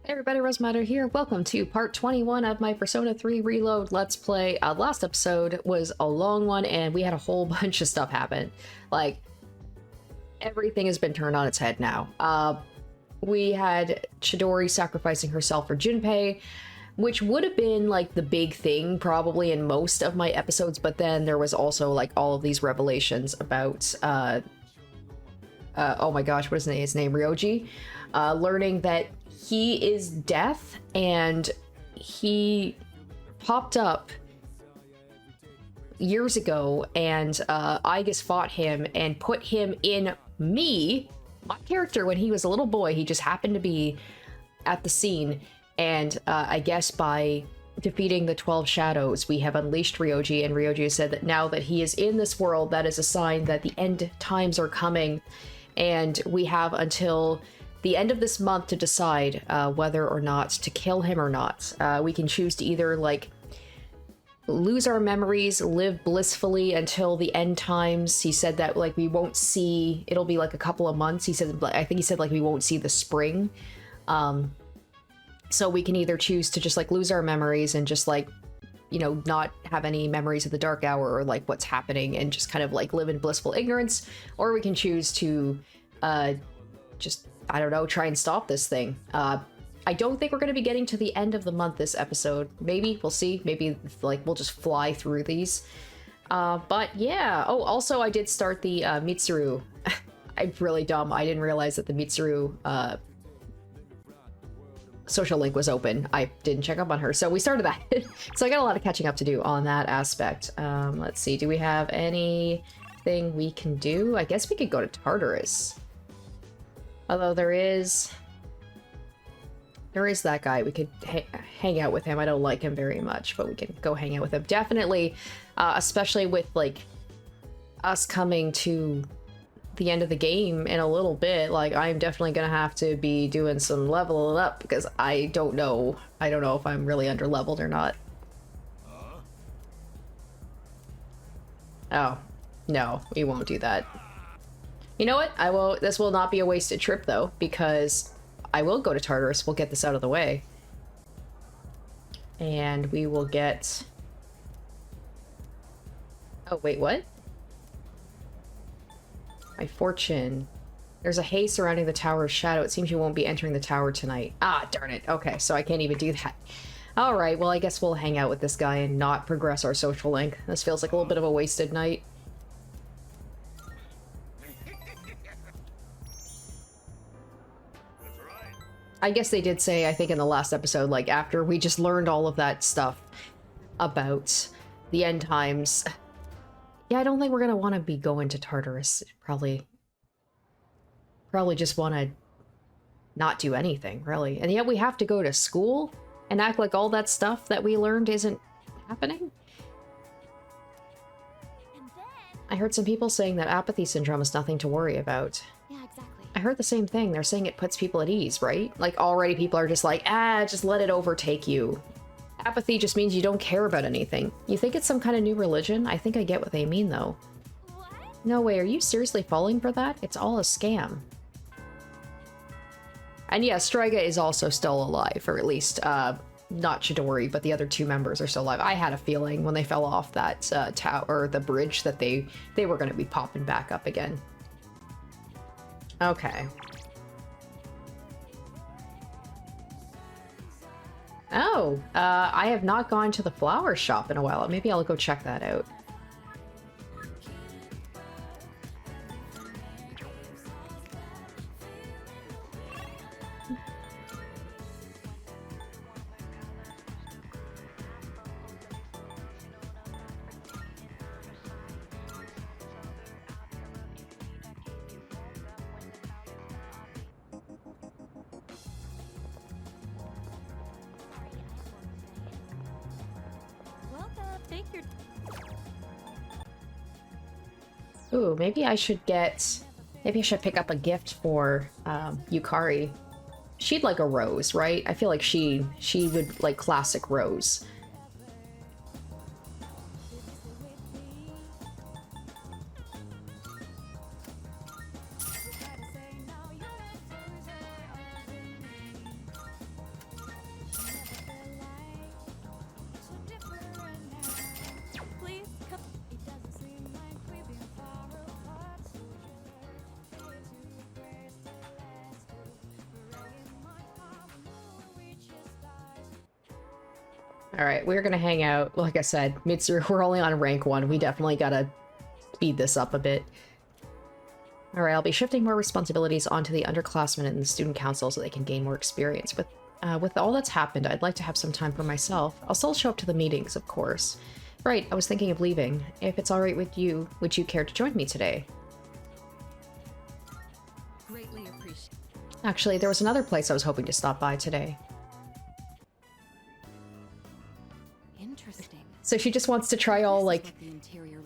Hey everybody, Rosematter here. Welcome to part 21 of my Persona 3 Reload Let's Play. Last episode was a long one and we had a whole bunch of stuff happen. Like, everything has been turned on its head now. We had Chidori sacrificing herself for Junpei, which would have been like the big thing probably in most of my episodes, but then there was also like all of these revelations about, oh my gosh, what is his name? Ryoji, learning that he is death, and he popped up years ago, and Aigis fought him and put him in me, my character, when he was a little boy. He just happened to be at the scene, and I guess by defeating the 12 shadows, we have unleashed Ryoji, and Ryoji has said that now that he is in this world, that is a sign that the end times are coming, and we have until the end of this month to decide whether or not to kill him or not. We can choose to either like lose our memories, live blissfully until the end times. He said that like we won't see, it'll be like a couple of months. He said, I think he said like we won't see the spring. So we can either choose to just like lose our memories and just like, you know, not have any memories of the dark hour or like what's happening and just kind of like live in blissful ignorance, or we can choose to just, I don't know, try and stop this thing. I don't think we're going to be getting to the end of the month this episode. Maybe, we'll see. Maybe like we'll just fly through these. But yeah. Oh, also I did start the Mitsuru. I'm really dumb. I didn't realize that the Mitsuru social link was open. I didn't check up on her. So we started that. So I got a lot of catching up to do on that aspect. Let's see. Do we have anything we can do? I guess we could go to Tartarus. Although there is that guy. We could hang out with him. I don't like him very much, but we can go hang out with him. Definitely, especially with like us coming to the end of the game in a little bit. Like I'm definitely gonna have to be doing some leveling up because I don't know if I'm really under leveled or not. Oh, no, we won't do that. You know what? This will not be a wasted trip though, because I will go to Tartarus. We'll get this out of the way. And we will get... Oh, wait, what? My fortune. There's a haze surrounding the Tower of Shadow. It seems you won't be entering the tower tonight. Ah, darn it. Okay, so I can't even do that. Alright, well, I guess we'll hang out with this guy and not progress our social link. This feels like a little bit of a wasted night. I guess they did say, I think in the last episode, like after we just learned all of that stuff about the end times. Yeah, I don't think we're gonna want to be going to Tartarus. Probably just want to not do anything, really. And yet we have to go to school and act like all that stuff that we learned isn't happening. I heard some people saying that apathy syndrome is nothing to worry about. Yeah, exactly. I heard the same thing. They're saying it puts people at ease, right? Like already people are just like, just let it overtake you. Apathy just means you don't care about anything. You think it's some kind of new religion? I think I get what they mean though. What? No way, are you seriously falling for that? It's all a scam. And yeah, Striga is also still alive, or at least not Chidori, but the other two members are still alive. I had a feeling when they fell off that tower, or the bridge, that they were going to be popping back up again. Okay. Oh, I have not gone to the flower shop in a while. Maybe I'll go check that out. Ooh, maybe I should pick up a gift for Yukari. She'd like a rose, right? I feel like she would like classic rose. Alright, we're gonna hang out. Like I said, Mitsuru, we're only on rank 1. We definitely gotta speed this up a bit. Alright, I'll be shifting more responsibilities onto the underclassmen and the student council so they can gain more experience. With all that's happened, I'd like to have some time for myself. I'll still show up to the meetings, of course. Right, I was thinking of leaving. If it's alright with you, would you care to join me today? Greatly appreciate. Actually, there was another place I was hoping to stop by today. Interesting. So she just wants to try all, like,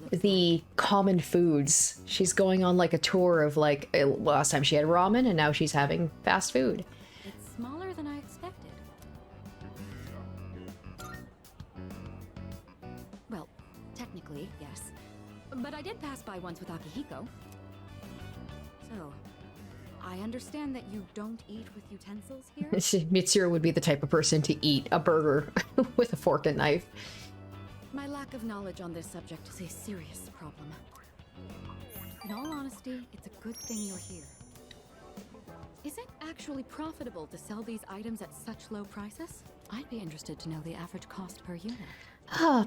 the common foods. She's going on, like, a tour of, like, last time she had ramen, and now she's having fast food. It's smaller than I expected. Well, technically, yes. But I did pass by once with Akihiko. So, I understand that you don't eat with utensils here? Mitsuru would be the type of person to eat a burger with a fork and knife. My lack of knowledge on this subject is a serious problem. In all honesty, it's a good thing you're here. Is it actually profitable to sell these items at such low prices? I'd be interested to know the average cost per unit.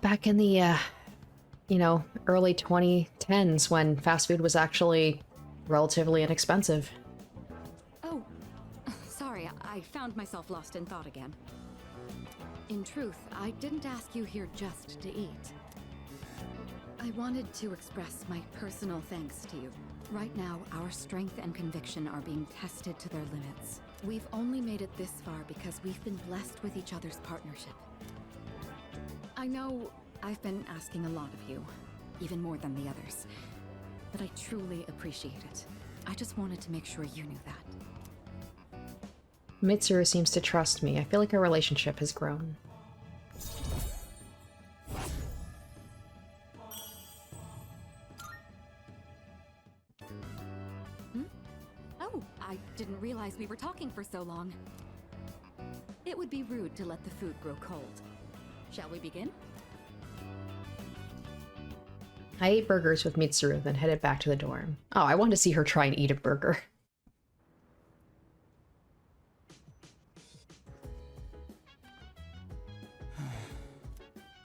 Back in the, you know, early 2010s when fast food was actually relatively inexpensive. Oh, sorry, I found myself lost in thought again. In truth, I didn't ask you here just to eat. I wanted to express my personal thanks to you. Right now, our strength and conviction are being tested to their limits. We've only made it this far because we've been blessed with each other's partnership. I know I've been asking a lot of you, even more than the others, but I truly appreciate it. I just wanted to make sure you knew that. Mitsuru seems to trust me. I feel like our relationship has grown. Oh, I didn't realize we were talking for so long. It would be rude to let the food grow cold. Shall we begin? I ate burgers with Mitsuru, then headed back to the dorm. Oh, I want to see her try and eat a burger.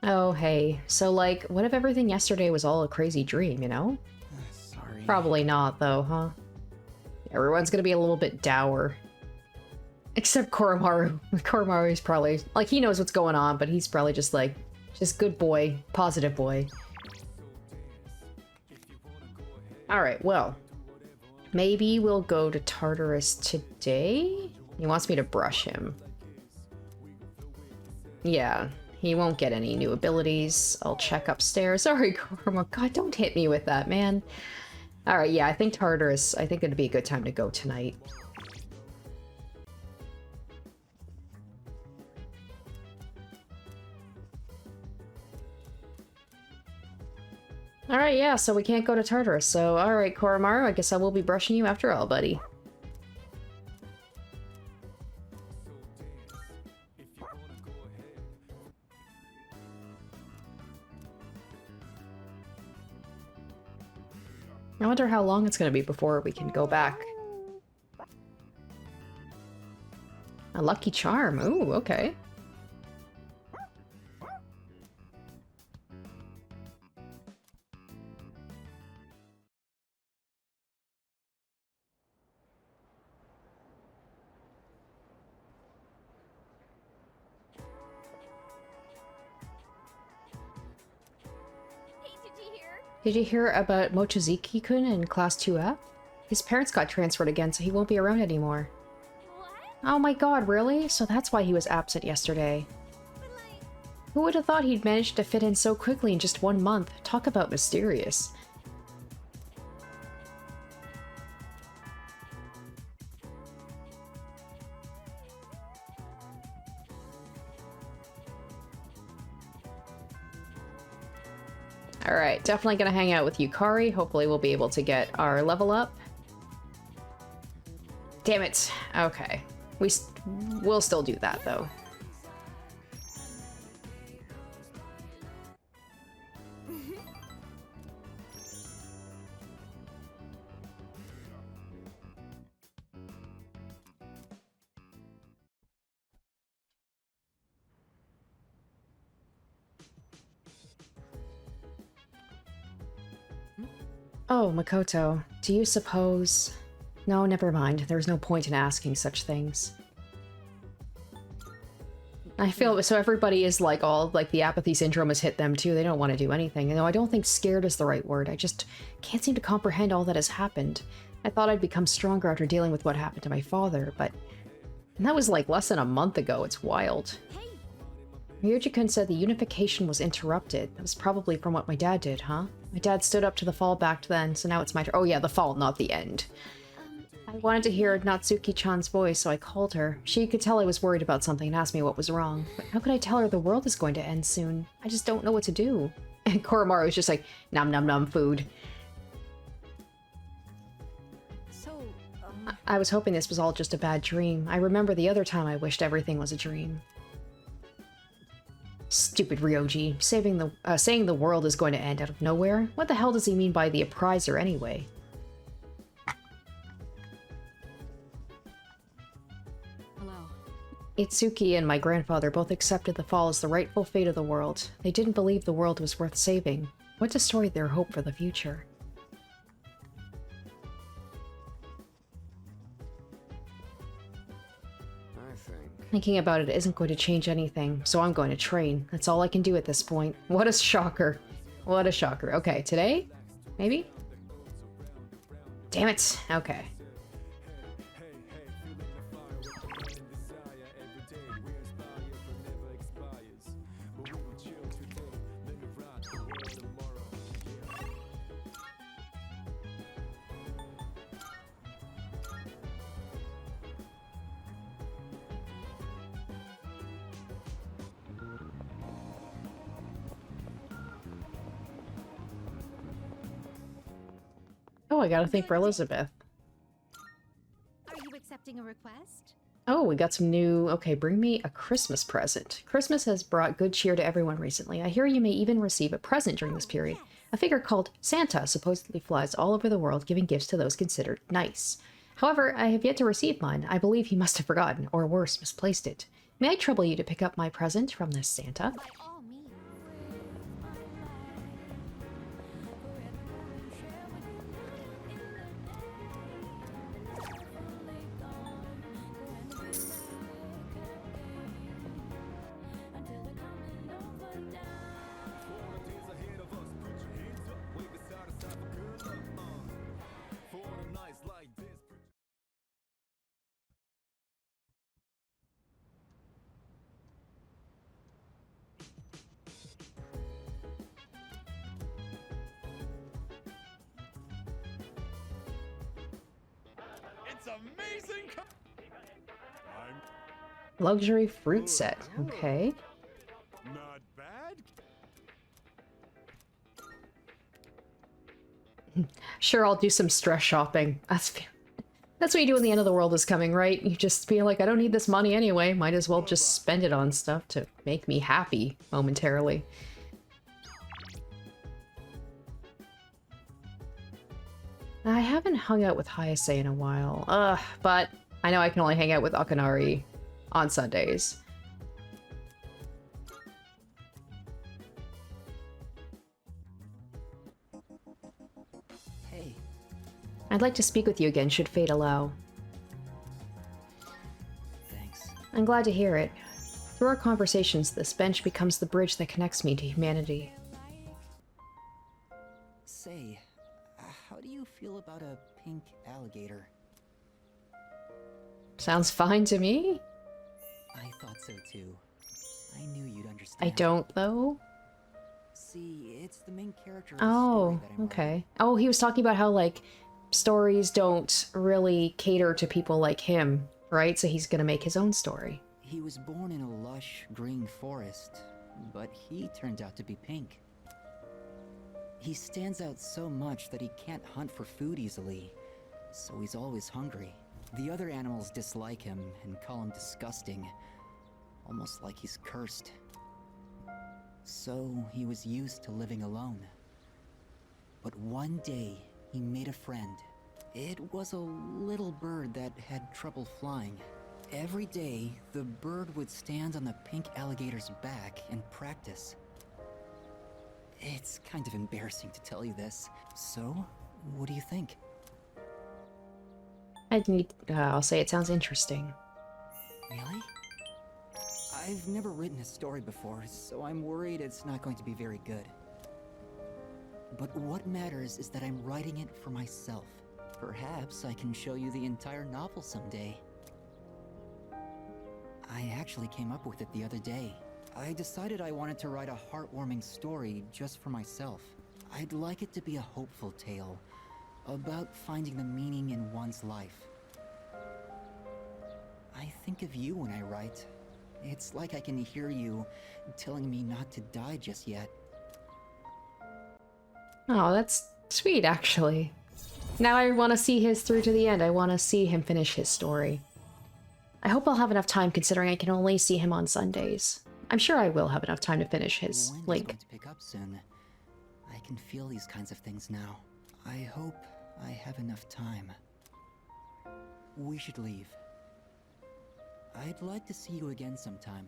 Oh, hey. So, like, what if everything yesterday was all a crazy dream, you know? Sorry. Probably not, though, huh? Everyone's gonna be a little bit dour. Except Koromaru. Koromaru's probably... like, he knows what's going on, but he's probably just, like... just good boy. Positive boy. Alright, well. Maybe we'll go to Tartarus today? He wants me to brush him. Yeah. He won't get any new abilities. I'll check upstairs. Sorry, Korma. God, don't hit me with that, man. Alright, yeah, I think Tartarus, I think it'd be a good time to go tonight. Alright, yeah, so we can't go to Tartarus. So, alright, Koromaru, I guess I will be brushing you after all, buddy. I wonder how long it's going to be before we can go back. A lucky charm. Ooh, okay. Did you hear about Mochizuki-kun in Class 2F? His parents got transferred again, so he won't be around anymore. What? Oh my god, really? So that's why he was absent yesterday. But like... Who would have thought he'd managed to fit in so quickly in just 1 month? Talk about mysterious. Alright, definitely gonna hang out with Yukari. Hopefully we'll be able to get our level up. Damn it. Okay. We'll still do that, though. Oh, Makoto, do you suppose... No, never mind. There's no point in asking such things. I feel so everybody is like all like the apathy syndrome has hit them too. They don't want to do anything. No, I don't think scared is the right word. I just can't seem to comprehend all that has happened. I thought I'd become stronger after dealing with what happened to my father, but that was like less than a month ago. It's wild. Ryuji-kun said the unification was interrupted. That was probably from what my dad did, huh? My dad stood up to the fall back then, so now it's my turn. Oh yeah, the fall, not the end. I wanted to hear Natsuki-chan's voice, so I called her. She could tell I was worried about something and asked me what was wrong. But how could I tell her the world is going to end soon? I just don't know what to do. And Koromaru was just like, nom nom nom food. So, I was hoping this was all just a bad dream. I remember the other time I wished everything was a dream. Stupid Ryoji. Saying the world is going to end out of nowhere? What the hell does he mean by the appriser anyway? Itsuki and my grandfather both accepted the fall as the rightful fate of the world. They didn't believe the world was worth saving. What destroyed their hope for the future? Thinking about it isn't going to change anything, so I'm going to train. That's all I can do at this point. What a shocker. What a shocker. Okay, today? Maybe? Damn it. Okay. Oh, I gotta think for Elizabeth. are you accepting a request? Oh, we got some new... Okay, bring me a Christmas present. Christmas has brought good cheer to everyone recently. I hear you may even receive a present during this period. A figure called Santa supposedly flies all over the world giving gifts to those considered nice. However, I have yet to receive mine. I believe he must have forgotten, or worse, misplaced it. May I trouble you to pick up my present from this Santa? By all means. It's amazing. Luxury fruit set. Okay. Not bad. Sure, I'll do some stress shopping. That's what you do when the end of the world is coming, right? You just feel like, I don't need this money anyway. Might as well just spend it on stuff to make me happy momentarily. I haven't hung out with Hayase in a while. But I know I can only hang out with Akanari on Sundays. Hey. I'd like to speak with you again, should fate allow. Thanks. I'm glad to hear it. Through our conversations, this bench becomes the bridge that connects me to humanity. Say, how do you feel about a pink alligator? Sounds fine to me. I thought so too. I knew you'd understand. I don't, though. See, it's the main character of the Oh, story that I'm okay. writing. Oh, he was talking about how, like, stories don't really cater to people like him, right? So he's gonna make his own story. He was born in a lush green forest, but he turned out to be pink. He stands out so much that he can't hunt for food easily, so he's always hungry. The other animals dislike him and call him disgusting, almost like he's cursed. So he was used to living alone. But one day, he made a friend. It was a little bird that had trouble flying. Every day, the bird would stand on the pink alligator's back and practice. It's kind of embarrassing to tell you this. So, What do you think? I'll say it sounds interesting. Really? I've never written a story before, so I'm worried it's not going to be very good. But what matters is that I'm writing it for myself. Perhaps I can show you the entire novel someday. I actually came up with it the other day. I decided I wanted to write a heartwarming story just for myself. I'd like it to be a hopeful tale about finding the meaning in one's life. I think of you when I write. It's like I can hear you telling me not to die just yet. Oh, that's sweet, actually. Now I want to see his through to the end. I want to see him finish his story. I hope I'll have enough time, considering I can only see him on Sundays. I'm sure I will have enough time to finish his When is Link. going to pick up soon. I can feel these kinds of things now. I hope I have enough time. We should leave. I'd like to see you again sometime.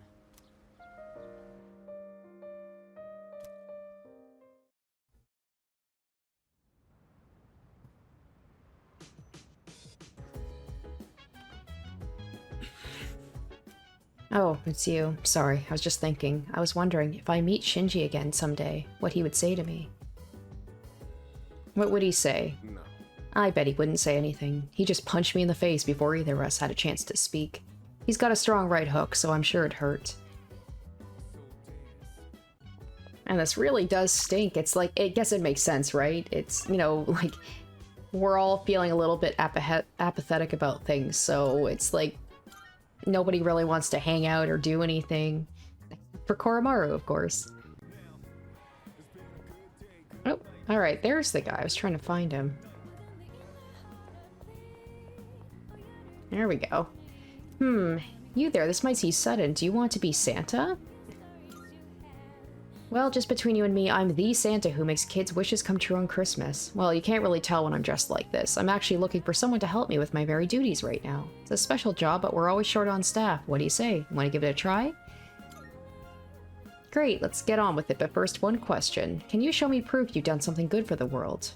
Oh, it's you. Sorry, I was just thinking. I was wondering if I meet Shinji again someday, what he would say to me. What would he say? No. I bet he wouldn't say anything. He just punched me in the face before either of us had a chance to speak. He's got a strong right hook, so I'm sure it hurt. And this really does stink. It's like, I guess it makes sense, right? It's, you know, like, we're all feeling a little bit apathetic about things, so it's like, nobody really wants to hang out or do anything. For Koromaru, of course. Oh, alright, there's the guy. I was trying to find him. There we go. You there, this might seem sudden. Do you want to be Santa? Well, just between you and me, I'm the Santa who makes kids' wishes come true on Christmas. Well, you can't really tell when I'm dressed like this. I'm actually looking for someone to help me with my very duties right now. It's a special job, but we're always short on staff. What do you say? Want to give it a try? Great, let's get on with it, but first one question. Can you show me proof you've done something good for the world?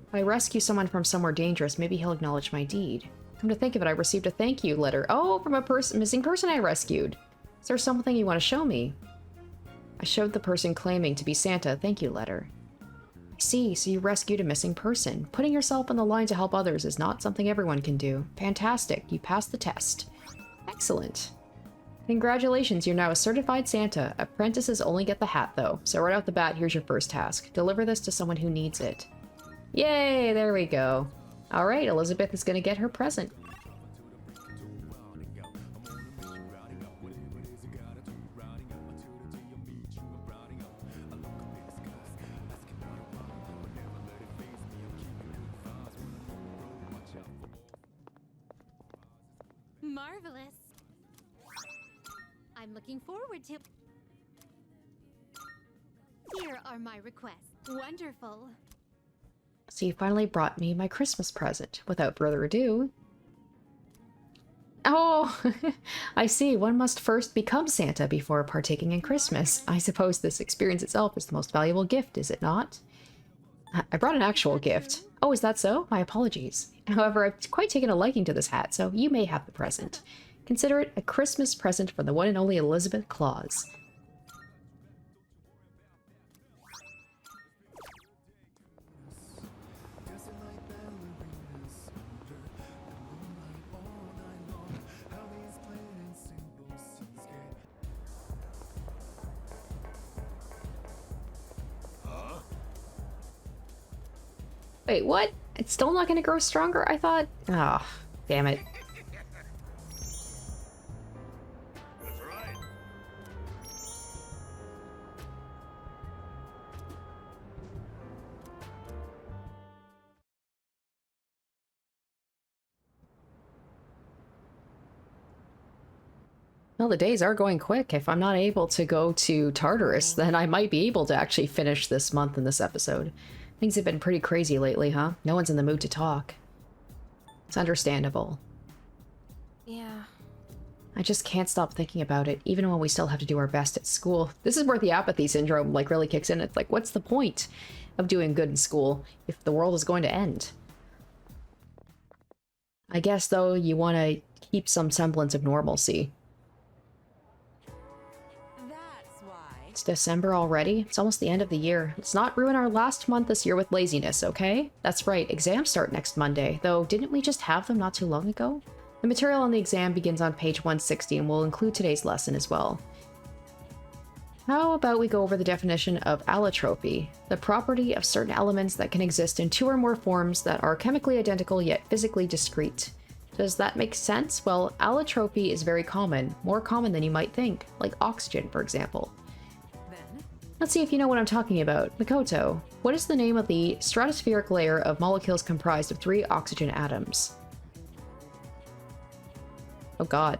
If I rescue someone from somewhere dangerous, maybe he'll acknowledge my deed. Come to think of it, I received a thank you letter. Oh, from a missing person I rescued. Is there something you want to show me? I showed the person claiming to be Santa a thank you letter. I see, so you rescued a missing person. Putting yourself on the line to help others is not something everyone can do. Fantastic, you passed the test. Excellent. Congratulations, you're now a certified Santa. Apprentices only get the hat though, so right off the bat, here's your first task. Deliver this to someone who needs it. Yay, there we go. Alright, Elizabeth is gonna get her present. Marvelous. I'm looking forward to... Here are my requests. Wonderful. So you finally brought me my Christmas present. Without further ado... Oh! I see, one must first become Santa before partaking in Christmas. I suppose this experience itself is the most valuable gift, is it not? I brought an actual gift. Oh, is that so? My apologies. However, I've quite taken a liking to this hat, so you may have the present. Consider it a Christmas present from the one and only Elizabeth Claus. Wait, what? It's still not gonna grow stronger? I thought... Ah, oh, damn it. That's right. Well, the days are going quick. If I'm not able to go to Tartarus, then I might be able to actually finish this month in this episode. Things have been pretty crazy lately, huh? No one's in the mood to talk. It's understandable. Yeah. I just can't stop thinking about it, even when we still have to do our best at school. This is where the apathy syndrome, like, really kicks in. It's like, what's the point? of doing good in school if the world is going to end. I guess, though, you want to keep some semblance of normalcy. That's why. It's December already. It's almost the end of the year. Let's not ruin our last month this year with laziness, okay? That's right, exams start next Monday, though didn't we just have them not too long ago? The material on the exam begins on page 160 and will include today's lesson as well. How about we go over the definition of allotropy, the property of certain elements that can exist in two or more forms that are chemically identical yet physically discrete. Does that make sense? Well, allotropy is very common, more common than you might think, like oxygen, for example. Then, Let's see if you know what I'm talking about. Makoto, what is the name of the stratospheric layer of molecules comprised of 3 oxygen atoms? Oh god.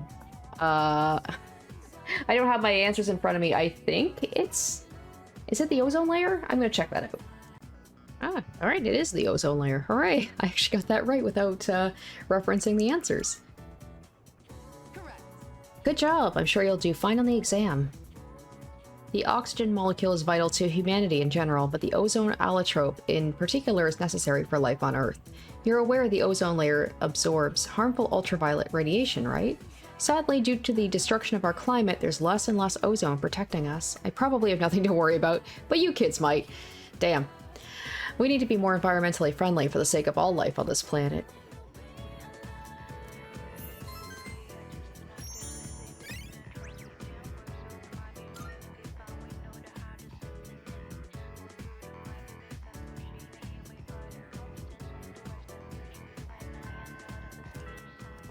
I don't have my answers in front of me. I think it's... Is it the ozone layer? I'm gonna check that out. Ah, alright, it is the ozone layer. Hooray! I actually got that right without referencing the answers. correct. Good job! I'm sure you'll do fine on the exam. The oxygen molecule is vital to humanity in general, but the ozone allotrope in particular is necessary for life on Earth. You're aware the ozone layer absorbs harmful ultraviolet radiation, right? Sadly, due to the destruction of our climate, there's less and less ozone protecting us. I probably have nothing to worry about, but you kids might. Damn. We need to be more environmentally friendly for the sake of all life on this planet.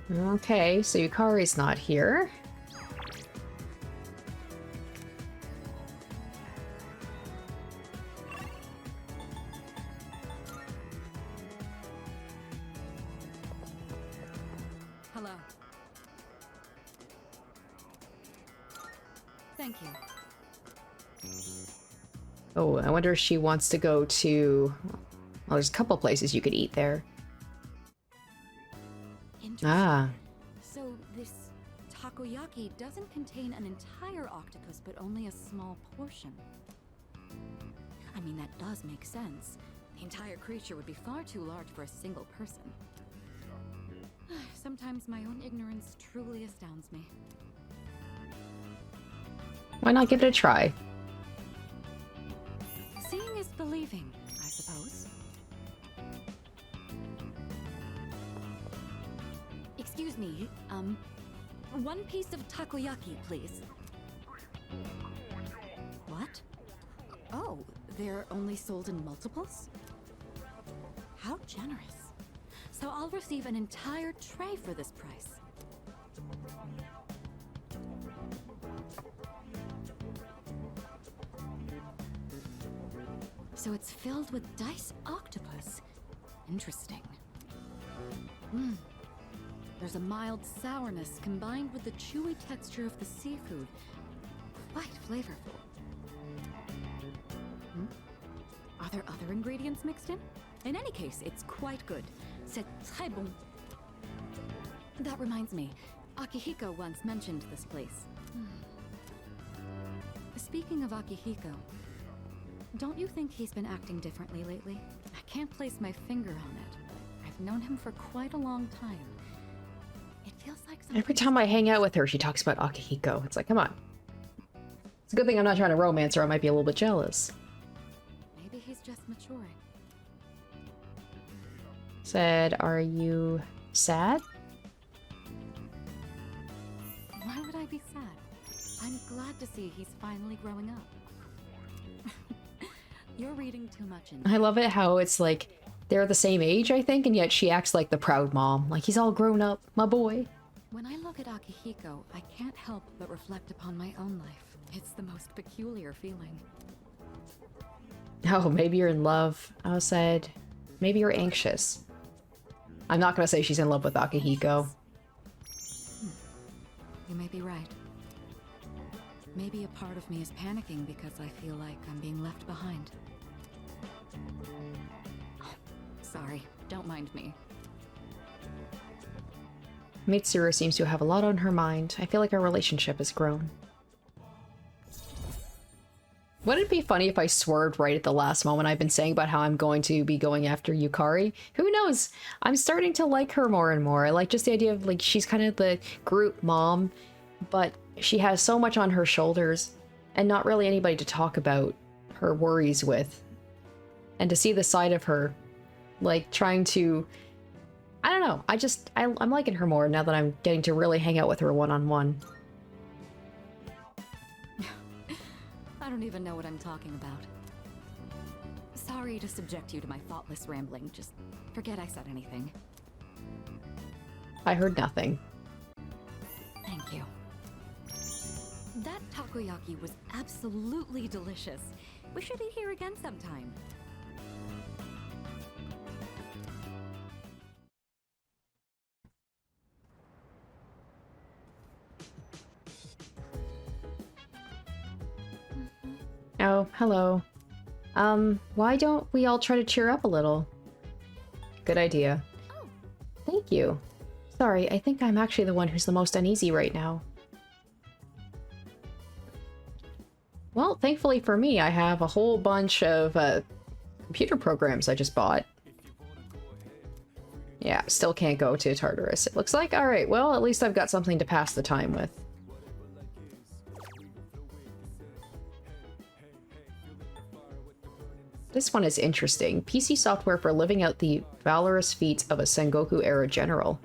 Okay, so Yukari's not here. Hello. Thank you. Oh, I wonder if she wants to go to... Well, there's a couple places you could eat there. Interesting. Ah. So this takoyaki doesn't contain an entire octopus, but only a small portion. I mean, that does make sense. The entire creature would be far too large for a single person. Sometimes my own ignorance truly astounds me. Why not give it a try? Seeing is believing, I suppose. Excuse me, one piece of takoyaki, please. What? Oh, they're only sold in multiples? How generous. So I'll receive an entire tray for this price. So it's filled with diced octopus. Interesting. There's a mild sourness combined with the chewy texture of the seafood. Quite flavorful. Are there other ingredients mixed in? In any case, it's quite good. C'est très bon. That reminds me, Akihiko once mentioned this place. Speaking of Akihiko, don't you think he's been acting differently lately? I can't place my finger on it. I've known him for quite a long time. It feels like Every time I hang out with her, she talks about Akihiko. It's like, come on. It's a good thing I'm not trying to romance her. I might be a little bit jealous. Maybe he's just maturing. Said, are you sad? Why would I be sad? I'm glad to see he's finally growing up. You're reading too much into I love it how it's like, they're the same age, I think, and yet she acts like the proud mom. Like, he's all grown up, my boy. When I look at Akihiko, I can't help but reflect upon my own life. It's the most peculiar feeling. Oh, maybe you're in love. I said, maybe you're anxious. I'm not gonna say she's in love with Akihiko. You may be right. Maybe a part of me is panicking because I feel like I'm being left behind. Sorry, don't mind me. Mitsuru seems to have a lot on her mind. I feel like our relationship has grown. Wouldn't it be funny if I swerved right at the last moment I've been saying about how I'm going to be going after Yukari? Who knows? I'm starting to like her more and more. I like just the idea of, like, she's kind of the group mom, but she has so much on her shoulders and not really anybody to talk about her worries with. And to see the side of her, like, trying to... I don't know. I'm liking her more now that I'm getting to really hang out with her one-on-one. I don't even know what I'm talking about. Sorry to subject you to my thoughtless rambling. Just forget I said anything. I heard nothing. Thank you. That takoyaki was absolutely delicious. We should eat here again sometime. Oh, hello. Why don't we all try to cheer up a little? Good idea. Oh. Thank you. Sorry, I think I'm actually the one who's the most uneasy right now. Well, thankfully for me, I have a whole bunch of computer programs I just bought. Yeah, still can't go to Tartarus, it looks like. Alright, well, at least I've got something to pass the time with. This one is interesting. PC software for living out the valorous feats of a Sengoku-era general.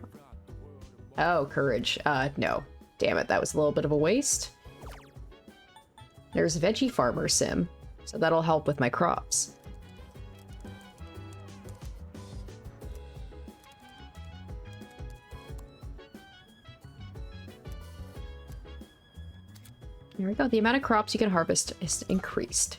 Oh, courage. No. Damn it, that was a little bit of a waste. There's Veggie Farmer Sim, so that'll help with my crops. There we go. The amount of crops you can harvest is increased.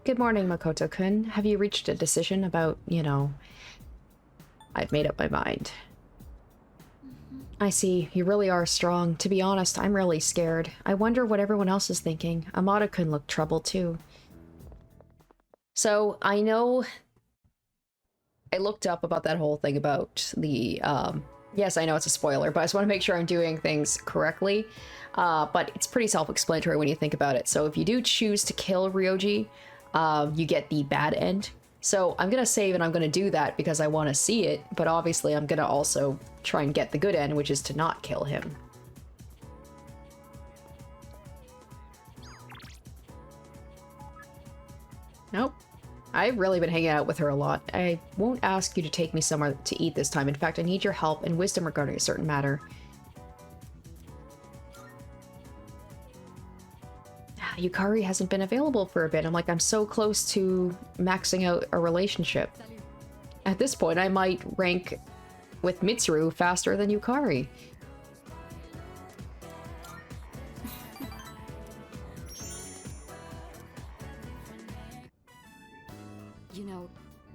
Good morning, Makoto-kun. Have you reached a decision about, you know... I've made up my mind. I see. You really are strong. To be honest, I'm really scared. I wonder what everyone else is thinking. Amada-kun looked troubled, too. So, I know... I looked up about that whole thing about the, yes, I know it's a spoiler, but I just want to make sure I'm doing things correctly. But it's pretty self-explanatory when you think about it. So if you do choose to kill Ryoji, you get the bad end. So I'm gonna save and I'm gonna do that because I want to see it, but obviously I'm gonna also try and get the good end, which is to not kill him. Nope. I've really been hanging out with her a lot. I won't ask you to take me somewhere to eat this time. In fact, I need your help and wisdom regarding a certain matter. Yukari hasn't been available for a bit. I'm like, I'm so close to maxing out a relationship. At this point, I might rank with Mitsuru faster than Yukari. You know,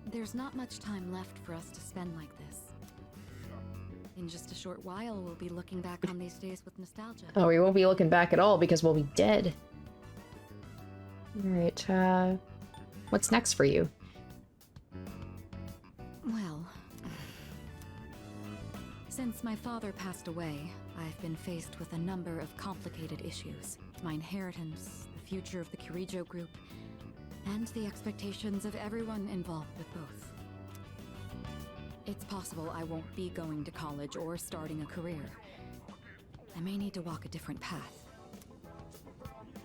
there's not much time left for us to spend like this. In just a short while, we'll be looking back on these days with nostalgia. Oh, we won't be looking back at all because we'll be dead. Alright, what's next for you? Well, since my father passed away, I've been faced with a number of complicated issues. My inheritance, the future of the Kirijo group, and the expectations of everyone involved with both. It's possible I won't be going to college or starting a career. I may need to walk a different path.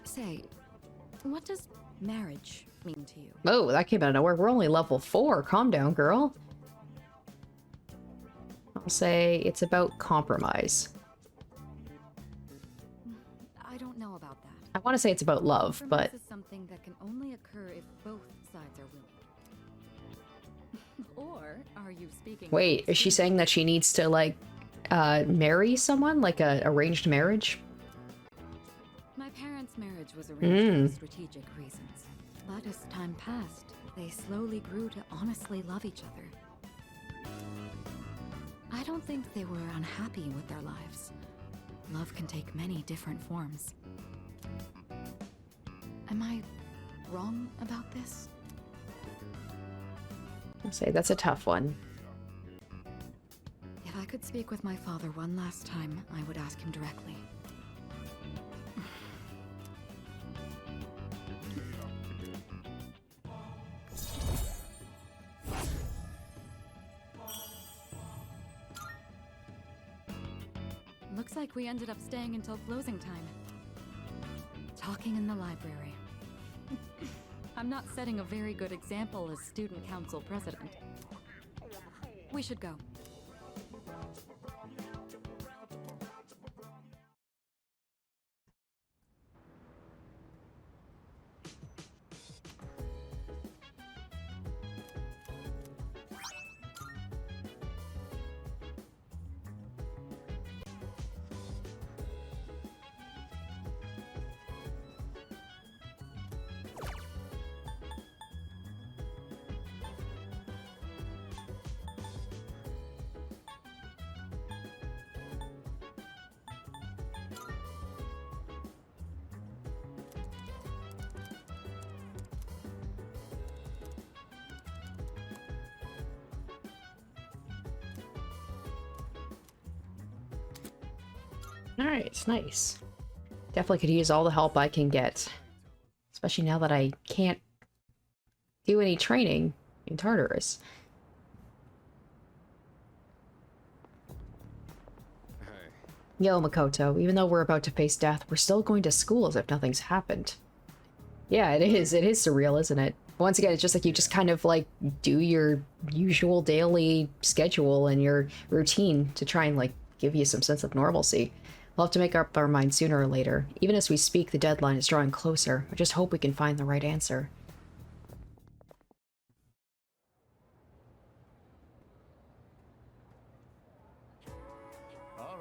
Say, what does marriage mean to you? Oh, that came out of nowhere. We're only level 4. Calm down, girl. I'll say it's about compromise. I don't know about that. I want to say it's about love, but... Compromise is something that can only occur if both sides are willing. Or are you speaking... Wait, is she saying that she needs to, like, marry someone? Like a arranged marriage? My parents' marriage was arranged for strategic reasons. But as time passed, they slowly grew to honestly love each other. I don't think they were unhappy with their lives. Love can take many different forms. Am I wrong about this? I'll say that's a tough one. If I could speak with my father one last time, I would ask him directly. Looks like we ended up staying until closing time. Talking in the library. I'm not setting a very good example as student council president. We should go. Alright, nice. Definitely could use all the help I can get. Especially now that I can't do any training in Tartarus. Yo, Makoto, even though we're about to face death, we're still going to school as if nothing's happened. Yeah, it is. It is surreal, isn't it? Once again, it's just like you just kind of like do your usual daily schedule and your routine to try and like give you some sense of normalcy. We'll have to make up our mind sooner or later. Even as we speak, the deadline is drawing closer. I just hope we can find the right answer. All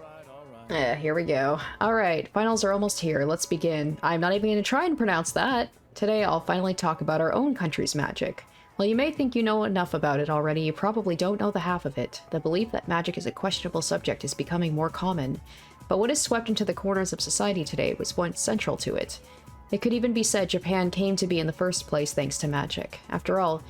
right. Here we go. Alright, finals are almost here. Let's begin. I'm not even going to try and pronounce that. Today I'll finally talk about our own country's magic. While you may think you know enough about it already, you probably don't know the half of it. The belief that magic is a questionable subject is becoming more common. But what is swept into the corners of society today was once central to it. It could even be said Japan came to be in the first place thanks to magic. After all,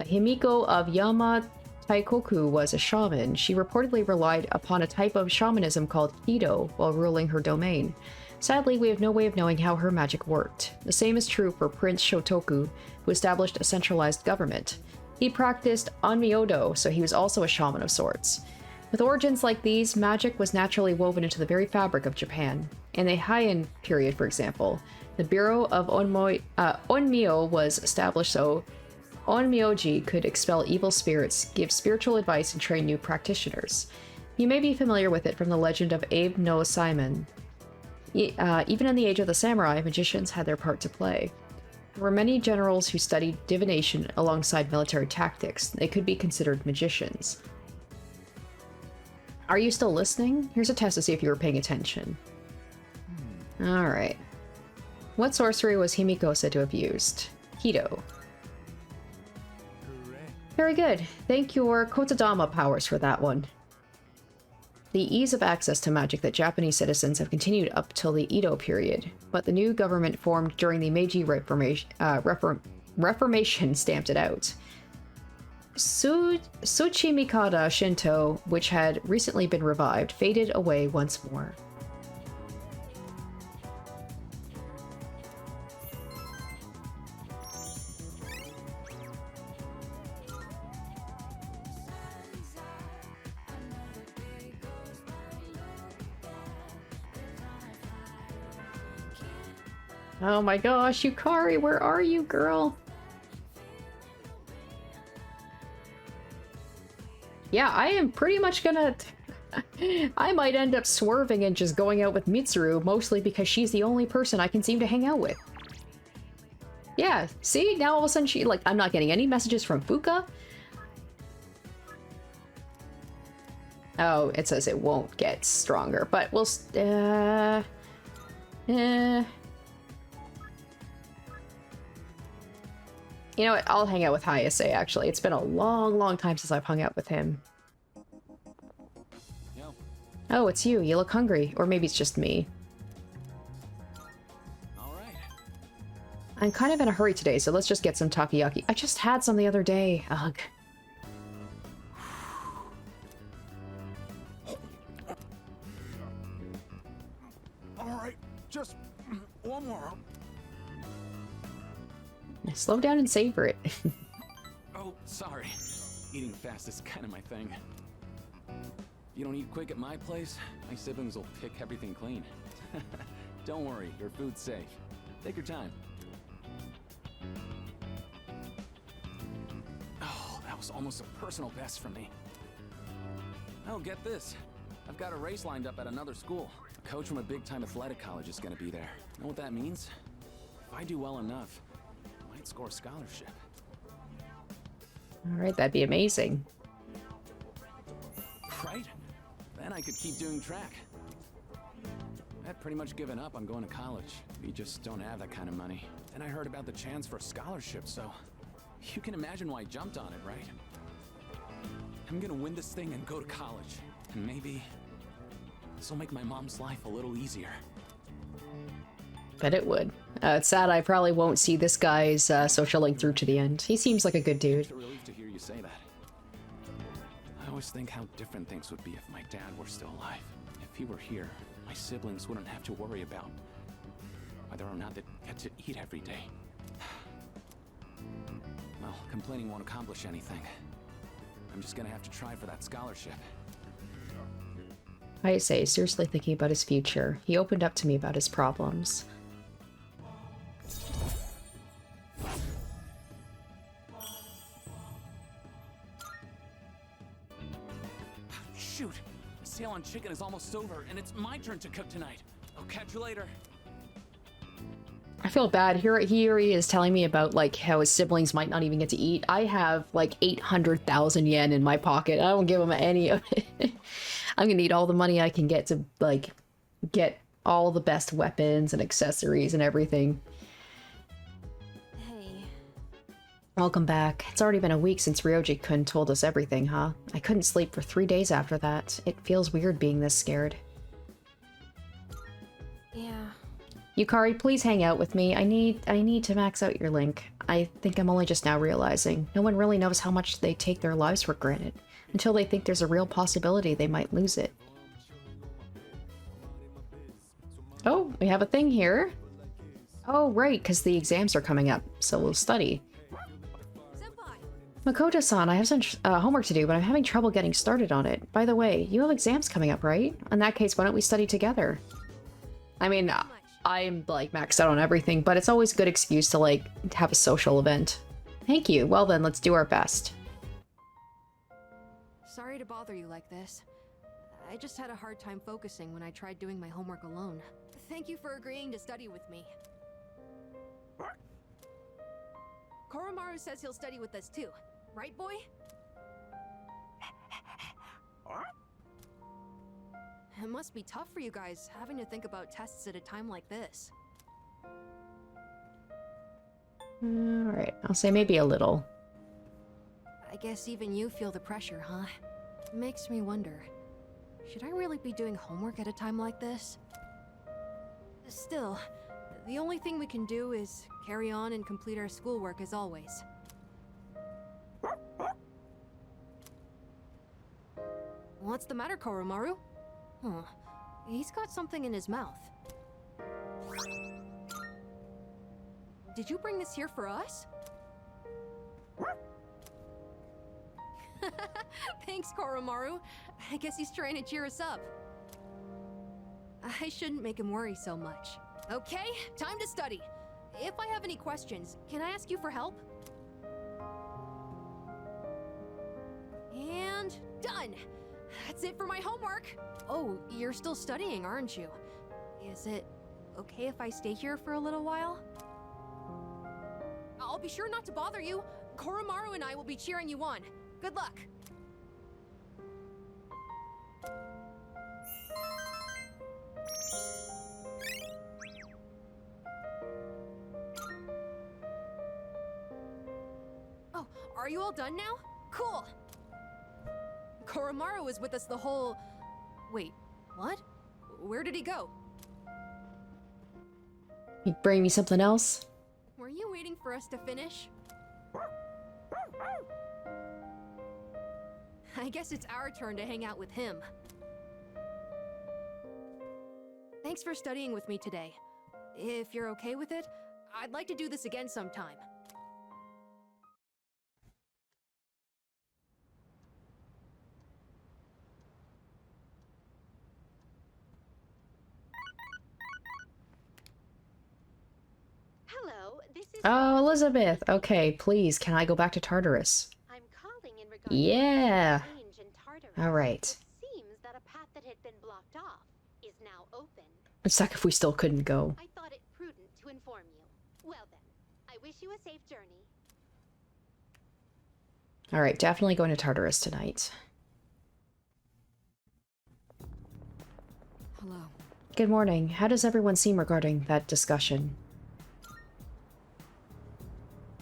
Himiko of Yama Taikoku was a shaman. She reportedly relied upon a type of shamanism called Kido while ruling her domain. Sadly, we have no way of knowing how her magic worked. The same is true for Prince Shotoku, who established a centralized government. He practiced Onmyodo, so he was also a shaman of sorts. With origins like these, magic was naturally woven into the very fabric of Japan. In the Heian period, for example, the Bureau of Onmyo was established so Onmyoji could expel evil spirits, give spiritual advice, and train new practitioners. You may be familiar with it from the legend of Abe no Simon. Even in the age of the samurai, magicians had their part to play. There were many generals who studied divination alongside military tactics. They could be considered magicians. Are you still listening? Here's a test to see if you were paying attention. Alright. What sorcery was Himiko said to have used? Kido. Very good. Thank your Kotodama powers for that one. The ease of access to magic that Japanese citizens have continued up till the Edo period, but the new government formed during the Meiji Reformation stamped it out. Tsuchimikata Shinto, which had recently been revived, faded away once more. Oh my gosh, Yukari, where are you, girl? Yeah, I am pretty much gonna... I might end up swerving and just going out with Mitsuru, mostly because she's the only person I can seem to hang out with. Yeah, see? Now all of a sudden she, like, I'm not getting any messages from Fuka. Oh, it says it won't get stronger, but we'll... You know what? I'll hang out with Hayase, actually. It's been a long, long time since I've hung out with him. Yo. Oh, it's you. You look hungry. Or maybe it's just me. All right. I'm kind of in a hurry today, so let's just get some takoyaki. I just had some the other day. Ugh. Slow down and savor it. Oh, sorry. Eating fast is kind of my thing. You don't eat quick at my place, my siblings will pick everything clean. Don't worry, your food's safe. Take your time. Oh, that was almost a personal best for me. Oh, get this. I've got a race lined up at another school. A coach from a big-time athletic college is gonna be there. Know what that means? If I do well enough, I might score a scholarship. Alright, that'd be amazing. Right? Then I could keep doing track. I'd pretty much given up on going to college. We just don't have that kind of money. And I heard about the chance for a scholarship, so you can imagine why I jumped on it, right? I'm gonna win this thing and go to college. And maybe this will make my mom's life a little easier. Bet it would. It's sad I probably won't see this guy's social link through to the end. He seems like a good dude. It's a relief to hear you say that. I always think how different things would be if my dad were still alive. If he were here, my siblings wouldn't have to worry about whether or not they'd get to eat every day. Well, complaining won't accomplish anything. I'm just gonna have to try for that scholarship. I say, seriously thinking about his future. He opened up to me about his problems. Shoot! The sale on chicken is almost over, and it's my turn to cook tonight. I'll catch you later. I feel bad. Here he is telling me about like how his siblings might not even get to eat. I have like 800,000 yen in my pocket. I won't give him any of it. I'm gonna need all the money I can get to like get all the best weapons and accessories and everything. Hey. Welcome back. It's already been a week since Ryoji-kun told us everything, huh? I couldn't sleep for 3 days after that. It feels weird being this scared. Yeah. Yukari, please hang out with me. I need to max out your link. I think I'm only just now realizing. No one really knows how much they take their lives for granted. Until they think there's a real possibility they might lose it. Oh, we have a thing here. Oh, right, because the exams are coming up, so we'll study. Makoto-san, I have some homework to do, but I'm having trouble getting started on it. By the way, you have exams coming up, right? In that case, why don't we study together? I mean, I'm, like, maxed out on everything, but it's always a good excuse to, like, have a social event. Thank you. Well then, let's do our best. Sorry to bother you like this. I just had a hard time focusing when I tried doing my homework alone. Thank you for agreeing to study with me. Koromaru says he'll study with us too. Right, boy? It must be tough for you guys, having to think about tests at a time like this. Alright, I'll say maybe a little. I guess even you feel the pressure, huh? Makes me wonder. Should I really be doing homework at a time like this? Still, the only thing we can do is carry on and complete our schoolwork as always. What's the matter, Koromaru? Huh. He's got something in his mouth. Did you bring this here for us? Thanks, Koromaru. I guess he's trying to cheer us up. I shouldn't make him worry so much. Okay, time to study. If I have any questions, can I ask you for help? And done! That's it for my homework! Oh, you're still studying, aren't you? Is it okay if I stay here for a little while? I'll be sure not to bother you. Koromaru and I will be cheering you on. Good luck! Oh, are you all done now? Cool! Koromaru was with us the whole... Wait, what? Where did he go? You bring me something else? Were you waiting for us to finish? I guess it's our turn to hang out with him. Thanks for studying with me today. If you're okay with it, I'd like to do this again sometime. This is Oh, Elizabeth. Okay, please, can I go back to Tartarus? I'm calling in regards Yeah. to a change in Tartarus. All right. It seems that a path that had been blocked off is now open. It'd suck if we still couldn't go. I thought it prudent to inform you. Well then, I wish you a safe journey. All right, definitely going to Tartarus tonight. Hello. Good morning. How does everyone seem regarding that discussion?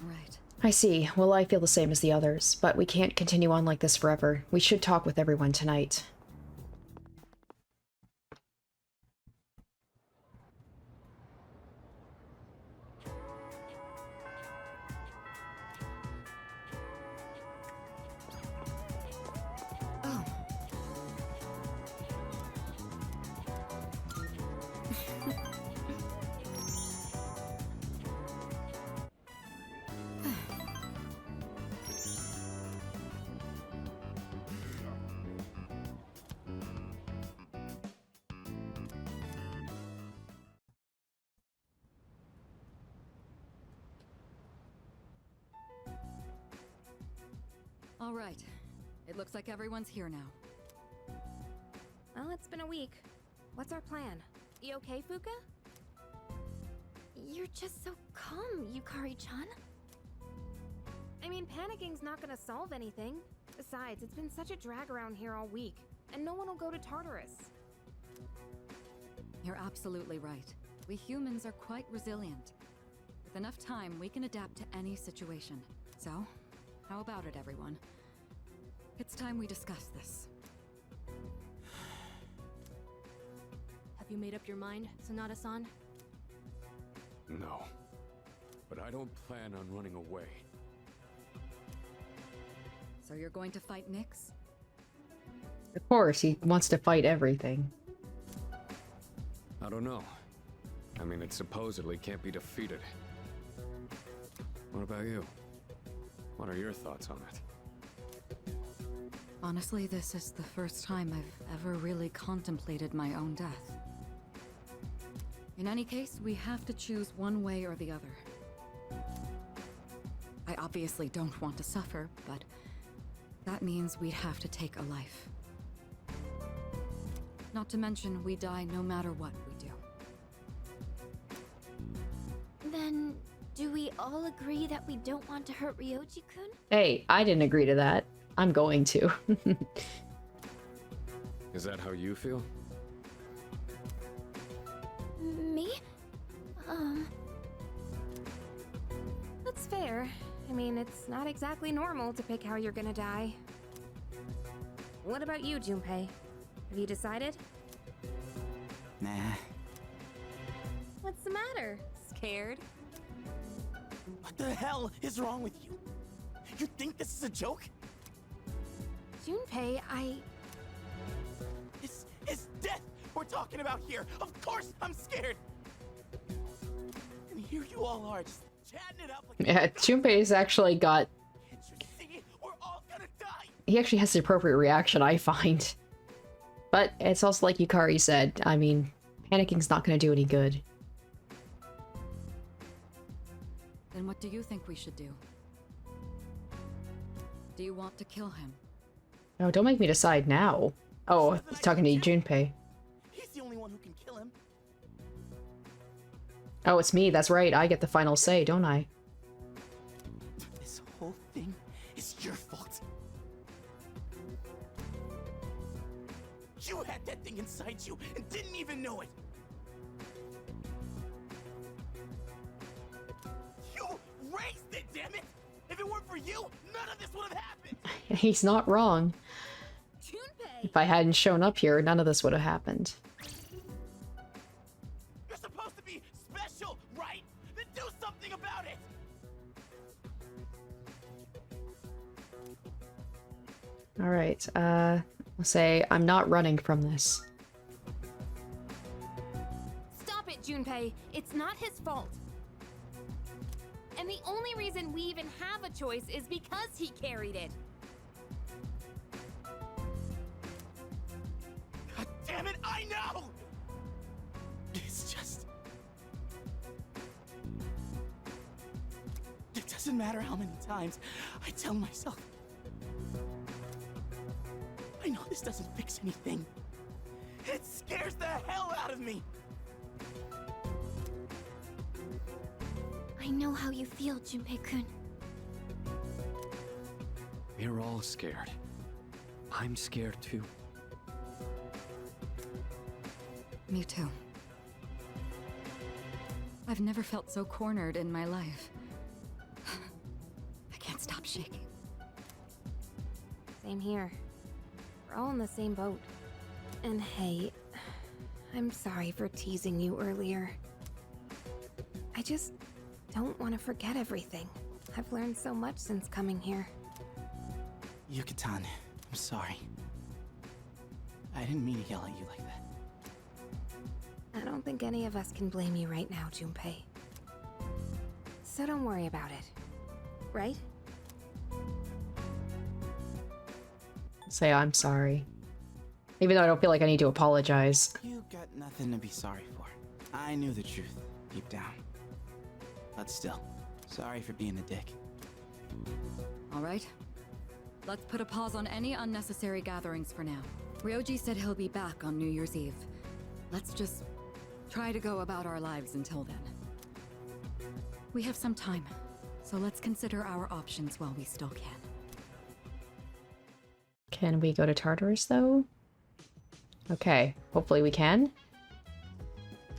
Right. I see. Well, I feel the same as the others, but we can't continue on like this forever. We should talk with everyone tonight. Oh. All right. It looks like everyone's here now. Well, it's been a week. What's our plan? You okay, Fuka? You're just so calm, Yukari-chan. I mean, panicking's not gonna solve anything. Besides, it's been such a drag around here all week, and no one will go to Tartarus. You're absolutely right. We humans are quite resilient. With enough time, we can adapt to any situation. So, how about it, everyone? It's time we discuss this. Have you made up your mind, Sonata-san? No. But I don't plan on running away. So you're going to fight Nyx? Of course, he wants to fight everything. I don't know. I mean, it supposedly can't be defeated. What about you? What are your thoughts on it? Honestly, this is the first time I've ever really contemplated my own death. In any case, we have to choose one way or the other. I obviously don't want to suffer, but that means we'd have to take a life. Not to mention, we die no matter what we do. Then, do we all agree that we don't want to hurt Ryoji-kun? Hey, I didn't agree to that. I'm going to. Is that how you feel? Me? That's fair. I mean, it's not exactly normal to pick how you're gonna die. What about you, Junpei? Have you decided? Nah. What's the matter? Scared? What the hell is wrong with you? You think this is a joke? Junpei, It's death we're talking about here. Of course I'm scared. And here you all are, just chatting it up like Yeah, Junpei's actually got... Can't you see? We're all gonna die. He actually has the appropriate reaction, I find. But it's also like Yukari said, I mean, panicking's not going to do any good. Then what do you think we should do? Do you want to kill him? No, don't make me decide now. Oh, he's talking to Junpei. He's the only one who can kill him. Oh, it's me, that's right. I get the final say, don't I? This whole thing is your fault. You had that thing inside you and didn't even know it. You raised it, damn it! If it weren't for you, none of this would have happened. He's not wrong. Junpei! If I hadn't shown up here, none of this would have happened. You're supposed to be special, right? Then do something about it. Alright, I'll say I'm not running from this. Stop it, Junpei! It's not his fault! And the only reason we even have a choice is because he carried it! God damn it, I know! It's just... doesn't matter how many times I tell myself. I know this doesn't fix anything. It scares the hell out of me. I know how you feel, Junpei-kun. We're all scared. I'm scared too. Me too. I've never felt so cornered in my life. I can't stop shaking. Same here. We're all in the same boat. And hey, I'm sorry for teasing you earlier. I just don't want to forget everything. I've learned so much since coming here. Yucatan, I'm sorry. I didn't mean to yell at you like that. I don't think any of us can blame you right now, Junpei. So don't worry about it. Right? Say I'm sorry. Even though I don't feel like I need to apologize. You got nothing to be sorry for. I knew the truth, deep down. But still, sorry for being a dick. All right. Let's put a pause on any unnecessary gatherings for now. Ryoji said he'll be back on New Year's Eve. Let's just try to go about our lives until then. We have some time, so let's consider our options while we still can. Can we go to Tartarus, though? Okay, hopefully we can.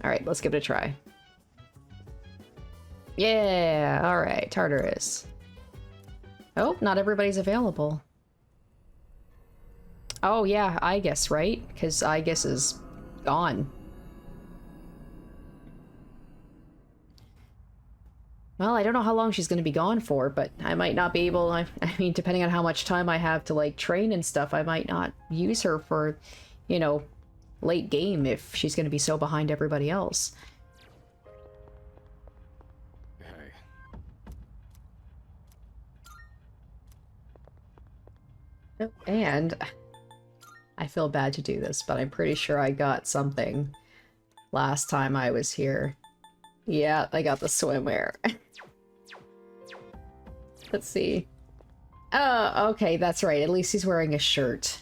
Alright, let's give it a try. Yeah, alright, Tartarus. Oh, not everybody's available. Oh yeah, I guess, right? Because I guess is gone. Well, I don't know how long she's going to be gone for, but I might not be able... I mean, depending on how much time I have to, like, train and stuff, I might not use her for, you know, late game if she's going to be so behind everybody else. Hey. Oh, and I feel bad to do this, but I'm pretty sure I got something last time I was here. Yeah, I got the swimwear. Let's see. Oh, okay, that's right. At least he's wearing a shirt.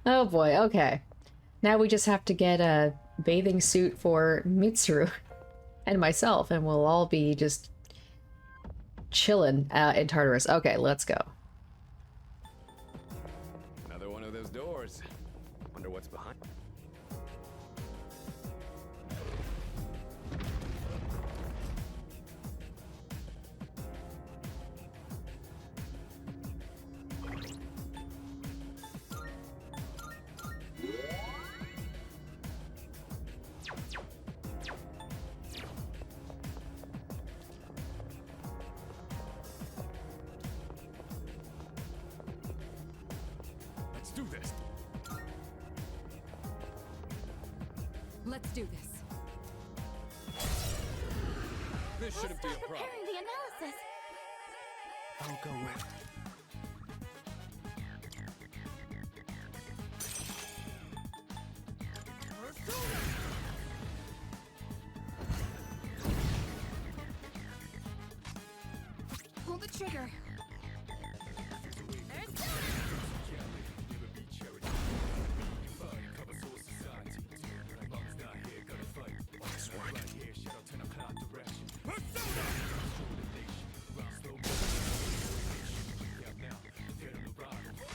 Oh boy, okay. Now we just have to get a bathing suit for Mitsuru and myself, and we'll all be just chilling in Tartarus. Okay, let's go. Another one of those doors. Wonder what's behind. Let's do this. Let's do this. This shouldn't be a problem. Preparing the analysis. I'll go with. Pull the trigger.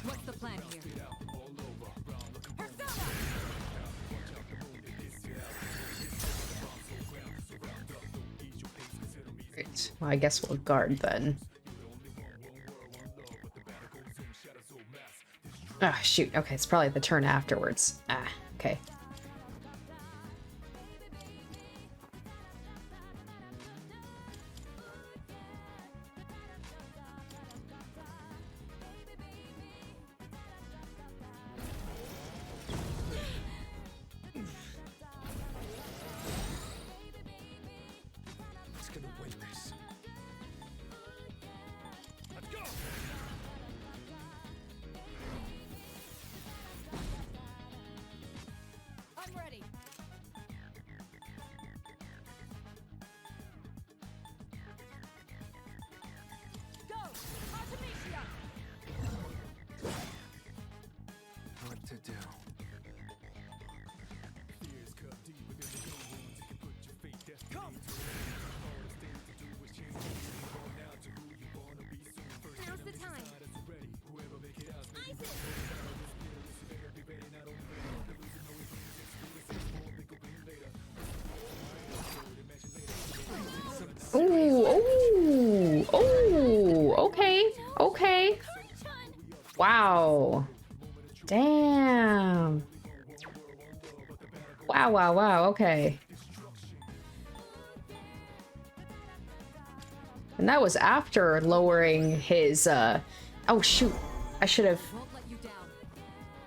What's the plan here? Right. Well, I guess we'll guard then. Ah, shoot. Okay, it's probably the turn afterwards. Ah, okay. Who's gonna win this? Let's go. do. Now's the time. Ooh, ooh, ooh, okay, okay. Wow. Damn. Wow, wow, wow, okay. And that was after lowering his, oh shoot. I should have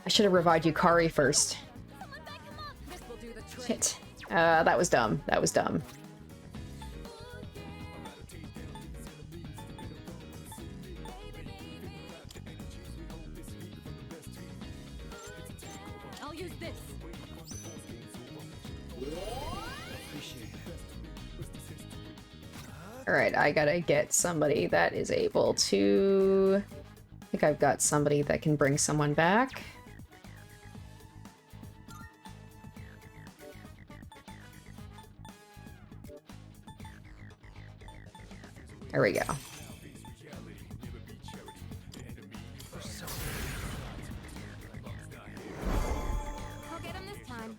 revived Yukari first. Shit. That was dumb. That was dumb. I'll use this. Alright, I gotta get somebody that is able to... I think I've got somebody that can bring someone back. There we go. I'll get him this time.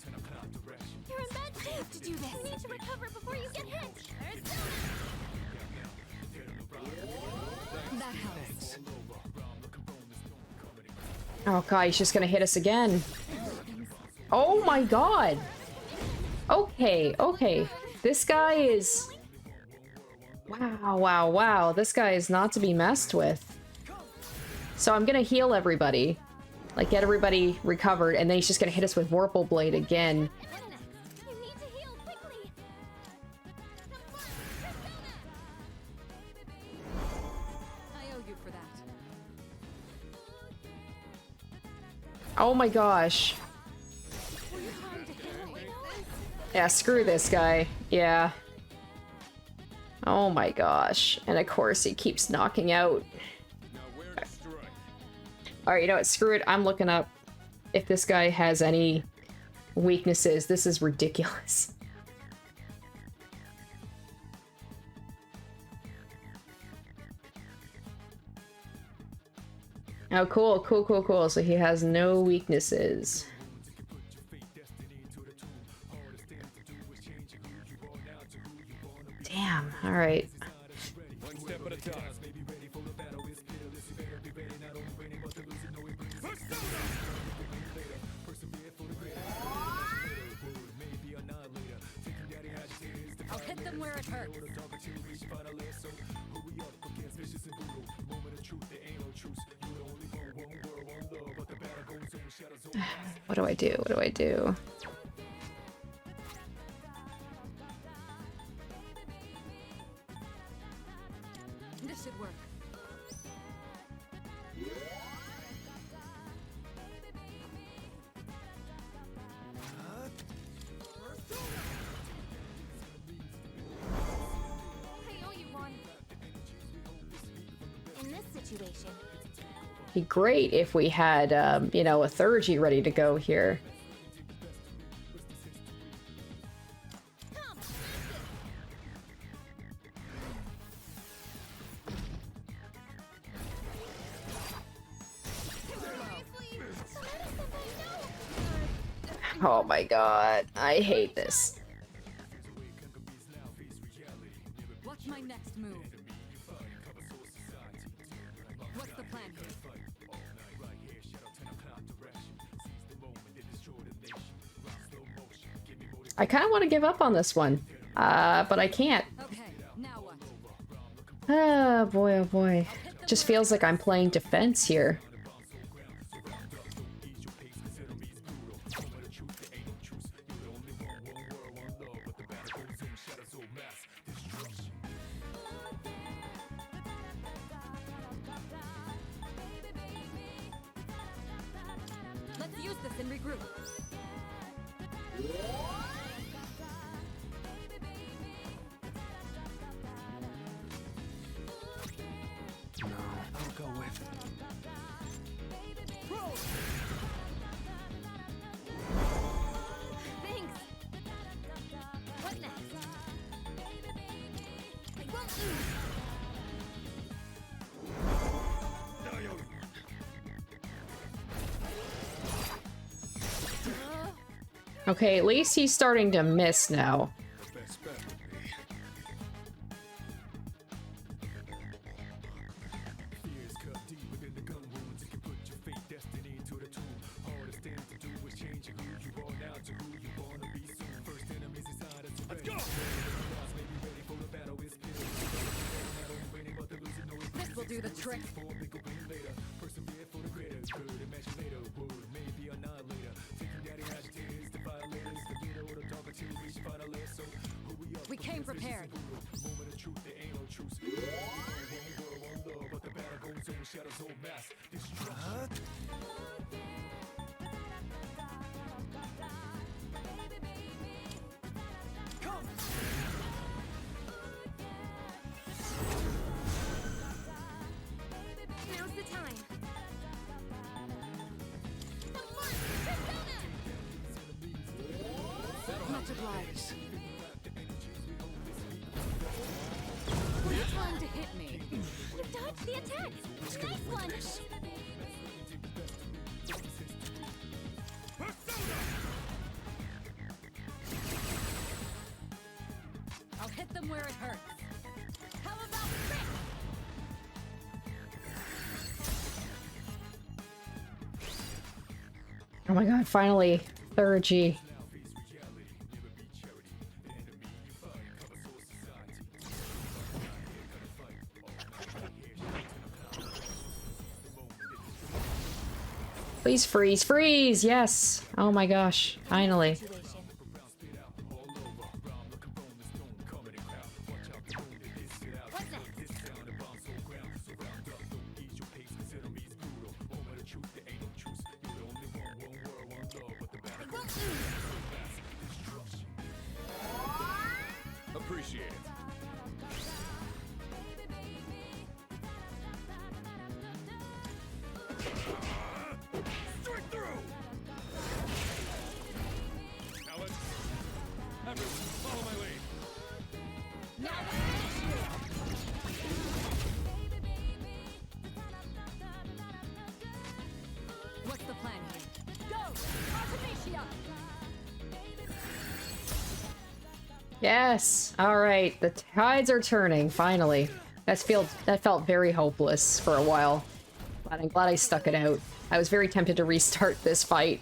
You're in bad shape to do this. You need to recover before you get hit. That helps. Oh god, he's just gonna hit us again. Oh my god! Okay, okay. This guy is... Wow, wow, wow. This guy is not to be messed with. So I'm gonna heal everybody. Like, get everybody recovered, and then he's just gonna hit us with Vorpal Blade again. You need to heal quickly. I owe you for that. Oh my gosh. Yeah, screw this guy. Yeah. Oh my gosh. And of course he keeps knocking out. Alright, you know what? Screw it. I'm looking up if this guy has any weaknesses. This is ridiculous. Oh, cool, cool, cool, cool. So he has no weaknesses. Damn, alright. One step at a time. I'll hit them where it hurts. What do I do? What do I do? This should work. I owe you one. In this situation, Be great if we had, you know, a Thurgy ready to go here. Oh my god, I hate this. What's my next move? What's the plan here? I kind of want to give up on this one, but I can't. Okay, now what? Oh boy, oh boy. Just feels like I'm playing defense here. Let's use this and regroup. No, I'll go with... Okay, at least he's starting to miss now. This will do the trick. We came prepared. Now's the time. Much obliged. Were you trying to hit me? You dodged the attack. Nice one. I'll hit them where it hurts. How about this? Oh my god, finally. Third G. Please freeze, freeze! Yes! Oh my gosh, finally. Appreciate it. Straight through. Now let's everyone follow my lead. What's the plan here? Go! Artemisia! Yes! Alright, the tides are turning, finally. That felt very hopeless for a while. But I'm glad I stuck it out. I was very tempted to restart this fight.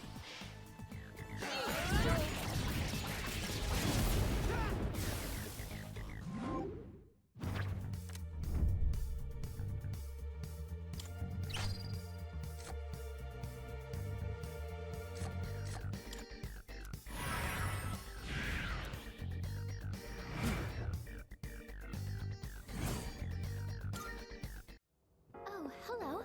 Oh, hello.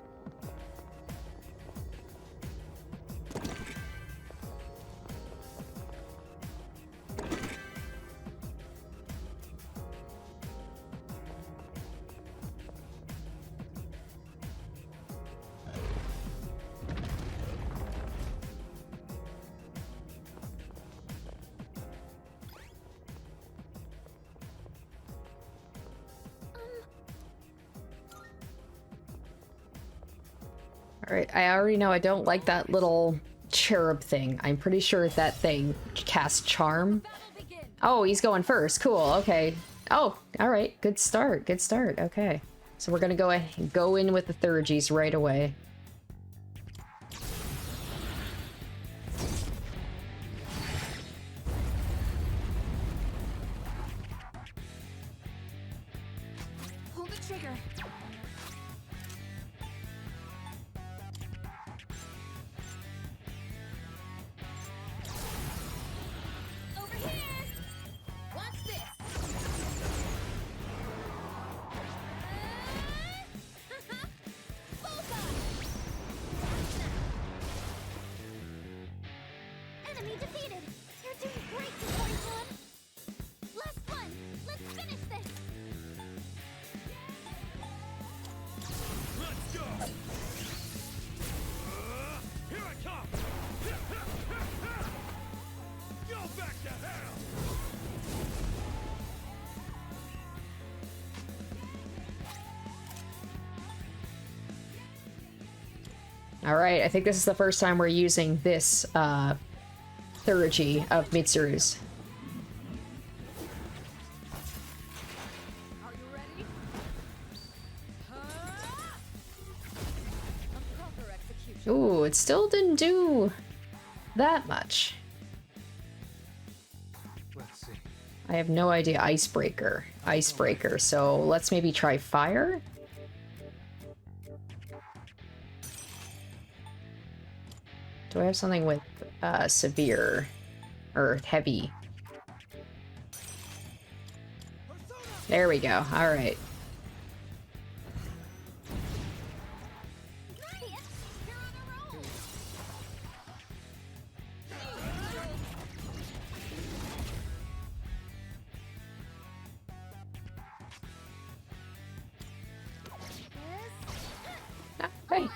Alright, I already know I don't like that little cherub thing. I'm pretty sure that thing casts charm. Oh, he's going first. Cool, okay. Oh, alright. Good start. Good start. Okay. So we're gonna go in with the Thurgies right away. Pull the trigger. Over here. Watch this. Enemy defeated. You're doing great, supporting one. Last one. Let's finish this. Let's go. Here I come. Go back to hell. Alright, I think this is the first time we're using this trilogy of Mitsuru's. Are you ready? A proper execution. Ooh, it still didn't do that much. Let's see. I have no idea. Icebreaker. So let's maybe try fire. Do I have something with severe or heavy? There we go. All right. Hey,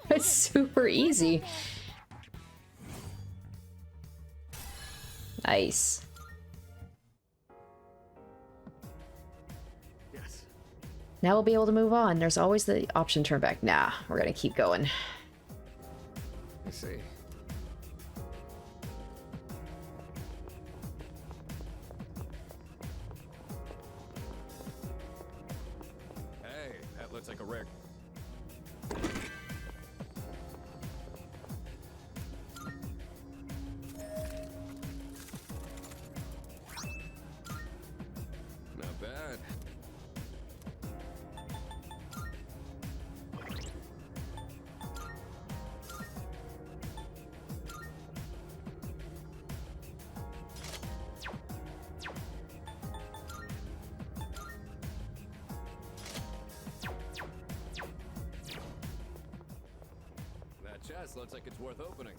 that's super easy. Nice. Yes. Now we'll be able to move on. There's always the option to turn back. Nah, we're gonna keep going. I see. Hey, that looks like a rare. Not bad. That chest looks like it's worth opening.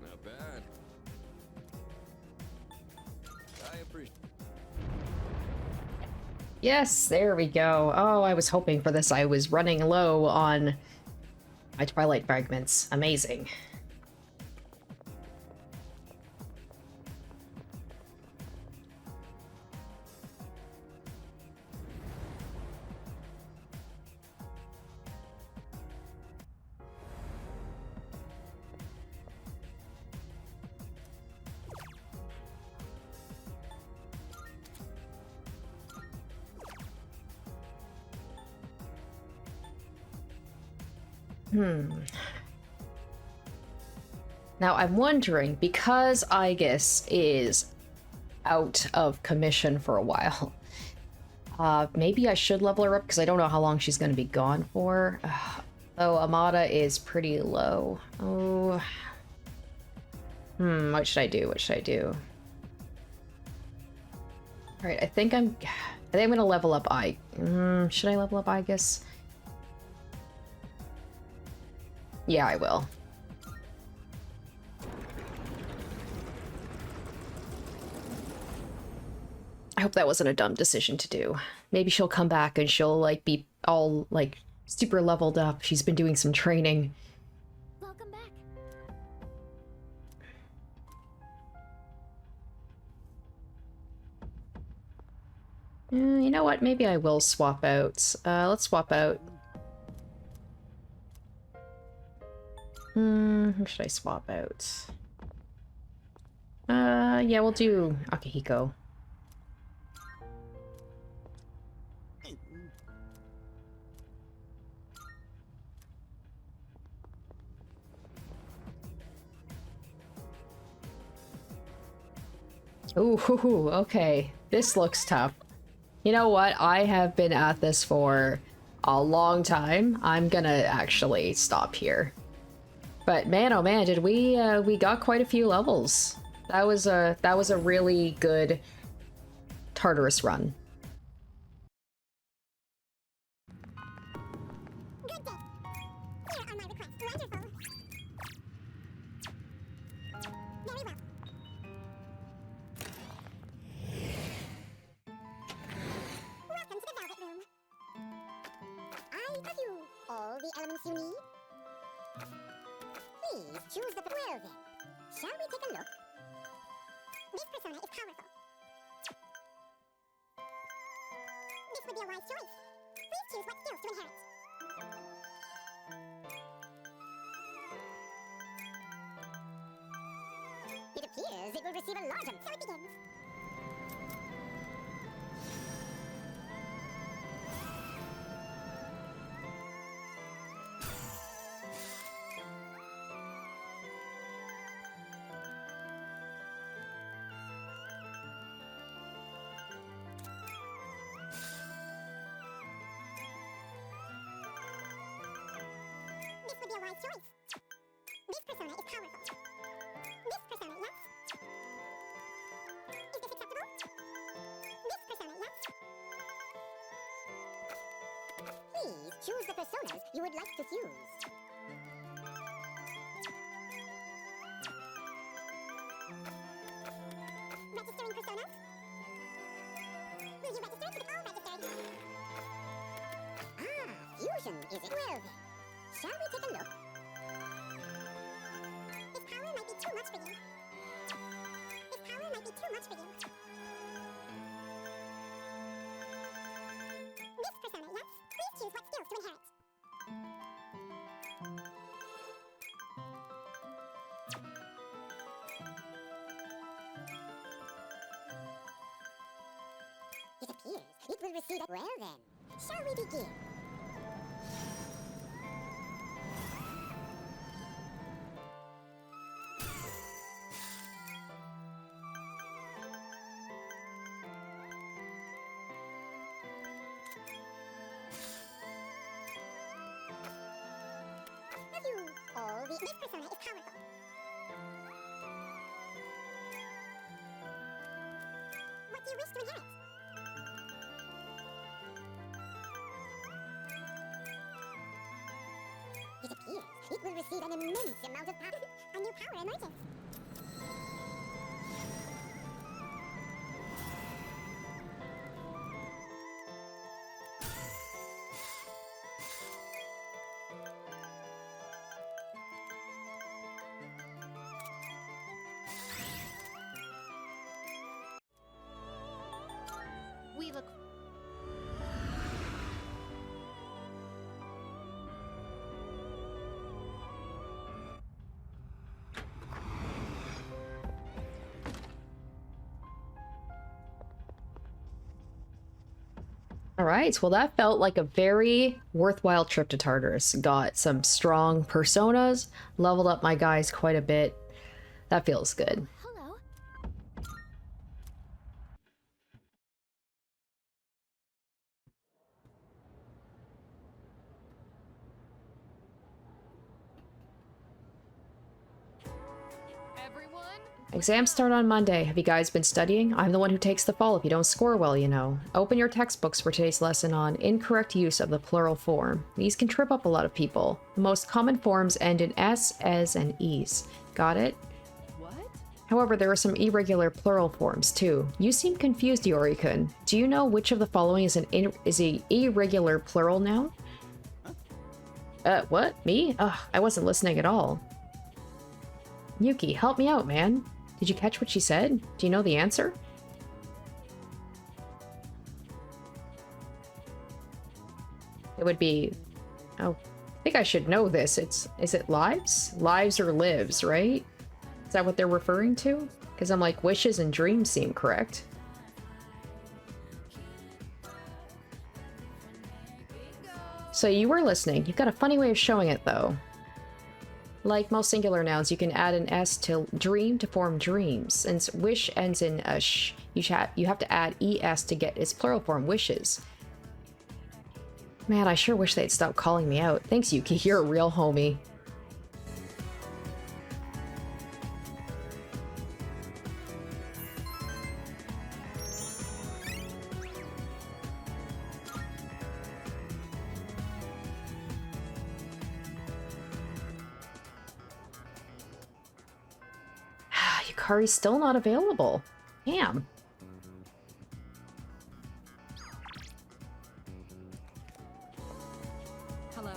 Not bad. I appreciate. Yes, there we go. Oh, I was hoping for this. I was running low on my Twilight fragments. Amazing. Now I'm wondering, because Aegis is out of commission for a while, maybe I should level her up because I don't know how long she's going to be gone for. Oh, Amada is pretty low. Oh. What should I do? What should I do? Alright, I think I'm gonna level up should I level up Aegis? Yeah, I will. I hope that wasn't a dumb decision to do. Maybe she'll come back and she'll, like, be all, like, super leveled up. She's been doing some training. Welcome back. You know what? Maybe I will swap out. Let's swap out. Who should I swap out? Yeah, we'll do Akihiko. Ooh, okay. This looks tough. You know what? I have been at this for a long time. I'm gonna actually stop here. But man, oh man, did we got quite a few levels. That was a really good Tartarus run. Good day. Here are my requests. Wonderful. Very well. Welcome to the Velvet Room. I have you all the elements you need. Please choose the... Well then, shall we take a look? This persona is powerful. would be a wise choice. Please choose what skills to inherit. It appears it will receive a large amount. So it begins. This would be a wise choice. This persona is powerful. This persona, yes? Is this acceptable? This persona, yes? Please choose the personas you would like to fuse. Registering personas? Will you register? With all registered. Fusion, is it? Well then, shall we take a look? This power might be too much for you. This power might be too much for you. This persona, yes? Please choose what skills to inherit. It appears it will receive a... Well then, shall we begin? This persona is powerful. What do you wish to inherit? It appears it will receive an immense amount of power. A new power emerges. We look... Alright, well that felt like a very worthwhile trip to Tartarus. Got some strong personas, leveled up my guys quite a bit. That feels good. Hello. Everyone? Exams start on Monday. Have you guys been studying? I'm the one who takes the fall if you don't score well, you know. Open your textbooks for today's lesson on incorrect use of the plural form. These can trip up a lot of people. The most common forms end in s, es, and es. Got it? What? However, there are some irregular plural forms too. You seem confused, Yori-kun. Do you know which of the following is an irregular plural noun? What? Me? Ugh, I wasn't listening at all. Yuki, help me out, man. Did you catch what she said? Do you know the answer? It would be... Oh, I think I should know this. Is it lives? Lives or lives, right? Is that what they're referring to? Because I'm like, wishes and dreams seem correct. So you were listening. You've got a funny way of showing it, though. Like most singular nouns, you can add an s to dream to form dreams. Since wish ends in a sh, you have to add es to get its plural form, wishes. Man, I sure wish they'd stop calling me out. Thanks, Yuki. You're a real homie. Yukari's still not available. Damn. Hello.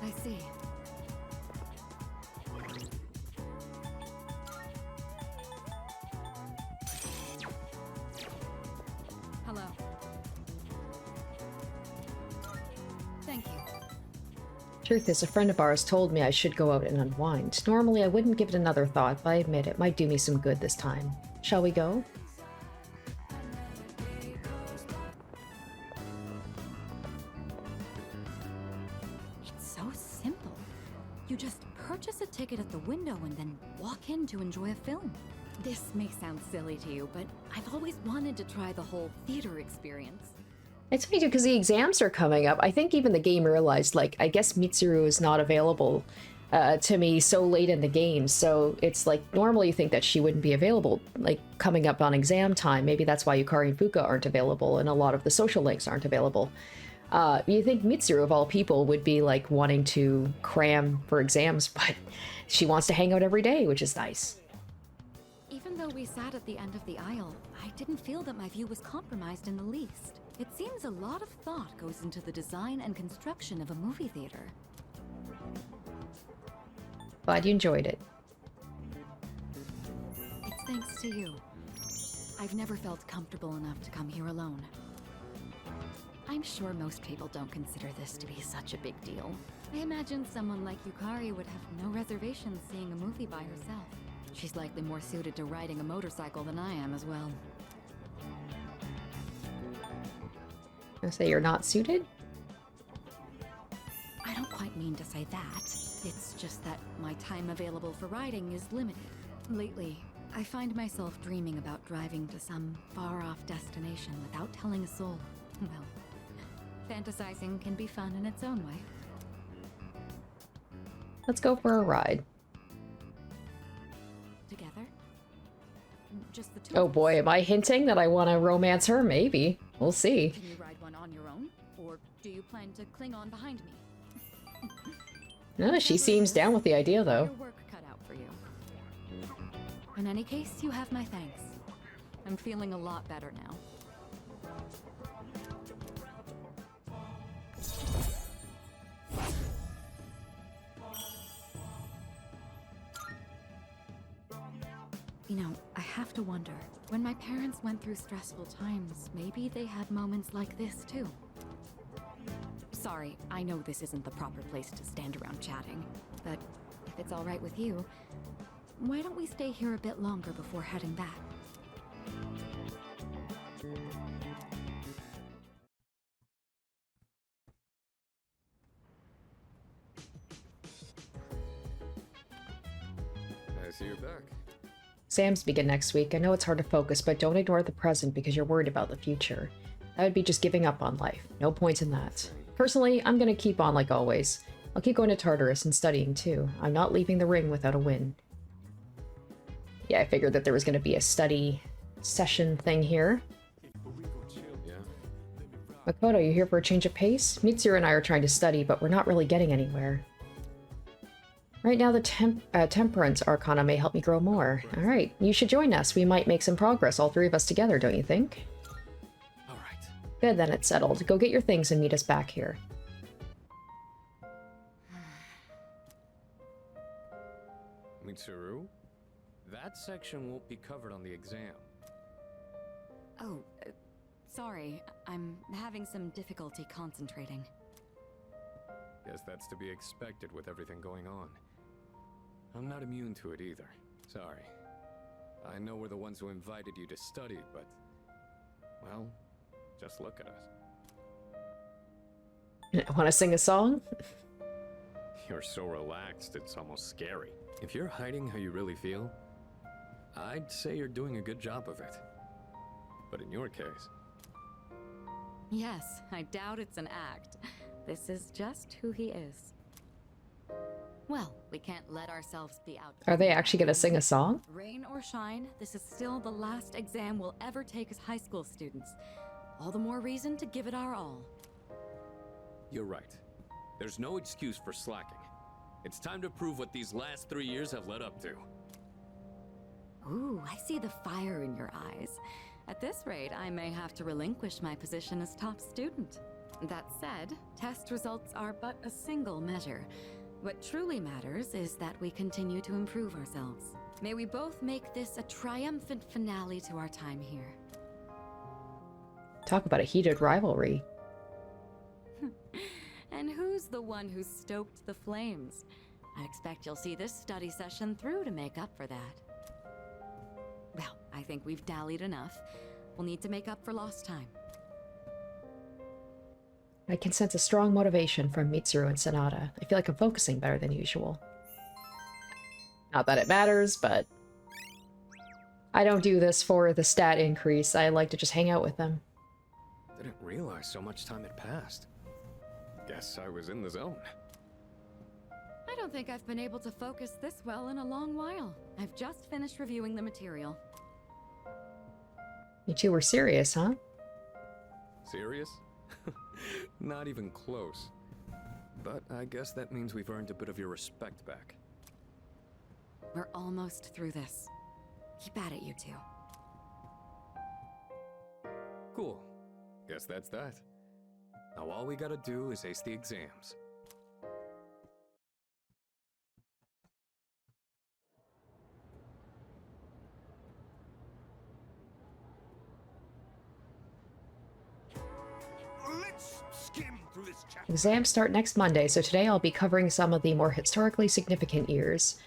I see. Hello. Thank you. Truth is, a friend of ours told me I should go out and unwind. Normally, I wouldn't give it another thought, but I admit it might do me some good this time. Shall we go? It's so simple. You just purchase a ticket at the window and then walk in to enjoy a film. This may sound silly to you, but I've always wanted to try the whole theater experience. It's funny too, because the exams are coming up. I think even the game realized, like, I guess Mitsuru is not available to me so late in the game. So it's like, normally you think that she wouldn't be available, like, coming up on exam time. Maybe that's why Yukari and Fuka aren't available, and a lot of the social links aren't available. You think Mitsuru, of all people, would be, like, wanting to cram for exams, but she wants to hang out every day, which is nice. Even though we sat at the end of the aisle, I didn't feel that my view was compromised in the least. It seems a lot of thought goes into the design and construction of a movie theater. Glad you enjoyed it. It's thanks to you. I've never felt comfortable enough to come here alone. I'm sure most people don't consider this to be such a big deal. I imagine someone like Yukari would have no reservations seeing a movie by herself. She's likely more suited to riding a motorcycle than I am as well. I say you're not suited? I don't quite mean to say that. It's just that my time available for riding is limited. Lately, I find myself dreaming about driving to some far-off destination without telling a soul. Well, fantasizing can be fun in its own way. Let's go for a ride. Together? Just the two Oh of us? boy, am I hinting that I want to romance her? Maybe. We'll see. Can you ride one on your own? Or do you plan to cling on behind me? No, she seems down with the idea, though. Your work cut out for you. In any case, you have my thanks. I'm feeling a lot better now. You know, I have to wonder, when my parents went through stressful times, maybe they had moments like this too. Sorry, I know this isn't the proper place to stand around chatting, but if it's all right with you, why don't we stay here a bit longer before heading back? I see you're back. Exams begin next week. I know it's hard to focus, but don't ignore the present because you're worried about the future. That would be just giving up on life. No point in that. Personally, I'm gonna keep on like always. I'll keep going to Tartarus and studying too. I'm not leaving the ring without a win. Yeah, I figured that there was gonna be a study session thing here. Yeah. Makoto, you here for a change of pace? Mitsuru and I are trying to study, but we're not really getting anywhere. Right now, the Temperance Arcana may help me grow more. Alright, you should join us. We might make some progress, all three of us together, don't you think? Alright. Good, then it's settled. Go get your things and meet us back here. Mitsuru? That section won't be covered on the exam. Oh, sorry. I'm having some difficulty concentrating. Guess that's to be expected with everything going on. I'm not immune to it either. Sorry. I know we're the ones who invited you to study, but... well, just look at us. Want to sing a song? You're so relaxed, it's almost scary. If you're hiding how you really feel, I'd say you're doing a good job of it. But in your case... Yes, I doubt it's an act. This is just who he is. Well, we can't let ourselves be out. Are they actually going to sing a song? Rain or shine, this is still the last exam we'll ever take as high school students. All the more reason to give it our all. You're right. There's no excuse for slacking. It's time to prove what these last 3 years have led up to. Ooh, I see the fire in your eyes. At this rate, I may have to relinquish my position as top student. That said, test results are but a single measure. What truly matters is that we continue to improve ourselves. May we both make this a triumphant finale to our time here. Talk about a heated rivalry. And who's the one who stoked the flames? I expect you'll see this study session through to make up for that. Well, I think we've dallied enough. We'll need to make up for lost time. I can sense a strong motivation from Mitsuru and Sonata. I feel like I'm focusing better than usual. Not that it matters, but I don't do this for the stat increase. I like to just hang out with them. Didn't realize so much time had passed. Guess I was in the zone. I don't think I've been able to focus this well in a long while. I've just finished reviewing the material. You two were serious, huh? Serious? Not even close. But I guess that means we've earned a bit of your respect back. We're almost through this. Keep at it, you two. Cool. Guess that's that. Now all we gotta do is ace the exams. Let's skim through this chapter. Exams start next Monday, so today I'll be covering some of the more historically significant years.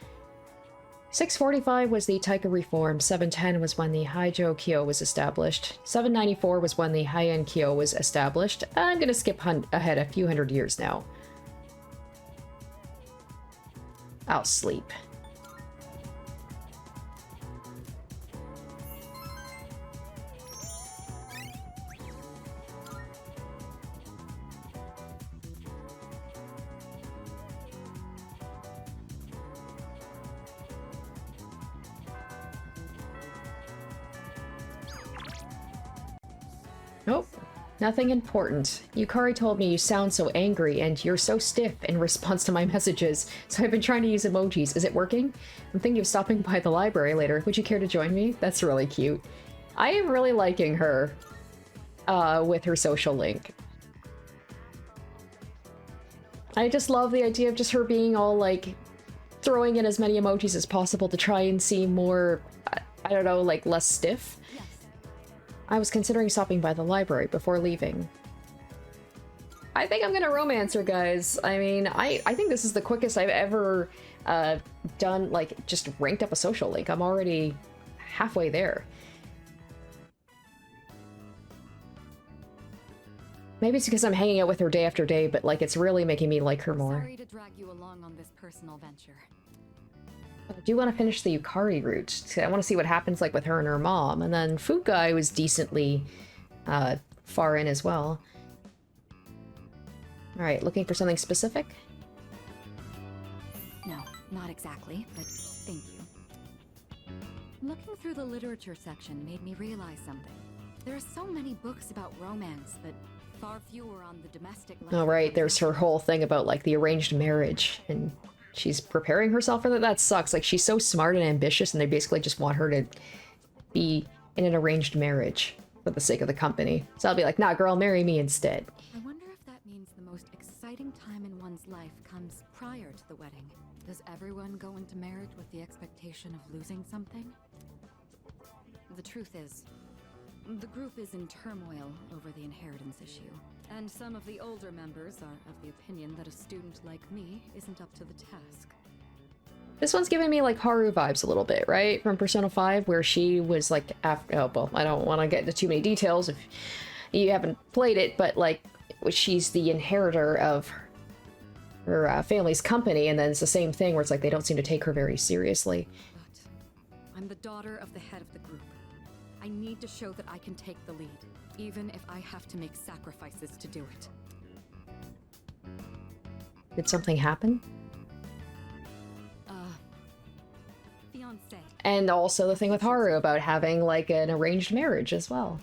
645 was the Taika Reform, 710 was when the Haijo Kyo was established, 794 was when the Heian Kyo was established. I'm gonna skip ahead a few hundred years now. I'll sleep. Nope, nothing important. Yukari told me you sound so angry and you're so stiff in response to my messages, so I've been trying to use emojis. Is it working? I'm thinking of stopping by the library later. Would you care to join me? That's really cute. I am really liking her with her social link. I just love the idea of just her being all like throwing in as many emojis as possible to try and seem more, I don't know, like less stiff. I was considering stopping by the library before leaving. I think I'm gonna romance her, guys. I mean, I think this is the quickest I've ever done, like, just ranked up a social link. I'm already halfway there. Maybe it's because I'm hanging out with her day after day, but, like, it's really making me like her more. Sorry to drag you along on this personal venture. I do want to finish the Yukari route. I want to see what happens like with her and her mom. And then Fugai was decently far in as well. Alright, looking for something specific? No, not exactly, but thank you. Looking through the literature section made me realize something. There are so many books about romance, but far fewer on the domestic level. Oh right, there's her whole thing about like the arranged marriage, and she's preparing herself for that. That sucks. Like, she's so smart and ambitious, and they basically just want her to be in an arranged marriage for the sake of the company. So I'll be like, nah, girl, marry me instead. I wonder if that means the most exciting time in one's life comes prior to the wedding. Does everyone go into marriage with the expectation of losing something? The truth is, the group is in turmoil over the inheritance issue, and some of the older members are of the opinion that a student like me isn't up to the task. This one's giving me like Haru vibes a little bit, right? From Persona 5, where she was like after, oh, well, I don't want to get into too many details if you haven't played it, but like she's the inheritor of her family's company, and then it's the same thing where it's like they don't seem to take her very seriously. But I'm the daughter of the head of the group. I need to show that I can take the lead, even if I have to make sacrifices to do it. Did something happen? Fiancé. And also the thing with Haru about having like an arranged marriage as well.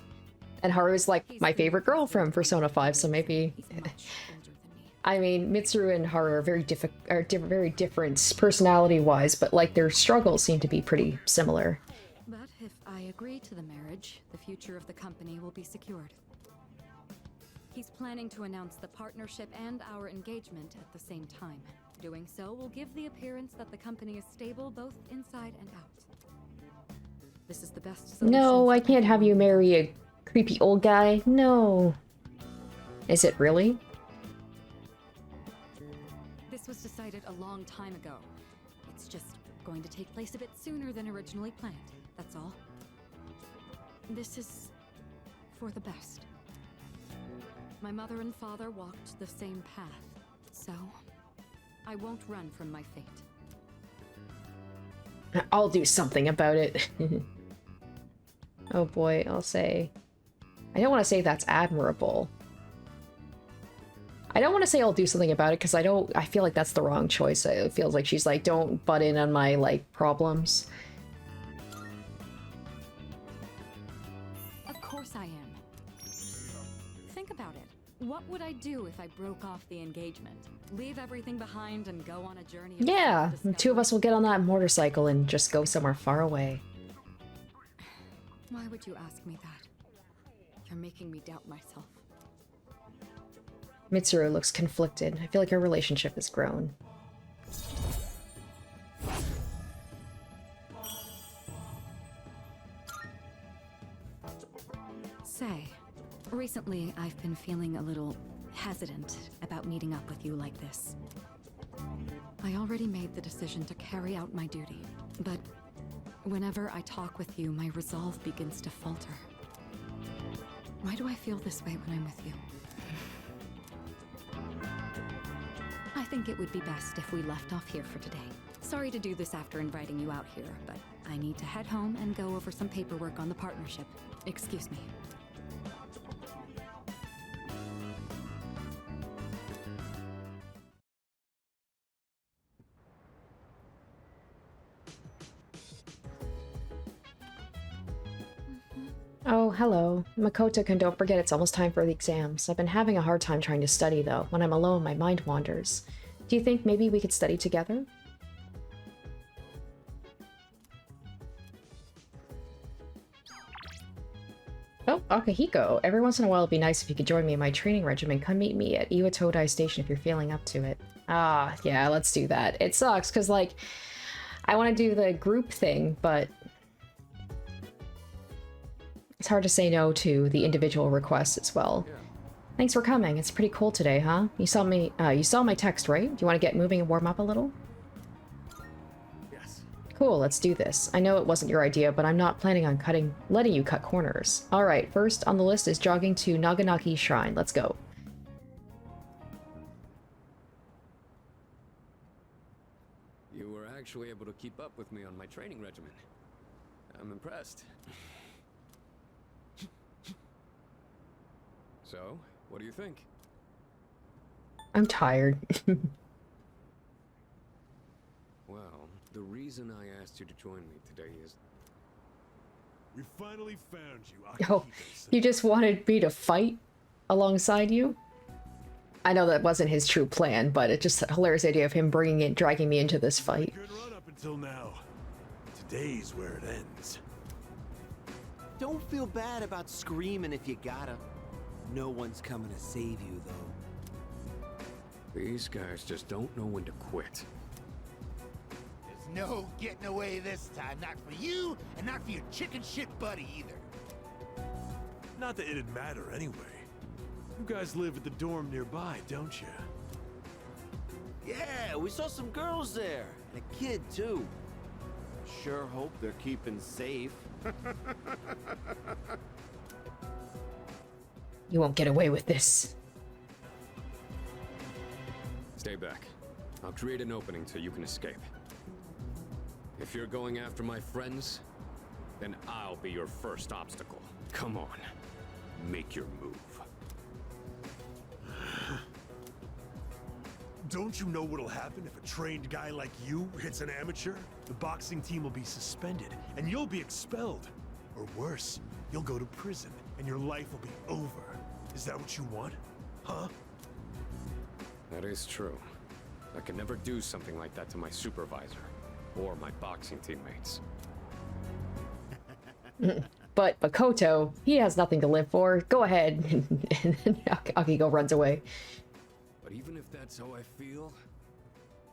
And Haru's like my favorite girl from Persona 5, so maybe... I mean, Mitsuru and Haru are very different personality-wise, but like their struggles seem to be pretty similar. But if I agree to the marriage, the future of the company will be secured. He's planning to announce the partnership and our engagement at the same time. Doing so will give the appearance that the company is stable both inside and out. This is the best solution. No, I can't have you marry a Creepy old guy? No. Is it really? This was decided a long time ago. It's just going to take place a bit sooner than originally planned, that's all. This is for the best. My mother and father walked the same path, so I won't run from my fate. I'll do something about it. Oh boy, I'll say... I don't want to say that's admirable. I don't want to say I'll do something about it because I feel like that's the wrong choice. It feels like she's like, don't butt in on my, like, problems. Of course I am. Think about it. What would I do if I broke off the engagement? Leave everything behind and go on a journey of Yeah, the two of self-discovery? us will get on that motorcycle and just go somewhere far away. Why would you ask me that? You're making me doubt myself. Mitsuru looks conflicted. I feel like our relationship has grown. Say, recently I've been feeling a little hesitant about meeting up with you like this. I already made the decision to carry out my duty, but whenever I talk with you, my resolve begins to falter. Why do I feel this way when I'm with you? I think it would be best if we left off here for today. Sorry to do this after inviting you out here, but I need to head home and go over some paperwork on the partnership. Excuse me. Oh, hello. Makoto-kun, don't forget it's almost time for the exams. I've been having a hard time trying to study, though. When I'm alone, my mind wanders. Do you think maybe we could study together? Oh, Akihiko. Every once in a while it'd be nice if you could join me in my training regimen. Come meet me at Iwatodai Station if you're feeling up to it. Ah, yeah, let's do that. It sucks, because, like, I want to do the group thing, but... it's hard to say no to the individual requests as well. Yeah. Thanks for coming. It's pretty cold today, huh? You saw my text, right? Do you want to get moving and warm up a little? Yes. Cool, let's do this. I know it wasn't your idea, but I'm not planning on letting you cut corners. Alright, first on the list is jogging to Naganaki Shrine. Let's go. You were actually able to keep up with me on my training regimen. I'm impressed. So, what do you think? I'm tired. Well, the reason I asked you to join me today is... We finally found you. Oh, you just wanted me to fight alongside you? I know that wasn't his true plan, but it's just a hilarious idea of him dragging me into this fight. Good run up until now. Today's where it ends. Don't feel bad about screaming if you gotta. No one's coming to save you, though. These guys just don't know when to quit. There's no getting away this time. Not for you, and not for your chicken shit buddy either. Not that it'd matter anyway. You guys live at the dorm nearby, don't you? Yeah, we saw some girls there. And a kid, too. Sure hope they're keeping safe. You won't get away with this. Stay back. I'll create an opening so you can escape. If you're going after my friends, then I'll be your first obstacle. Come on, make your move. Don't you know what'll happen if a trained guy like you hits an amateur? The boxing team will be suspended, and you'll be expelled. Or worse, you'll go to prison, and your life will be over. Is that what you want? Huh? That is true. I could never do something like that to my supervisor, or my boxing teammates. But Makoto, he has nothing to live for. Go ahead. And then Akihiko runs away. But even if that's how I feel,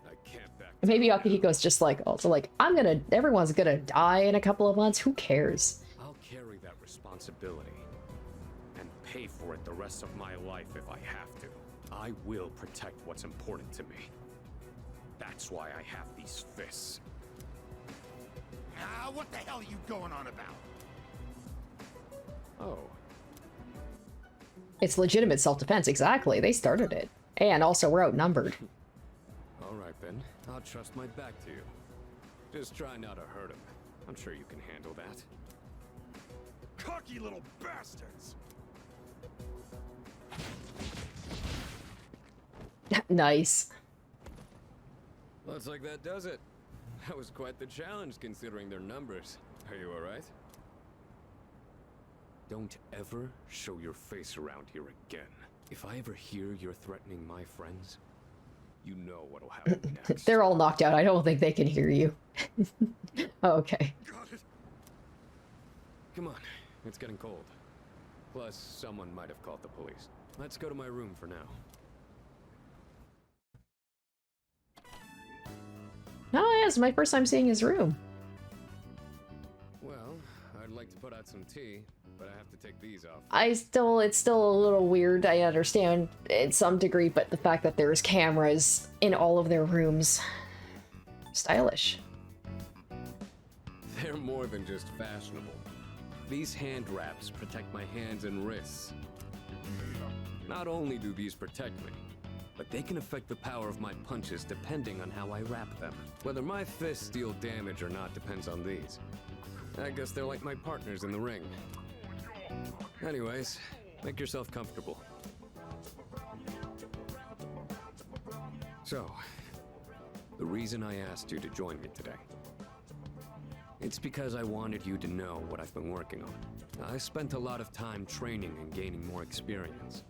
I can't back. Maybe Akihiko's just like, also like, everyone's gonna die in a couple of months. Who cares? I'll carry that responsibility. pay for it the rest of my life if I have to. I will protect what's important to me. That's why I have these fists. Ah, what the hell are you going on about? Oh. It's legitimate self-defense, exactly. They started it. And also, we're outnumbered. Alright then, I'll trust my back to you. Just try not to hurt him. I'm sure you can handle that. Cocky little bastards! Nice. Looks like that does it. That was quite the challenge considering their numbers. Are you alright? Don't ever show your face around here again. If I ever hear you're threatening my friends, you know what'll happen next. They're all knocked out. I don't think they can hear you. Okay. Got it. Come on, it's getting cold. Plus, someone might have called the police. Let's go to my room for now. Oh, yeah, it's my first time seeing his room. Well, I'd like to put out some tea, but I have to take these off. It's still a little weird. I understand in some degree, but the fact that there's cameras in all of their rooms, stylish. They're more than just fashionable. These hand wraps protect my hands and wrists. Not only do these protect me, but they can affect the power of my punches depending on how I wrap them. Whether my fists deal damage or not depends on these. I guess they're like my partners in the ring. Anyways, make yourself comfortable. So, the reason I asked you to join me today. It's because I wanted you to know what I've been working on. I spent a lot of time training and gaining more experience.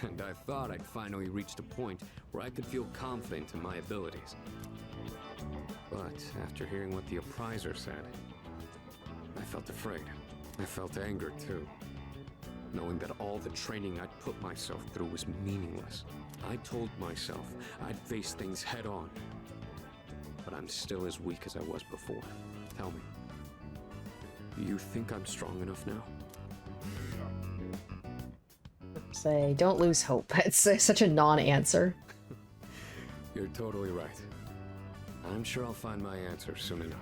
And I thought I'd finally reached a point where I could feel confident in my abilities. But after hearing what the appraiser said, I felt afraid. I felt anger too, knowing that all the training I'd put myself through was meaningless. I told myself I'd face things head on, but I'm still as weak as I was before. Tell me, do you think I'm strong enough now? Say, don't lose hope. It's such a non-answer. You're totally right. I'm sure I'll find my answer soon enough.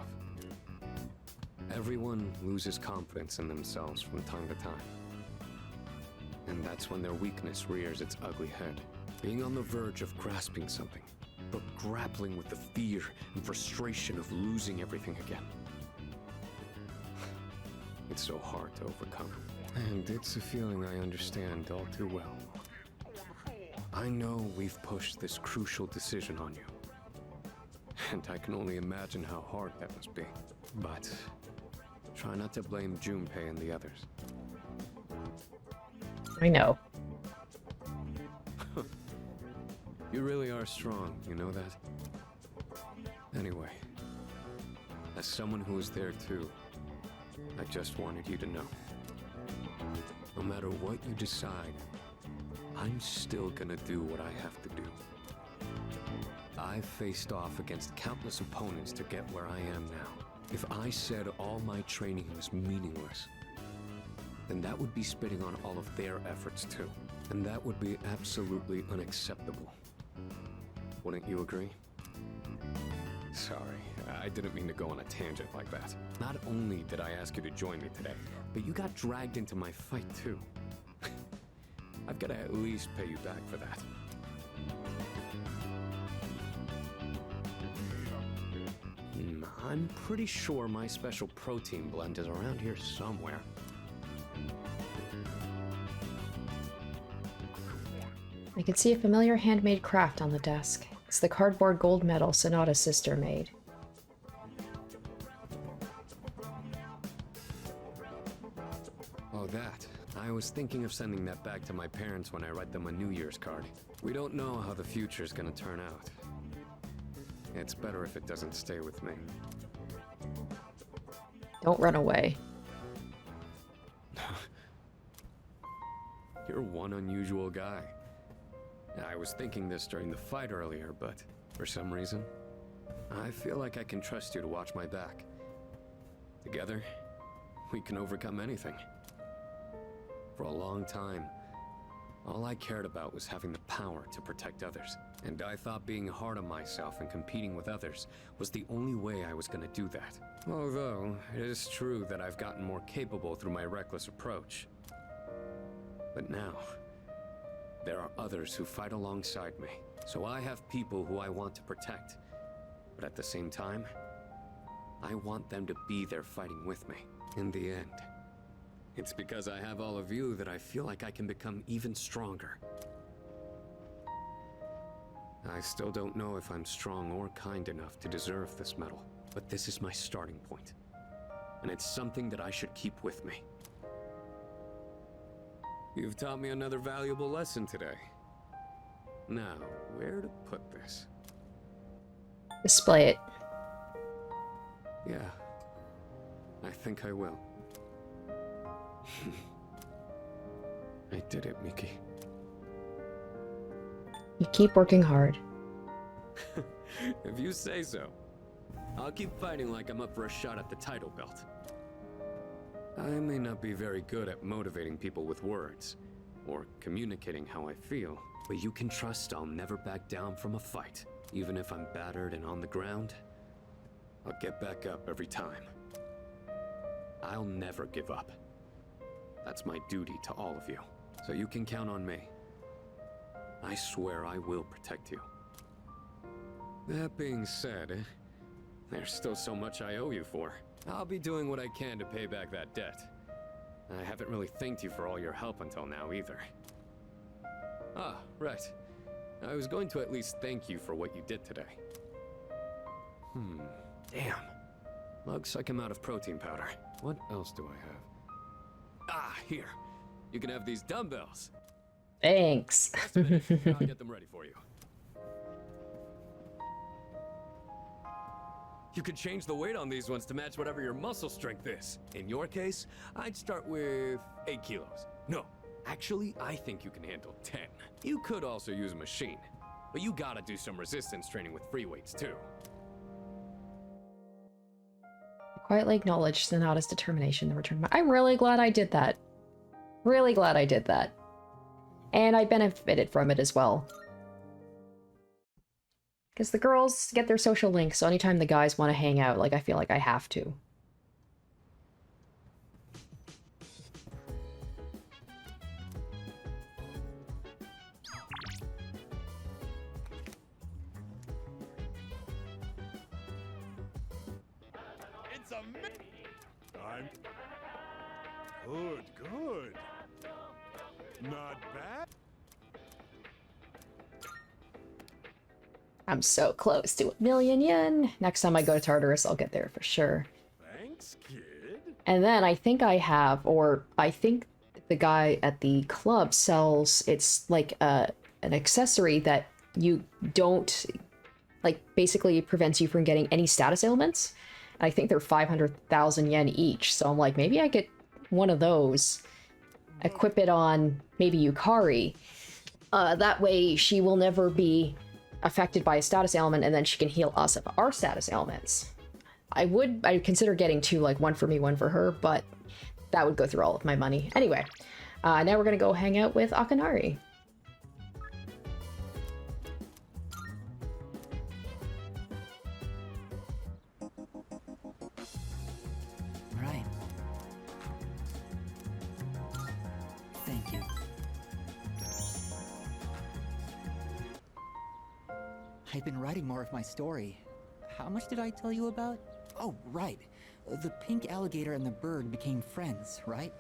Everyone loses confidence in themselves from time to time. And that's when their weakness rears its ugly head. Being on the verge of grasping something, but grappling with the fear and frustration of losing everything again. It's so hard to overcome. And it's a feeling I understand all too well. I know we've pushed this crucial decision on you. And I can only imagine how hard that must be. But try not to blame Junpei and the others. I know. You really are strong, you know that? Anyway, as someone who was there too, I just wanted you to know. No matter what you decide, I'm still gonna do what I have to do. I've faced off against countless opponents to get where I am now. If I said all my training was meaningless, then that would be spitting on all of their efforts too. And that would be absolutely unacceptable. Wouldn't you agree? Sorry, I didn't mean to go on a tangent like that. Not only did I ask you to join me today, but you got dragged into my fight too. I've got to at least pay you back for that. I'm pretty sure my special protein blend is around here somewhere. I can see a familiar handmade craft on the desk. It's the cardboard gold medal Sonata's sister made. Oh, that. I was thinking of sending that back to my parents when I write them a New Year's card. We don't know how the future's gonna turn out. It's better if it doesn't stay with me. Don't run away. You're one unusual guy. I was thinking this during the fight earlier, but for some reason, I feel like I can trust you to watch my back. Together, we can overcome anything. For a long time, all I cared about was having the power to protect others. And I thought being hard on myself and competing with others was the only way I was gonna do that. Although, it is true that I've gotten more capable through my reckless approach. But now, there are others who fight alongside me. So I have people who I want to protect. But at the same time, I want them to be there fighting with me. In the end, it's because I have all of you that I feel like I can become even stronger. I still don't know if I'm strong or kind enough to deserve this medal, but this is my starting point. And it's something that I should keep with me. You've taught me another valuable lesson today. Now, where to put this? Display it. Yeah, I think I will. I did it, Miki. You keep working hard. If you say so. I'll keep fighting like I'm up for a shot at the title belt. I may not be very good at motivating people with words, or communicating how I feel, but you can trust I'll never back down from a fight. Even if I'm battered and on the ground, I'll get back up every time. I'll never give up. That's my duty to all of you, so you can count on me. I swear I will protect you. That being said, there's still so much I owe you for. I'll be doing what I can to pay back that debt. I haven't really thanked you for all your help until now either. Ah, right. I was going to at least thank you for what you did today. Damn. Looks like I'm out of protein powder. What else do I have? Ah, here. You can have these dumbbells. Thanks. Just a minute. I'll get them ready for you. You can change the weight on these ones to match whatever your muscle strength is. In your case, I'd start with 8 kilos. No, actually, I think you can handle 10. You could also use a machine, but you gotta do some resistance training with free weights too. Quietly acknowledge Sonata's determination to return. I'm really glad I did that. Really glad I did that. And I benefited from it as well. Because the girls get their social links, so anytime the guys want to hang out, like, I feel like I have to. It's a I'm good, good. Not bad. I'm so close to 1,000,000 yen. Next time I go to Tartarus, I'll get there for sure. Thanks, kid. And then I think I have, or I think the guy at the club sells, it's like an accessory that you don't, like, basically prevents you from getting any status ailments. I think they're 500,000 yen each, so I'm like, maybe I get one of those, equip it on maybe Yukari. That way she will never be affected by a status ailment, and then she can heal us of our status ailments. I'd consider getting two, like one for me, one for her, but that would go through all of my money. Anyway, now we're gonna go hang out with Akanari. Right. Thank you. I've been writing more of my story. How much did I tell you about? Oh, right. The pink alligator and the bird became friends, right?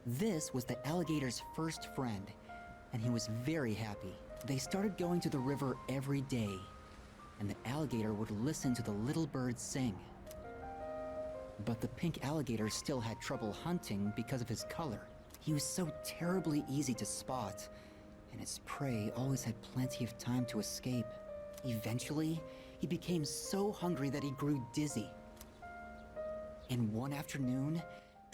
This was the alligator's first friend, and he was very happy. They started going to the river every day, and the alligator would listen to the little bird sing. But the pink alligator still had trouble hunting because of his color. He was so terribly easy to spot, and his prey always had plenty of time to escape. Eventually, he became so hungry that he grew dizzy. And one afternoon,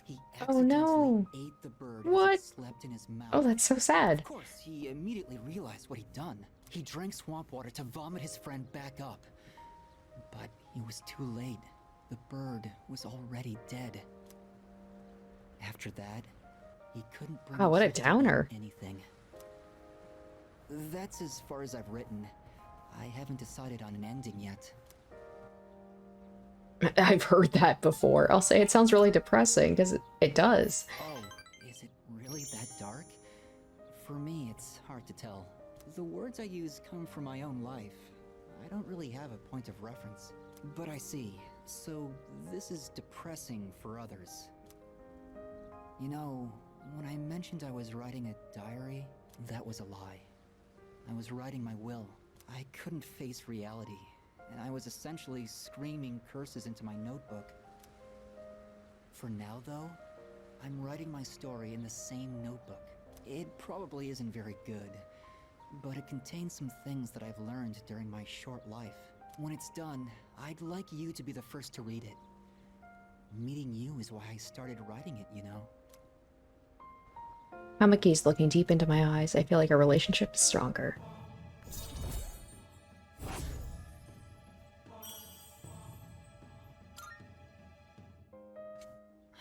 he accidentally ate the bird as it slept in his mouth. Oh, that's so sad. Of course, he immediately realized what he'd done. He drank swamp water to vomit his friend back up. But he was too late. The bird was already dead. After that, He couldn't bring Oh, what a Chip to downer. anything. That's as far as I've written. I haven't decided on an ending yet. I've heard that before. I'll say it sounds really depressing, because it does. Oh, is it really that dark? For me, it's hard to tell. The words I use come from my own life. I don't really have a point of reference. But I see. So, this is depressing for others. You know, when I mentioned I was writing a diary, that was a lie. I was writing my will. I couldn't face reality, and I was essentially screaming curses into my notebook. For now, though, I'm writing my story in the same notebook. It probably isn't very good, but it contains some things that I've learned during my short life. When it's done, I'd like you to be the first to read it. Meeting you is why I started writing it, you know? Hamaki's looking deep into my eyes. I feel like our relationship is stronger.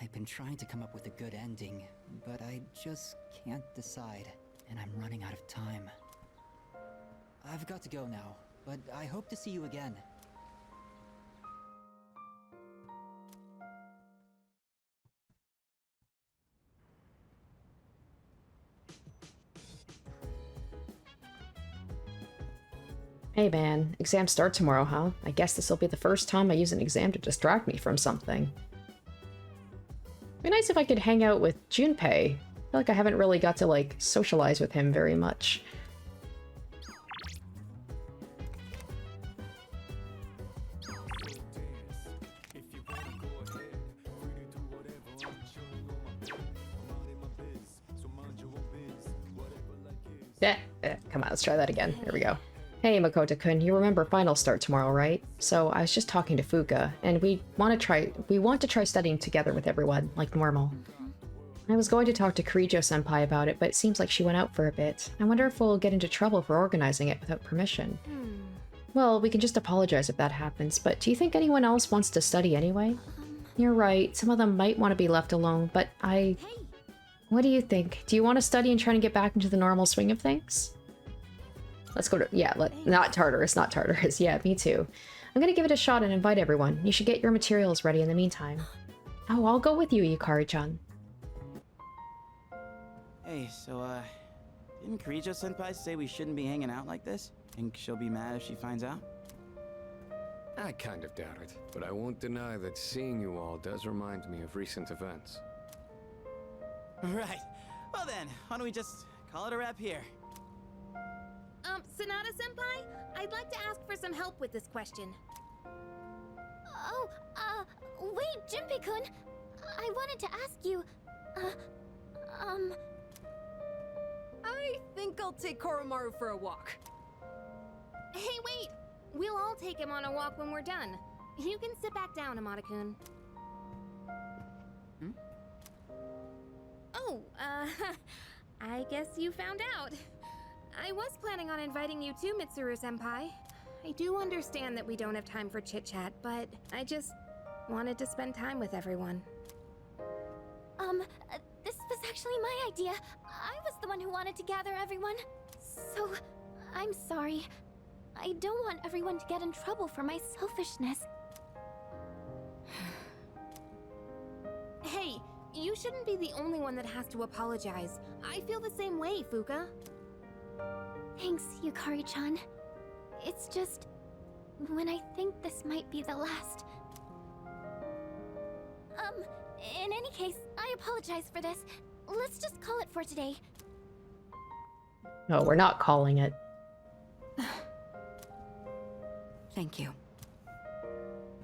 I've been trying to come up with a good ending, but I just can't decide, and I'm running out of time. I've got to go now, but I hope to see you again. Hey man, exams start tomorrow, huh? I guess this will be the first time I use an exam to distract me from something. It'd be nice if I could hang out with Junpei. I feel like I haven't really got to, like, socialize with him very much. Come on, let's try that again. There we go. Hey, Makoto-kun, you remember finals start tomorrow, right? So I was just talking to Fuka, and we want to try studying together with everyone, like normal. I was going to talk to Kirijo-senpai about it, but it seems like she went out for a bit. I wonder if we'll get into trouble for organizing it without permission. Well, we can just apologize if that happens, but do you think anyone else wants to study anyway? You're right, some of them might want to be left alone, but What do you think? Do you want to study and try to get back into the normal swing of things? Let's go to... Yeah, not Tartarus, not Tartarus. Yeah, me too. I'm gonna give it a shot and invite everyone. You should get your materials ready in the meantime. Oh, I'll go with you, Yukari-chan. Hey, so, didn't Kirijo-senpai say we shouldn't be hanging out like this? Think she'll be mad if she finds out? I kind of doubt it, but I won't deny that seeing you all does remind me of recent events. Right. Well then, why don't we just call it a wrap here? Sonata-senpai? I'd like to ask for some help with this question. Oh, wait, Junpei-kun. I wanted to ask you, I think I'll take Koromaru for a walk. Hey, wait! We'll all take him on a walk when we're done. You can sit back down, Amada-kun. Oh, I guess you found out. I was planning on inviting you too, Mitsuru-senpai. I do understand that we don't have time for chit-chat, but I just wanted to spend time with everyone. This was actually my idea. I was the one who wanted to gather everyone. So, I'm sorry. I don't want everyone to get in trouble for my selfishness. Hey, you shouldn't be the only one that has to apologize. I feel the same way, Fuka. Thanks, Yukari-chan. It's just... when I think this might be the last... in any case, I apologize for this. Let's just call it for today. No, we're not calling it. Thank you.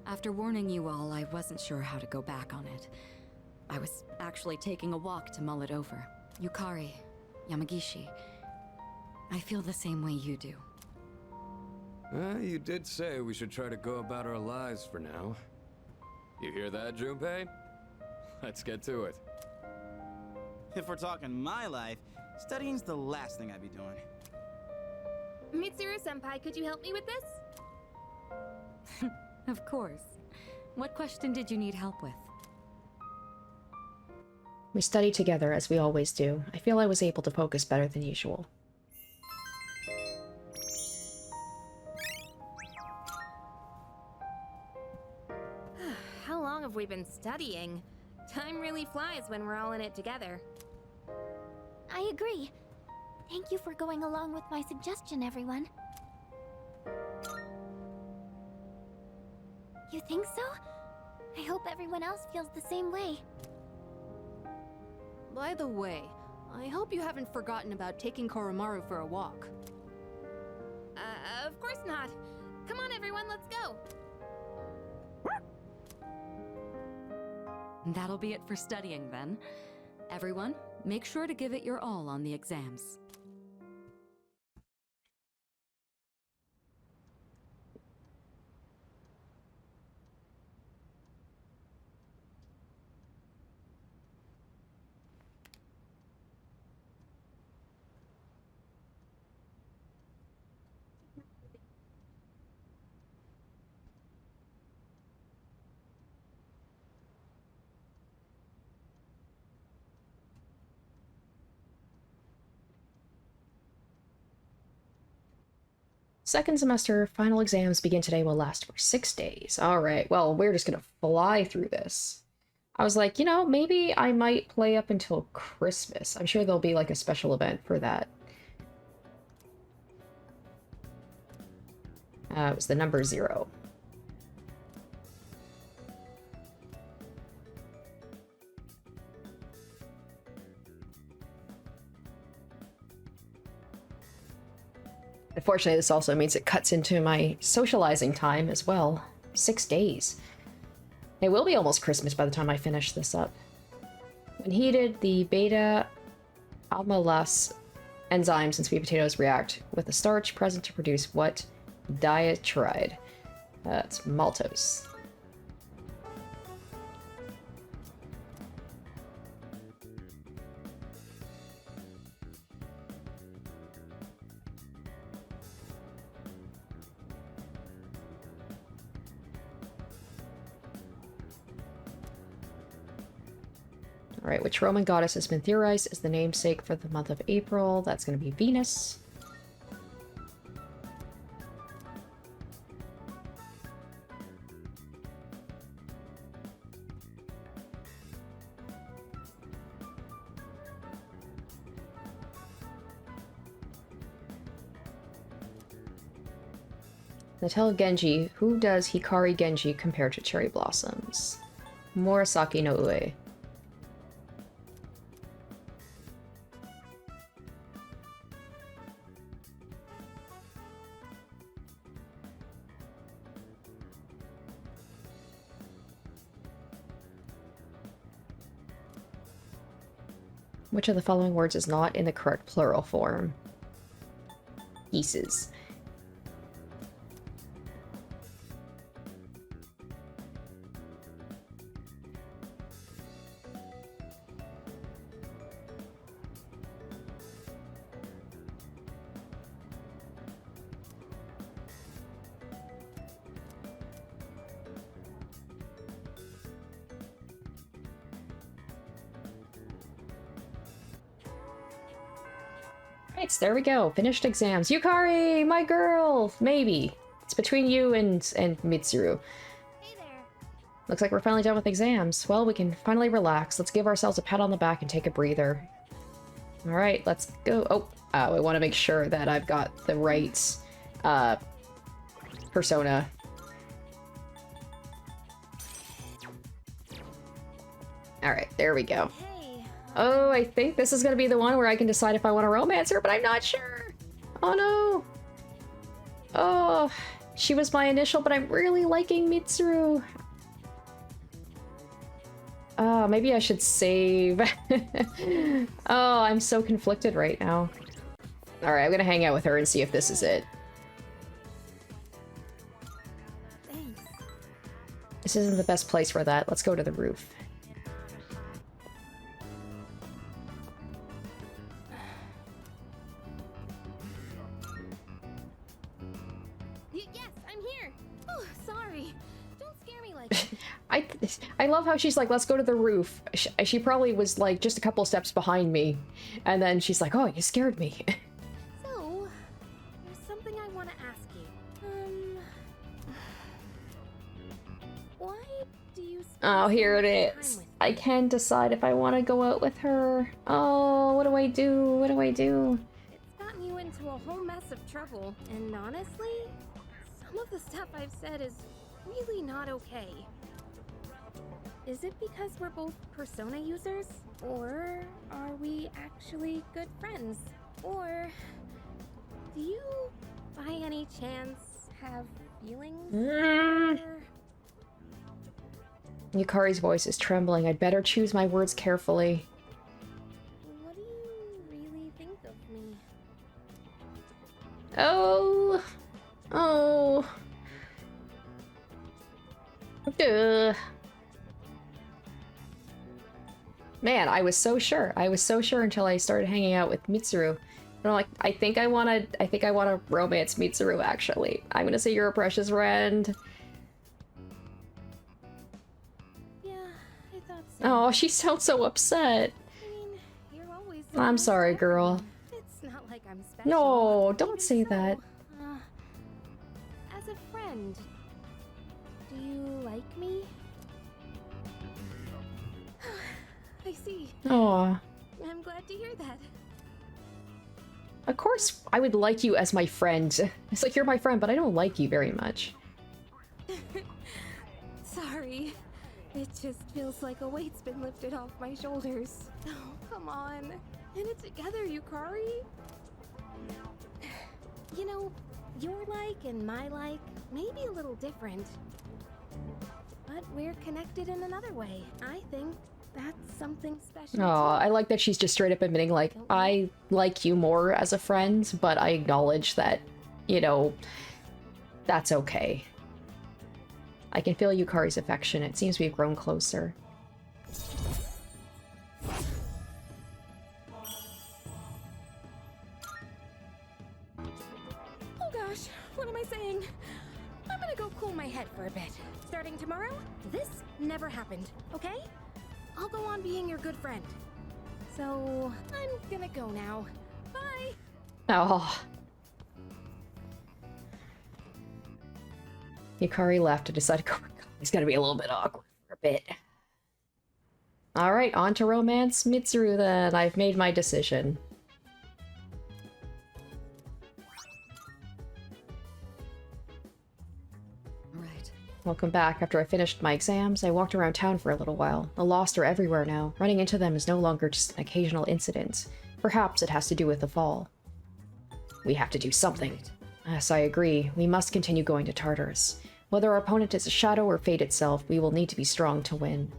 After warning you all, I wasn't sure how to go back on it. I was actually taking a walk to mull it over. Yukari, Yamagishi, I feel the same way you do. You did say we should try to go about our lives for now. You hear that, Junpei? Let's get to it. If we're talking my life, studying's the last thing I'd be doing. Mitsuru-senpai, could you help me with this? Of course. What question did you need help with? We studied together, as we always do. I feel I was able to focus better than usual. How long have we been studying? Time really flies when we're all in it together. I agree. Thank you for going along with my suggestion, everyone. You think so? I hope everyone else feels the same way. By the way, I hope you haven't forgotten about taking Koromaru for a walk. Of course not. Come on, everyone, let's go. That'll be it for studying then. Everyone, make sure to give it your all on the exams. Second semester final exams begin today, will last for 6 days. Alright, well, we're just gonna fly through this. I was like, you know, maybe I might play up until Christmas. I'm sure there'll be like a special event for that. It was the number 0. Unfortunately, this also means it cuts into my socializing time as well. 6 days. It will be almost Christmas by the time I finish this up. When heated, the beta amylase enzymes in sweet potatoes react with the starch present to produce what diatride? It's maltose. Alright, which Roman goddess has been theorized as the namesake for the month of April? That's going to be Venus. Natel Genji. Who does Hikari Genji compare to cherry blossoms? Murasaki no Ue. Which of the following words is not in the correct plural form? Pieces. Right, there we go. Finished exams. Yukari, my girl! Maybe. It's between you and Mitsuru. Hey there. Looks like we're finally done with exams. Well, we can finally relax. Let's give ourselves a pat on the back and take a breather. Alright, let's go. Oh, I want to make sure that I've got the right persona. Alright, there we go. Oh, I think this is going to be the one where I can decide if I want to romance her, but I'm not sure. Oh, no. Oh, she was my initial, but I'm really liking Mitsuru. Oh, maybe I should save. Oh, I'm so conflicted right now. Alright, I'm going to hang out with her and see if this is it. Thanks. This isn't the best place for that. Let's go to the roof. I love how she's like, let's go to the roof. She probably was like just a couple steps behind me. And then she's like, oh, you scared me. So, there's something I want to ask you. Why do you spend Oh, so here it much time is. with I me? can't decide if I want to go out with her. Oh, what do I do? What do I do? It's gotten you into a whole mess of trouble, and honestly, some of the stuff I've said is really not okay. Is it because we're both Persona users? Or are we actually good friends? Or do you, by any chance, have feelings? Or... Yukari's voice is trembling. I'd better choose my words carefully. What do you really think of me? Oh. Oh. Duh. Man, I was so sure. I was so sure until I started hanging out with Mitsuru. And I'm like, I think I wanna romance Mitsuru, actually. I'm gonna say you're a precious friend. Yeah, I thought so. Oh, she sounds so upset. I mean, you're always I'm so sorry, nice to girl. everyone. It's not like I'm special. No, don't Even say so, that. As a friend, do you like me? I see. Aw. I'm glad to hear that. Of course, I would like you as my friend. It's like, you're my friend, but I don't like you very much. Sorry. It just feels like a weight's been lifted off my shoulders. Oh, come on. In it together, Yukari. You know, your like and my like may be a little different. But we're connected in another way. I think that's something special. Oh, I like that she's just straight up admitting, like, I like you more as a friend, but I acknowledge that, you know, that's okay. I can feel Yukari's affection. It seems we've grown closer. Oh gosh, what am I saying? I'm gonna go cool my head for a bit. Starting tomorrow, this never happened, okay? I'll go on being your good friend. So, I'm gonna go now. Bye! Oh. Yukari left and decided to go. It's gonna be a little bit awkward for a bit. Alright, on to romance Mitsuru then. I've made my decision. Right. Welcome back. After I finished my exams, I walked around town for a little while. The lost are everywhere now. Running into them is no longer just an occasional incident. Perhaps it has to do with the fall. We have to do something. Yes, I agree. We must continue going to Tartarus. Whether our opponent is a shadow or fate itself, we will need to be strong to win.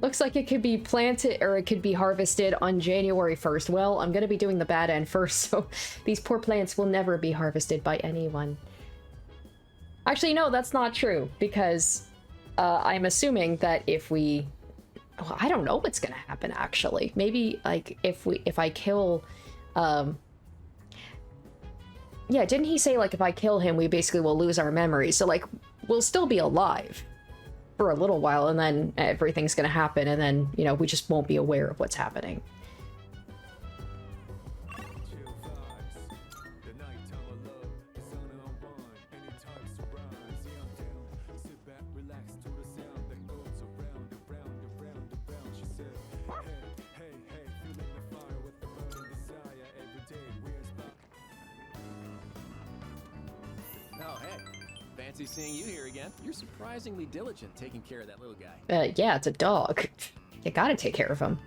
Looks like it could be planted, or it could be harvested on January 1st. Well, I'm gonna be doing the bad end first, so these poor plants will never be harvested by anyone. Actually, no, that's not true, because I'm assuming that if we... Well, I don't know what's gonna happen, actually. Maybe, like, if I kill... Yeah, didn't he say, like, if I kill him, we basically will lose our memory, so, like, we'll still be alive for a little while, and then everything's gonna happen, and then, you know, we just won't be aware of what's happening. Oh, hey. Fancy seeing you here again. You're surprisingly diligent taking care of that little guy. Yeah, it's a dog. You gotta take care of him.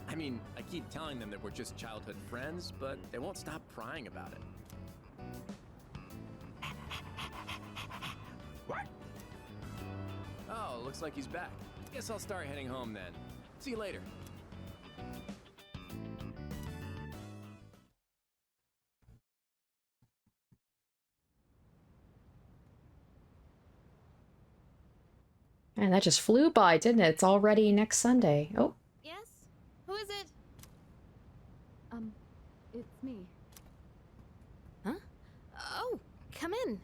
I mean, I keep telling them that we're just childhood friends, but they won't stop prying about it. What? Oh, looks like he's back. Guess I'll start heading home then. See you later. And that just flew by, didn't it? It's already next Sunday. Oh. Yes? Who is it? It's me. Huh? Oh, come in.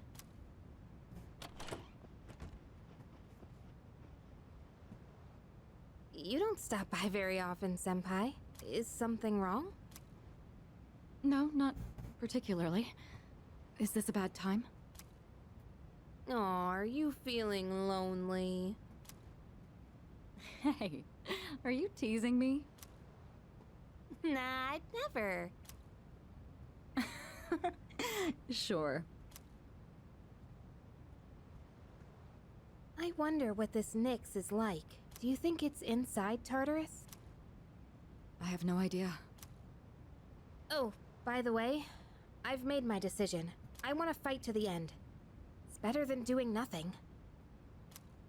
You don't stop by very often, Senpai. Is something wrong? No, not particularly. Is this a bad time? Aw, are you feeling lonely? Hey, are you teasing me? Nah, I'd never. Sure. I wonder what this Nyx is like. Do you think it's inside Tartarus? I have no idea. Oh, by the way, I've made my decision. I want to fight to the end. It's better than doing nothing.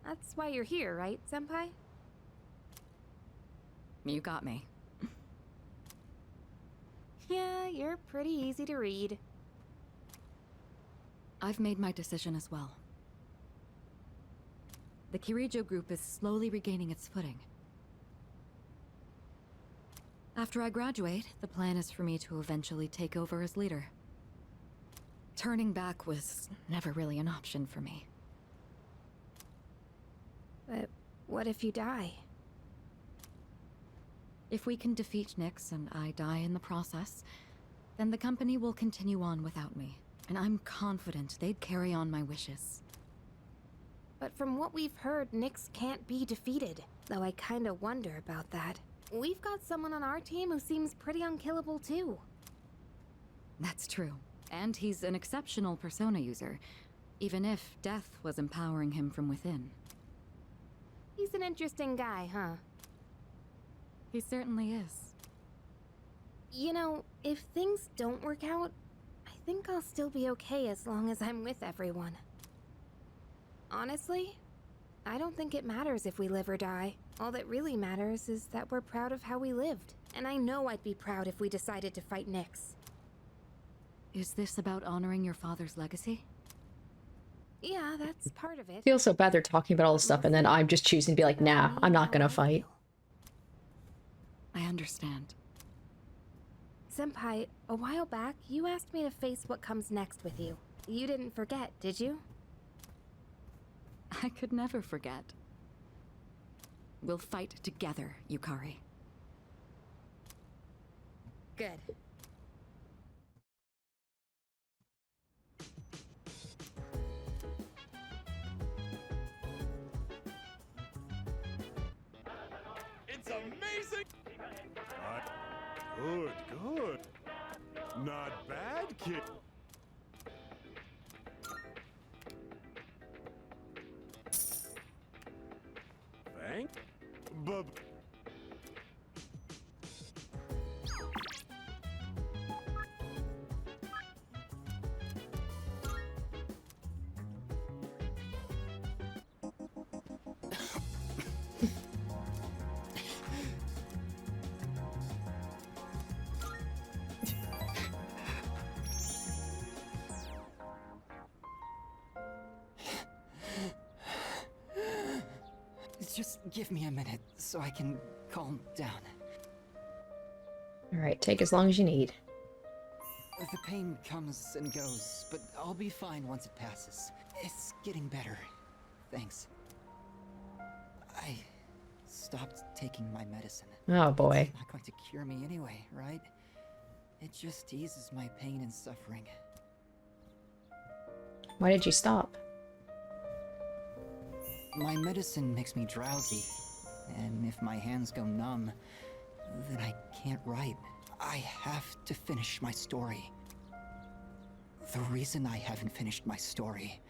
That's why you're here, right, Senpai? You got me. Yeah, you're pretty easy to read. I've made my decision as well. The Kirijo group is slowly regaining its footing. After I graduate, the plan is for me to eventually take over as leader. Turning back was never really an option for me. But what if you die? If we can defeat Nyx and I die in the process, then the company will continue on without me. And I'm confident they'd carry on my wishes. But from what we've heard, Nyx can't be defeated. Though I kinda wonder about that. We've got someone on our team who seems pretty unkillable too. That's true. And he's an exceptional persona user, even if death was empowering him from within. He's an interesting guy, huh? He certainly is. You know, if things don't work out, I think I'll still be okay as long as I'm with everyone. Honestly, I don't think it matters if we live or die. All that really matters is that we're proud of how we lived. And I know I'd be proud if we decided to fight Nyx. Is this about honoring your father's legacy? Yeah, that's part of it. I feel so bad they're talking about all this stuff, and then I'm just choosing to be like, nah, I'm not gonna fight. I understand. Senpai, a while back, you asked me to face what comes next with you. You didn't forget, did you? I could never forget. We'll fight together, Yukari. Good. It's amazing! Good, good. Not bad, kid. Thank. Bub. Just give me a minute so I can calm down. Alright, take as long as you need. The pain comes and goes, but I'll be fine once it passes. It's getting better. Thanks. I stopped taking my medicine. Oh boy. It's not going to cure me anyway, right? It just eases my pain and suffering. Why did you stop? My medicine makes me drowsy, and if my hands go numb, then I can't write. I have to finish my story. The reason I haven't finished my story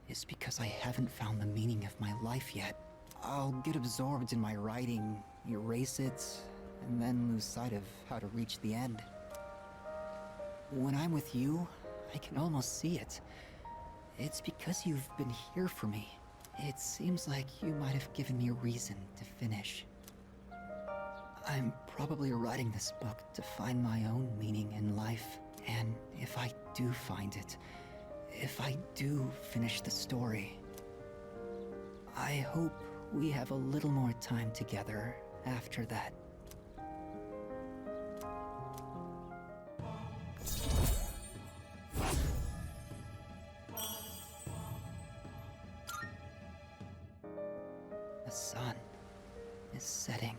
is because I haven't found the meaning of my life yet. I'll get absorbed in my writing, erase it, and then lose sight of how to reach the end. When I'm with you, I can almost see it. It's because you've been here for me. It seems like you might have given me a reason to finish. I'm probably writing this book to find my own meaning in life. And if I do find it, if I do finish the story, I hope we have a little more time together after that. The sun is setting.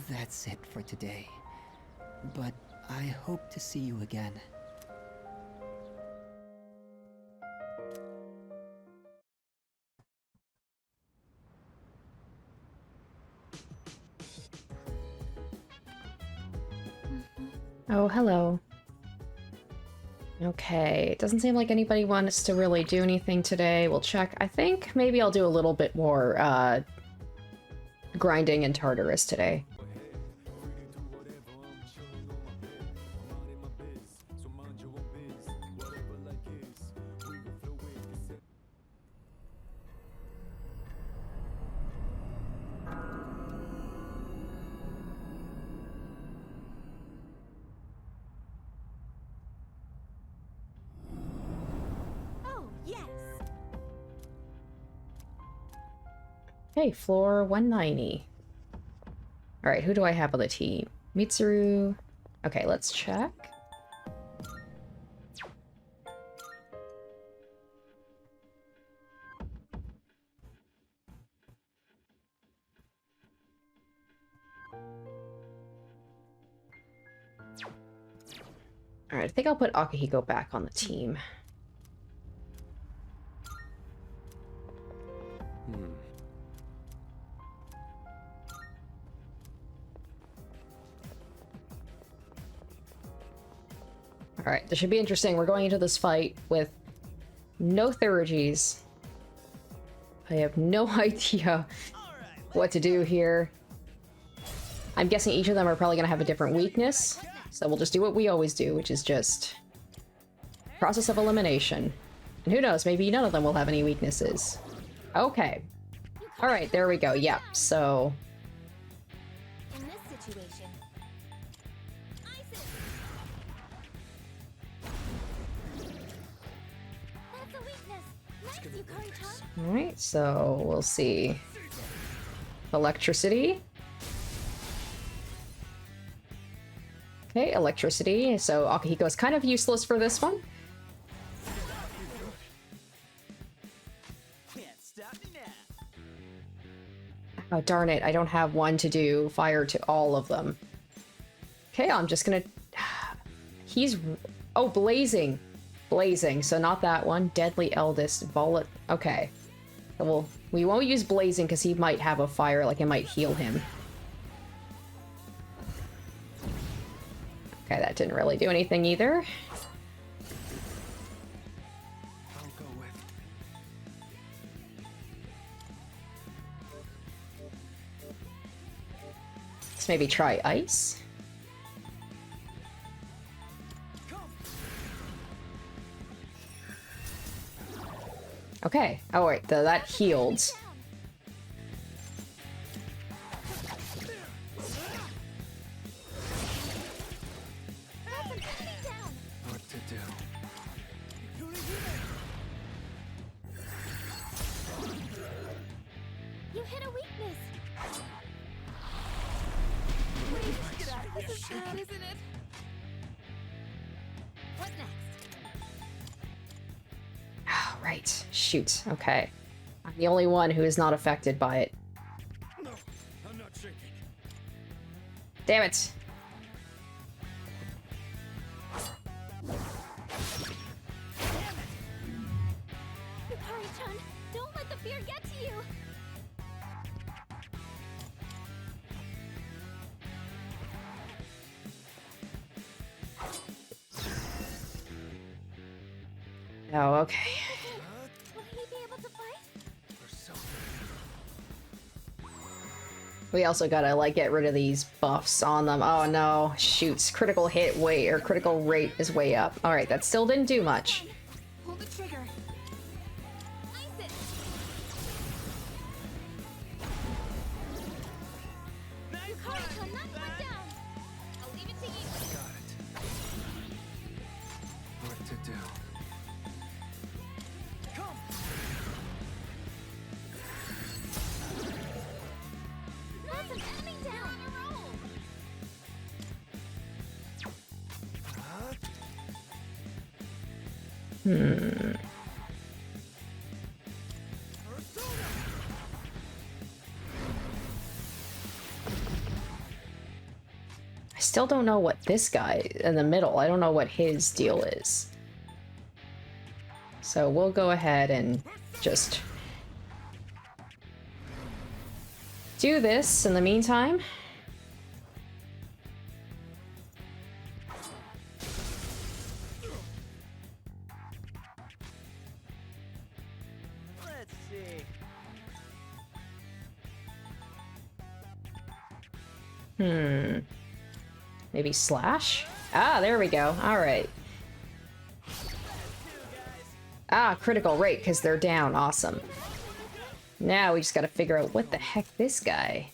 That's it for today. But I hope to see you again. Oh, hello. Okay, it doesn't seem like anybody wants to really do anything today. We'll check. I think maybe I'll do a little bit more grinding in Tartarus today. Okay, floor 190. Alright, who do I have on the team? Mitsuru. Okay, let's check. Alright, I think I'll put Akihiko back on the team. Alright, this should be interesting. We're going into this fight with no Therages. I have no idea what to do here. I'm guessing each of them are probably going to have a different weakness. So we'll just do what we always do, which is just process of elimination. And who knows, maybe none of them will have any weaknesses. Okay. Alright, there we go. Yeah, so... In this situation, that's a weakness. Nice, Yukari-chan. Alright, so we'll see. Electricity. Okay, electricity. So Akihiko is kind of useless for this one. Oh, darn it. I don't have one to do fire to all of them. Okay, I'm just gonna... He's... Oh, blazing. Blazing. So not that one. Deadly Eldest. Bullet. Okay. Well, we won't use blazing because he might have a fire, like it might heal him. Okay, that didn't really do anything either. Let's maybe try ice. Okay. Oh wait, that healed. What to do? you hit a weakness. This is bad, isn't it? What next? Oh, right. Shoot. Okay. I'm the only one who is not affected by it. No, I'm not shaking. Damn it. Yukari-chan, don't let the fear get to you. Oh, okay. Will he be able to fight? We also gotta, like, get rid of these buffs on them. Oh no, shoots. Critical hit way, or critical rate is way up. Alright, that still didn't do much. Pull the trigger. Ice it. Yukari-chan, knock one down. I'll leave it to you. Got it. What to do? I still don't know what this guy in the middle, I don't know what his deal is. So we'll go ahead and just do this in the meantime. Let's see. Maybe slash? Ah, there we go. All right. Ah, critical rate, because they're down. Awesome. Now we just gotta figure out what the heck this guy.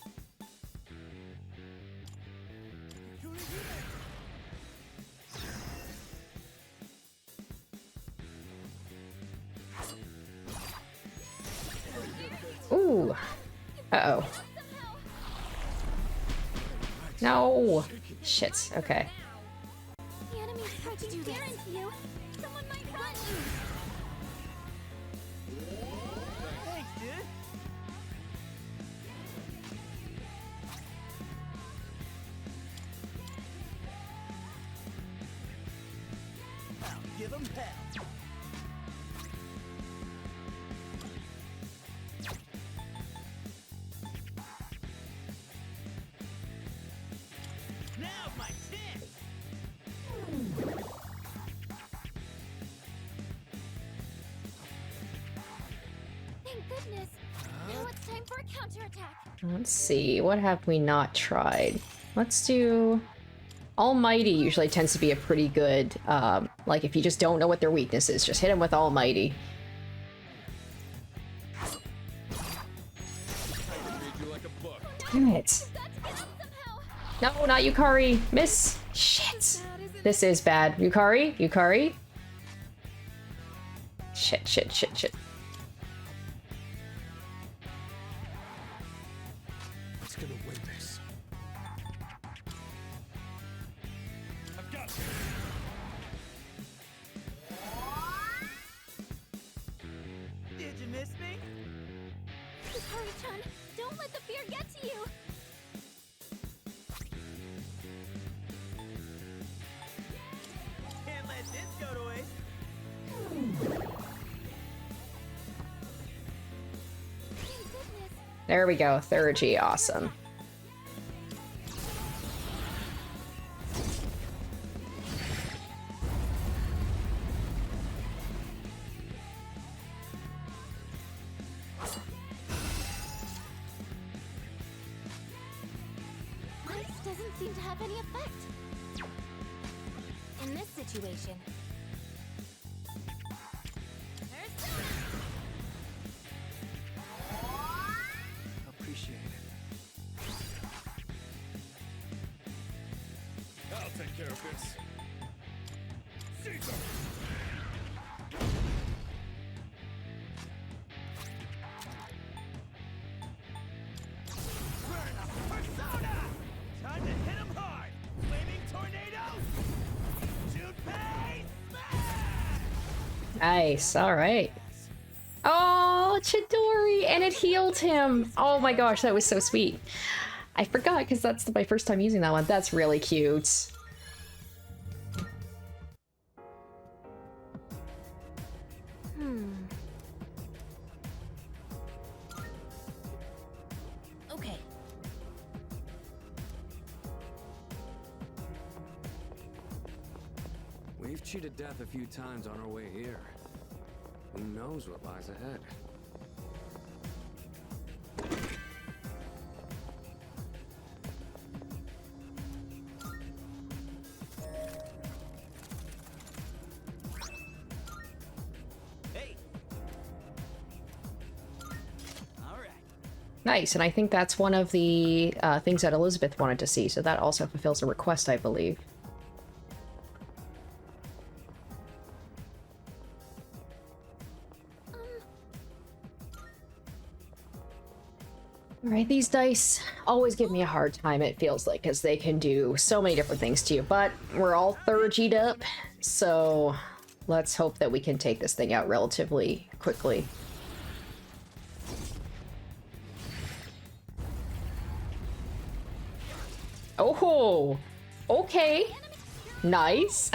Ooh. Uh-oh. No! Shit, okay. The enemy's breaking fear into you. Someone might run you. Thanks, dude. I'll give him hell. Now's my chance. Thank goodness. Now it's time for a counterattack. Let's see, what have we not tried? Let's do... Almighty usually tends to be a pretty good, like if you just don't know what their weakness is, just hit him with Almighty. Damn it. No, not Yukari. Miss. Shit. This is bad. Yukari? Yukari? Shit, shit, shit, shit. Who's gonna win this? I've got you. Did you miss me? Hurry-chan, don't let the fear get to you. Can't let this go to waste. Thank goodness. There we go. Thurgy. Awesome. Ice doesn't seem to have any effect. In this situation. Appreciate it. I'll take care of this. Caesar! Burn up persona! Time to hit him hard! Flaming tornado! Junpei smash! Nice. All right. Oh, Chidori! And it healed him! Oh my gosh, that was so sweet. I forgot, because that's my first time using that one. That's really cute. Okay. We've cheated death a few times on our way here. Who knows what lies ahead? Hey! Alright. Nice, and I think that's one of the things that Elizabeth wanted to see, so that also fulfills a request, I believe. Alright, these dice always give me a hard time, it feels like, because they can do so many different things to you, but we're all third G'd up, so let's hope that we can take this thing out relatively quickly. Oh, okay. Nice.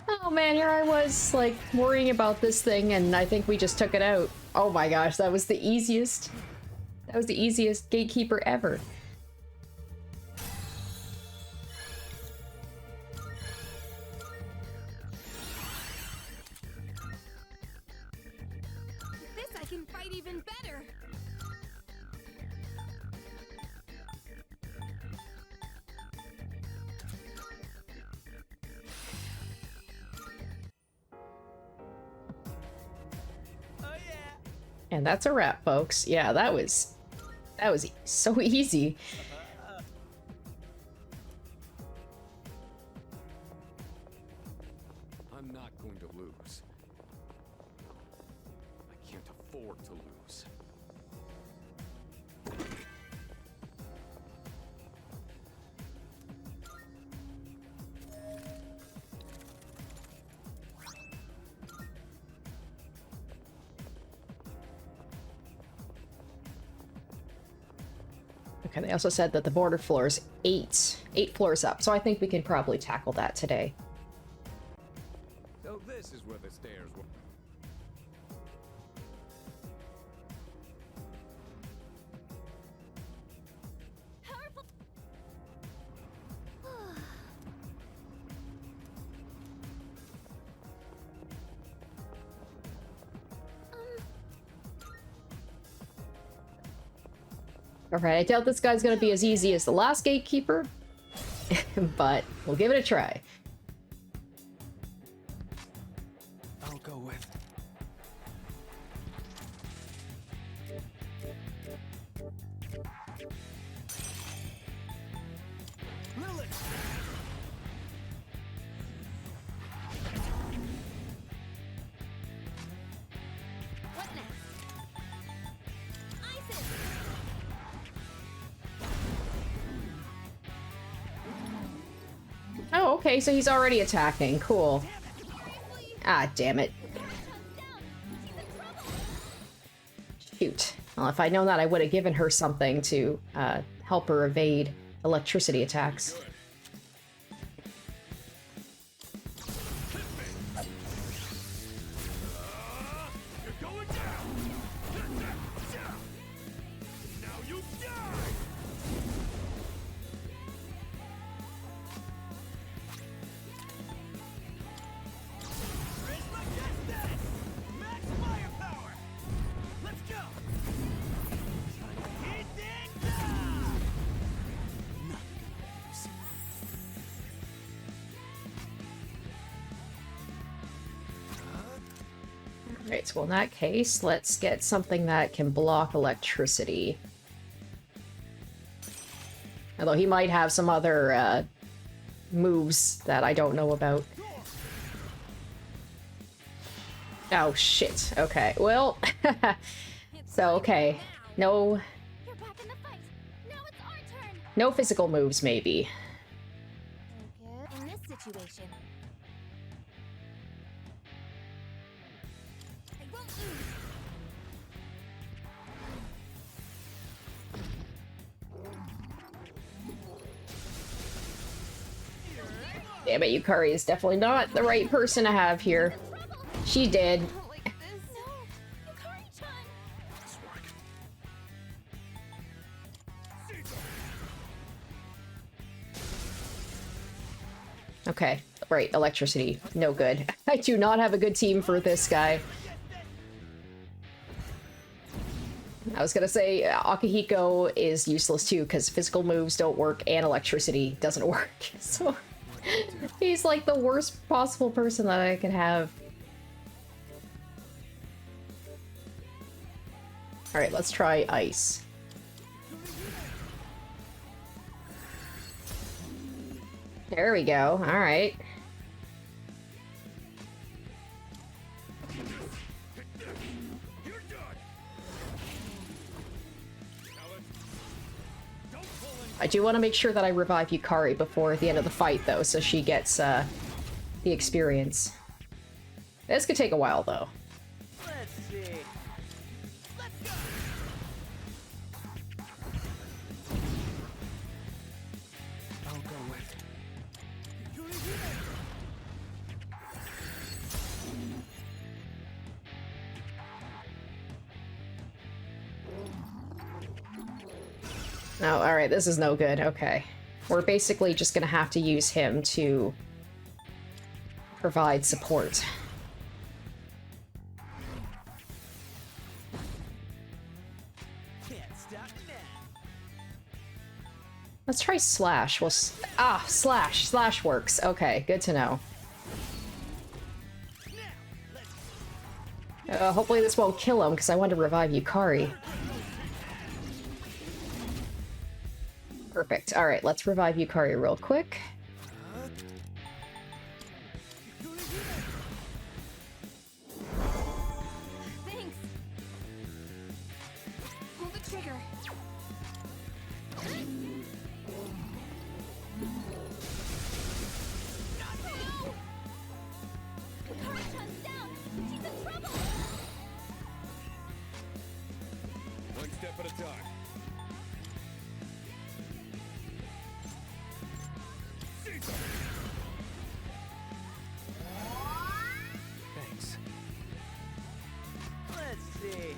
Oh man, here I was, like, worrying about this thing, and I think we just took it out. Oh my gosh, that was the easiest. That was the easiest gatekeeper ever. This I can fight even better. And that's a wrap, folks. Yeah, that was so easy. I'm not going to lose. I can't afford to lose. Okay, they also said that the border floor is eight floors up, so I think we can probably tackle that today. So this is where the stairs were. Alright, I doubt this guy's gonna be as easy as the last gatekeeper, but we'll give it a try. I'll go with. What next? Isis! Oh, okay, so he's already attacking. Cool. Ah, damn it. Shoot. Well, if I'd known that, I would have given her something to help her evade electricity attacks. Alright, so in that case, let's get something that can block electricity. Although he might have some other moves that I don't know about. Oh shit, okay, well, so okay, no physical moves maybe. In this situation, I won't lose. Damn it, Yukari is definitely not the right person to have here. She did. Okay, right, electricity. No good. I do not have a good team for this guy. I was gonna say Akihiko is useless too, because physical moves don't work and electricity doesn't work. So he's like the worst possible person that I could have. Alright, let's try ice. There we go. Alright. I do want to make sure that I revive Yukari before the end of the fight, though, so she gets the experience. This could take a while, though. Let's see. Let's go. I'll go with. Oh, alright, this is no good. Okay. We're basically just gonna have to use him to provide support. Can't stop now. Let's try Slash. Well, Slash. Slash works. Okay, good to know. Hopefully this won't kill him, because I want to revive Yukari. Perfect. Alright, let's revive Yukari real quick. Thanks. Pull the trigger. One step at a time. Thanks. Let's see.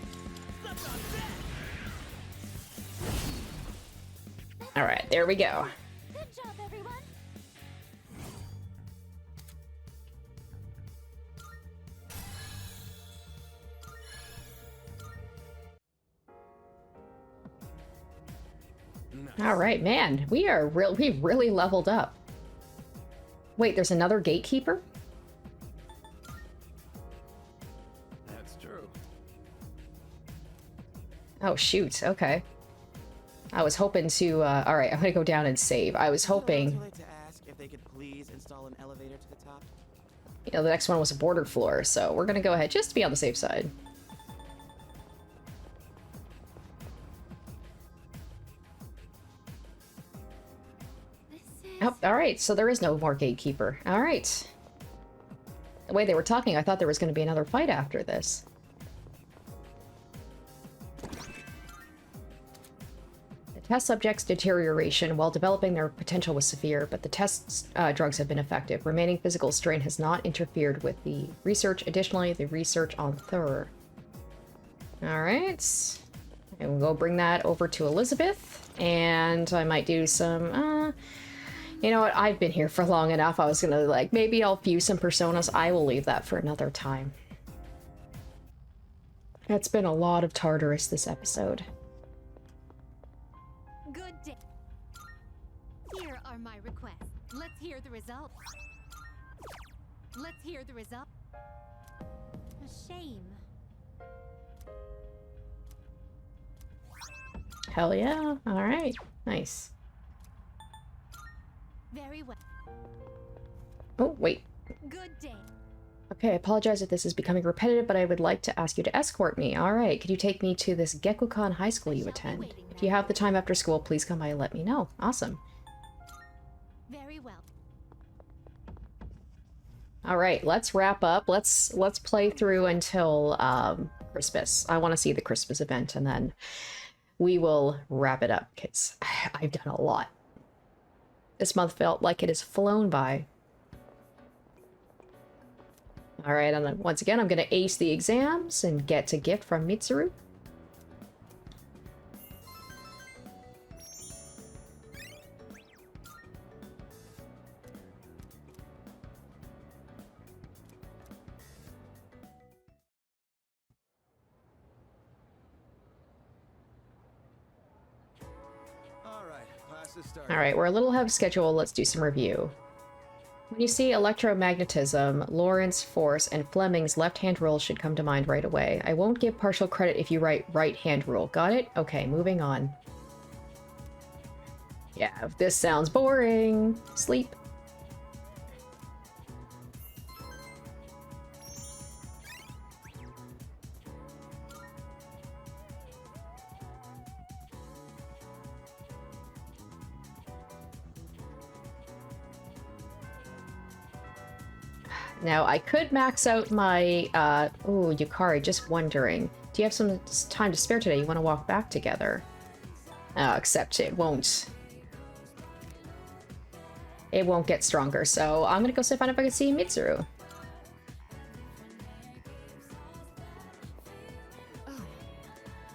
Alright, there we go. Good job, everyone. Alright, man. We really leveled up. Wait, there's another gatekeeper? That's true. Oh, shoot. Okay. I was hoping to, alright, I'm gonna go down and save. I was hoping, I'd like to ask if they could please install an elevator to the top. you know, the next one was a border floor, so we're gonna go ahead just to be on the safe side. Oh, alright, so there is no more gatekeeper. Alright. The way they were talking, I thought there was going to be another fight after this. The test subjects' deterioration while developing their potential was severe, but the test drugs have been effective. Remaining physical strain has not interfered with the research. Additionally, the research on Thur. Alright. And we'll go bring that over to Elizabeth. And I might do some, you know what, I've been here for long enough. I was gonna, like, maybe I'll view some personas. I will leave that for another time. It's been a lot of Tartarus this episode. Good day. Here are my requests. Let's hear the results. Let's hear the result. A shame. Hell yeah. Alright. Nice. Very well. Oh, wait. Good day. Okay, I apologize if this is becoming repetitive, but I would like to ask you to escort me. Alright, could you take me to this Gekukan high school you attend? If you have the time after school, please come by and let me know. Awesome. Very well. Alright, let's wrap up. Let's play through until Christmas. I want to see the Christmas event, and then we will wrap it up, because I've done a lot. This month felt like it has flown by. Alright, and then once again, I'm going to ace the exams and get a gift from Mitsuru. Alright, we're a little ahead of schedule. Let's do some review. When you see electromagnetism, Lorentz force, and Fleming's left-hand rule should come to mind right away. I won't give partial credit if you write right-hand rule. Got it? Okay, moving on. Yeah, if this sounds boring, sleep. Now, I could max out my, ooh, Yukari, just wondering. Do you have some time to spare today? You want to walk back together? Except it won't. It won't get stronger, so I'm gonna go see if I can see Mitsuru.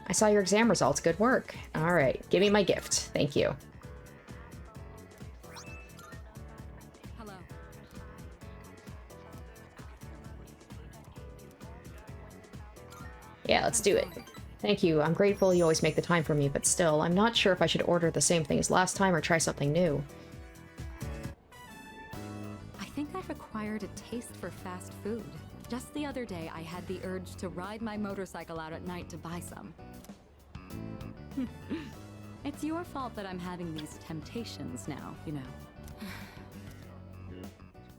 I saw your exam results. Good work. All right, give me my gift. Thank you. Hello. Yeah, let's do it. Thank you. I'm grateful you always make the time for me, but still, I'm not sure if I should order the same thing as last time or try something new. I think I've acquired a taste for fast food. Just the other day, I had the urge to ride my motorcycle out at night to buy some. It's your fault that I'm having these temptations now, you know.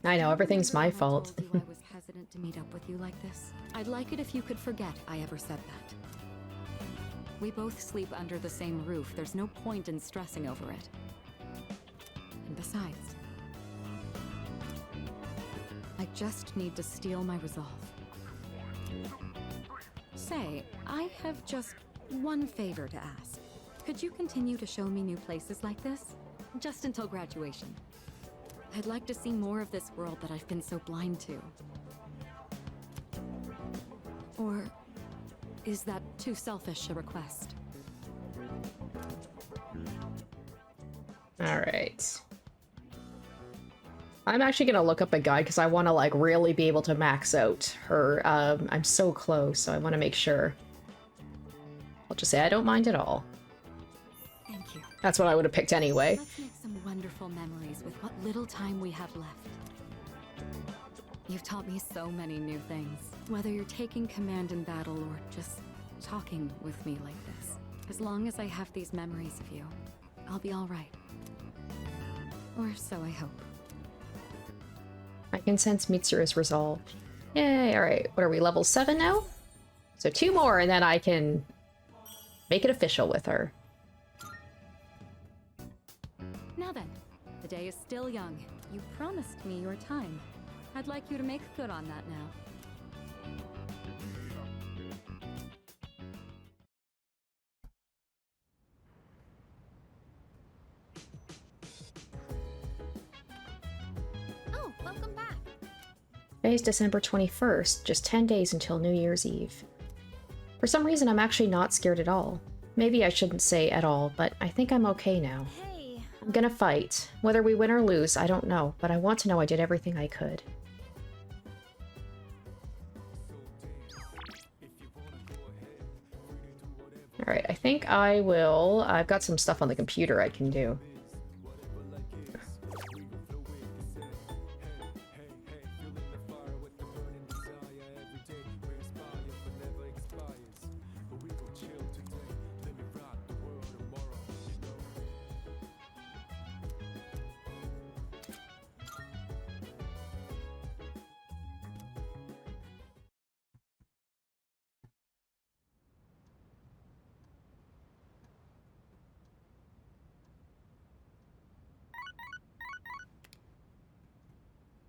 I know, everything's my fault. I was hesitant to meet up with you like this. I'd like it if you could forget I ever said that. We both sleep under the same roof. There's no point in stressing over it. And besides, I just need to steel my resolve. Say, I have just one favor to ask. Could you continue to show me new places like this? Just until graduation. I'd like to see more of this world that I've been so blind to. Or is that too selfish a request? All right. I'm actually gonna look up a guide because I want to like really be able to max out her. I'm so close, so I want to make sure. I'll just say I don't mind at all. Thank you. That's what I would have picked anyway. Let's make some wonderful memories with what little time we have left. You've taught me so many new things. Whether you're taking command in battle or just talking with me like this. As long as I have these memories of you, I'll be all right. Or so I hope. I can sense Mitsuru's resolve. Yay, alright. What are we, level 7 now? So 2 more and then I can make it official with her. Now then, the day is still young. You promised me your time. I'd like you to make good on that now. Oh, welcome back. Today's December 21st, just 10 days until New Year's Eve. For some reason, I'm actually not scared at all. Maybe I shouldn't say at all, but I think I'm okay now. Hey. I'm gonna fight. Whether we win or lose, I don't know, but I want to know I did everything I could. Alright, I think I will... I've got some stuff on the computer I can do.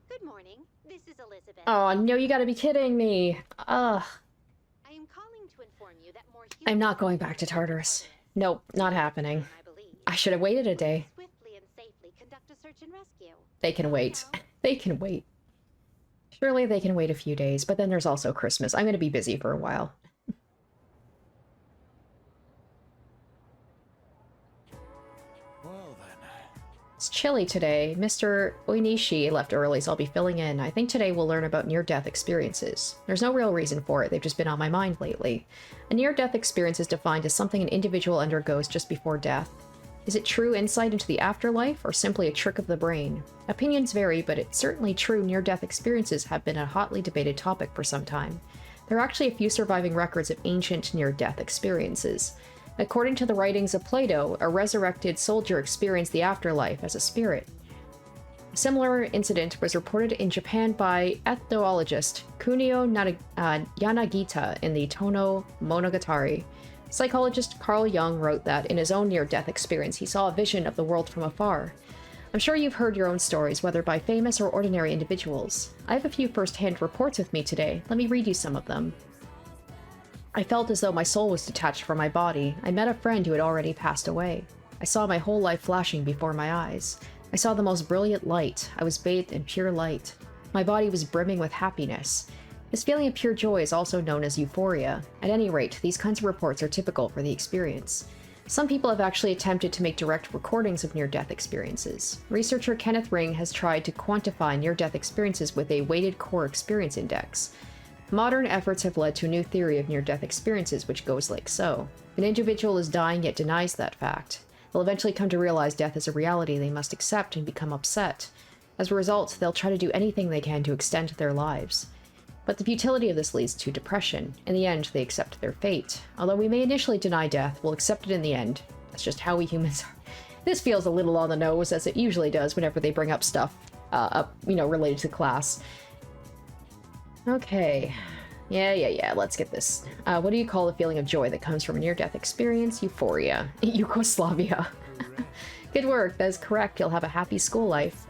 Good morning. This is Elizabeth. Oh, no, you gotta be kidding me. Ugh. I am calling to inform you that more I'm not going back to Tartarus. Nope, not happening. I should have waited a day. swiftly and safely conduct a search and rescue. They can wait. They can wait. Surely they can wait a few days, but then there's also Christmas. I'm gonna be busy for a while. Well then. It's chilly today. Mr. Oinishi left early, so I'll be filling in. I think today we'll learn about near-death experiences. There's no real reason for it, they've just been on my mind lately. A near-death experience is defined as something an individual undergoes just before death. Is it true insight into the afterlife, or simply a trick of the brain? Opinions vary, but it's certainly true near-death experiences have been a hotly debated topic for some time. There are actually a few surviving records of ancient near-death experiences. According to the writings of Plato, a resurrected soldier experienced the afterlife as a spirit. A similar incident was reported in Japan by ethnologist Kunio Yanagita in the Tono Monogatari. Psychologist Carl Jung wrote that in his own near-death experience he saw a vision of the world from afar. I'm sure you've heard your own stories, whether by famous or ordinary individuals. I have a few first-hand reports with me today. Let me read you some of them. I felt as though my soul was detached from my body. I met a friend who had already passed away. I saw my whole life flashing before my eyes. I saw the most brilliant light. I was bathed in pure light. My body was brimming with happiness. This feeling of pure joy is also known as euphoria. At any rate, these kinds of reports are typical for the experience. Some people have actually attempted to make direct recordings of near-death experiences. Researcher Kenneth Ring has tried to quantify near-death experiences with a weighted core experience index. Modern efforts have led to a new theory of near-death experiences, which goes like so. An individual is dying yet denies that fact. They'll eventually come to realize death is a reality they must accept and become upset. As a result, they'll try to do anything they can to extend their lives. But the futility of this leads to depression. In the end, they accept their fate. Although we may initially deny death, we'll accept it in the end. That's just how we humans are. This feels a little on the nose, as it usually does whenever they bring up stuff, related to class. Okay. Yeah, let's get this. What do you call the feeling of joy that comes from a near-death experience? Euphoria. Yugoslavia. Good work, that is correct. You'll have a happy school life.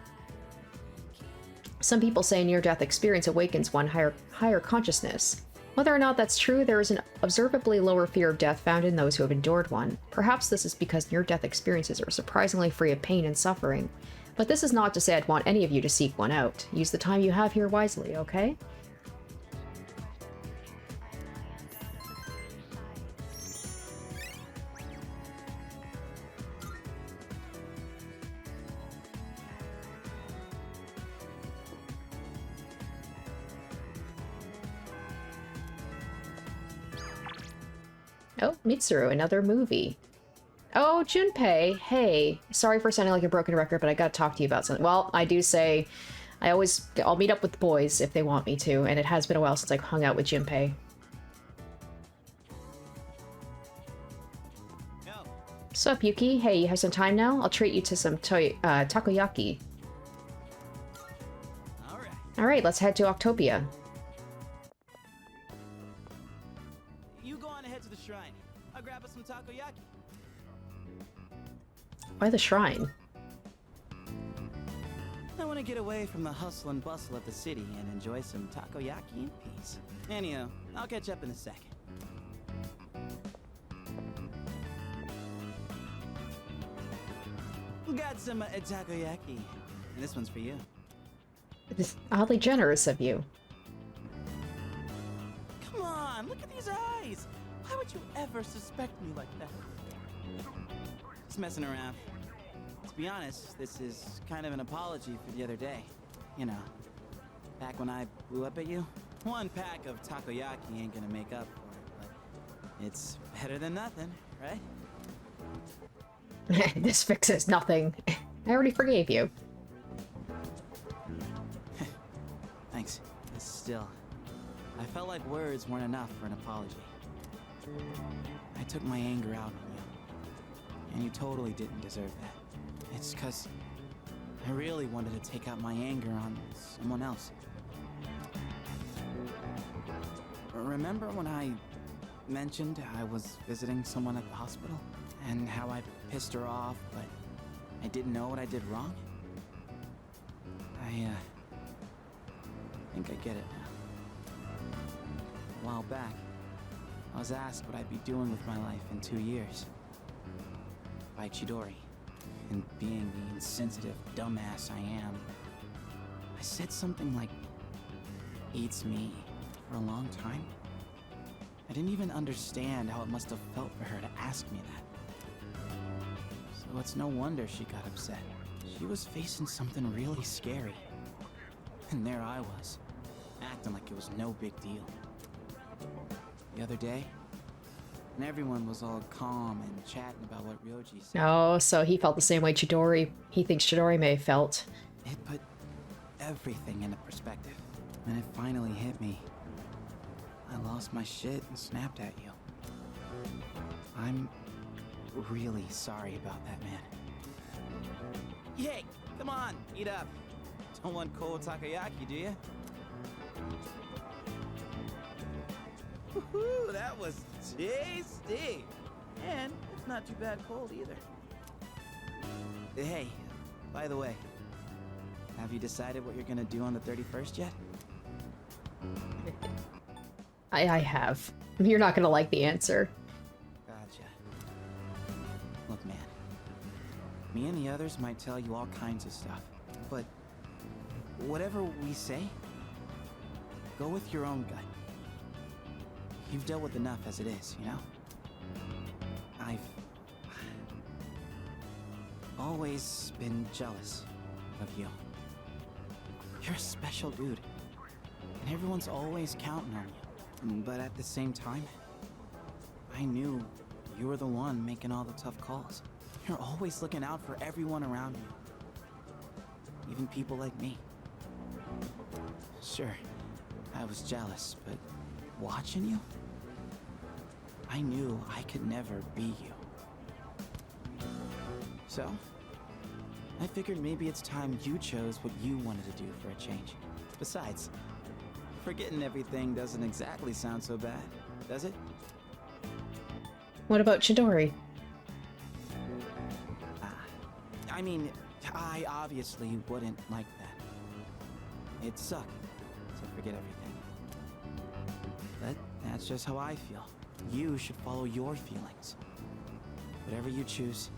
Some people say near-death experience awakens one higher consciousness. Whether or not that's true, there is an observably lower fear of death found in those who have endured one. Perhaps this is because near-death experiences are surprisingly free of pain and suffering. But this is not to say I'd want any of you to seek one out. Use the time you have here wisely, okay? Oh, Mitsuru, another movie. Oh, Junpei, hey. Sorry for sounding like a broken record, but I gotta talk to you about something. Well, I do say, I'll meet up with the boys if they want me to, and it has been a while since I hung out with Junpei. What's up, Yuki? Hey, you have some time now? I'll treat you to some takoyaki. Alright, let's head to Octopia. Shrine. I'll grab us some takoyaki. Why the shrine? I want to get away from the hustle and bustle of the city and enjoy some takoyaki in peace. Anyhow, I'll catch up in a sec. Got some takoyaki, and this one's for you. It's oddly generous of you. Come on, look at these eyes! Why would you ever suspect me like that? Just messing around. To be honest, this is kind of an apology for the other day. You know, back when I blew up at you. One pack of takoyaki ain't gonna make up for it, but it's better than nothing, right? This fixes nothing. I already forgave you. Thanks. Still, I felt like words weren't enough for an apology. I took my anger out on you, and you totally didn't deserve that. It's 'cause I really wanted to take out my anger on someone else. Remember when I mentioned I was visiting someone at the hospital? And how I pissed her off, but I didn't know what I did wrong? I think I get it now. A while back, I was asked what I'd be doing with my life in 2 years. By Chidori. And being the insensitive dumbass I am, I said something like, eats me, for a long time. I didn't even understand how it must have felt for her to ask me that. So it's no wonder she got upset. She was facing something really scary. And there I was, acting like it was no big deal. The other day, and everyone was all calm and chatting about what Ryoji said. Oh, so he felt the same way he thinks Chidori may have felt. It put everything into perspective. When it finally hit me, I lost my shit and snapped at you. I'm really sorry about that, man. Yay! Come on, eat up. Don't want cold takoyaki, do you? Woohoo, that was tasty! And it's not too bad cold either. Hey, By the way, have you decided what you're gonna do on the 31st yet? I have. You're not gonna like the answer. Gotcha. Look, man. Me and the others might tell you all kinds of stuff, but whatever we say, go with your own gut. You've dealt with enough as it is, you know? I've always been jealous of you. You're a special dude, and everyone's always counting on you. But at the same time, I knew you were the one making all the tough calls. You're always looking out for everyone around you, even people like me. Sure, I was jealous, but watching you, I knew I could never be you. So, I figured maybe it's time you chose what you wanted to do for a change. Besides, forgetting everything doesn't exactly sound so bad, does it? What about Chidori? I mean, I obviously wouldn't like that. It'd suck to forget everything. But that's just how I feel. You should follow your feelings. Whatever you choose,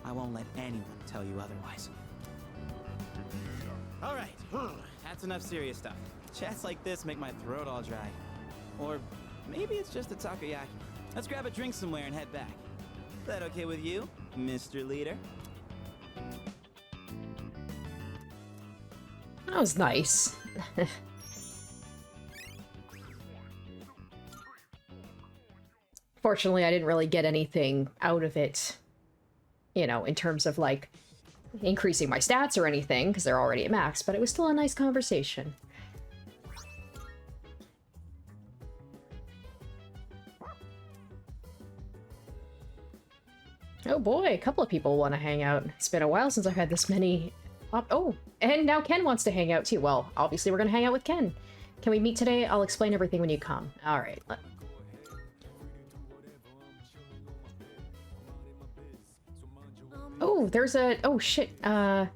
I won't let anyone tell you otherwise. Alright, that's enough serious stuff. Chats like this make my throat all dry. Or maybe it's just a takoyaki. Let's grab a drink somewhere and head back. Is that okay with you, Mr. Leader? That was nice. Fortunately, I didn't really get anything out of it, you know, in terms of like increasing my stats or anything, because they're already at max, but it was still a nice conversation. Oh boy, a couple of people want to hang out. It's been a while since I've had this many. Oh, and now Ken wants to hang out too. Well, obviously we're going to hang out with Ken. Can we meet today? I'll explain everything when you come. All right. Oh, there's a... Oh, shit. Not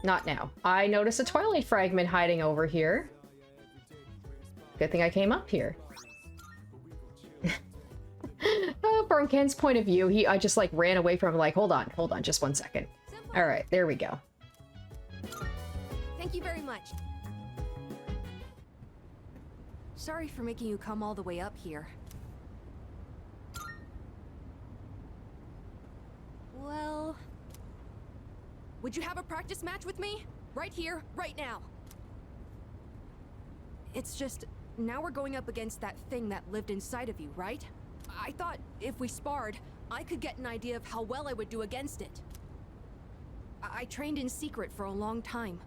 now. I noticed a Twilight fragment hiding over here. Good thing I came up here. From Ken's point of view, I just, like, ran away from him, like, hold on, just 1 second. Alright, there we go. Thank you very much. Sorry for making you come all the way up here. Well... Would you have a practice match with me? Right here, right now. It's just, now we're going up against that thing that lived inside of you, right? I thought if we sparred, I could get an idea of how well I would do against it. I trained in secret for a long time,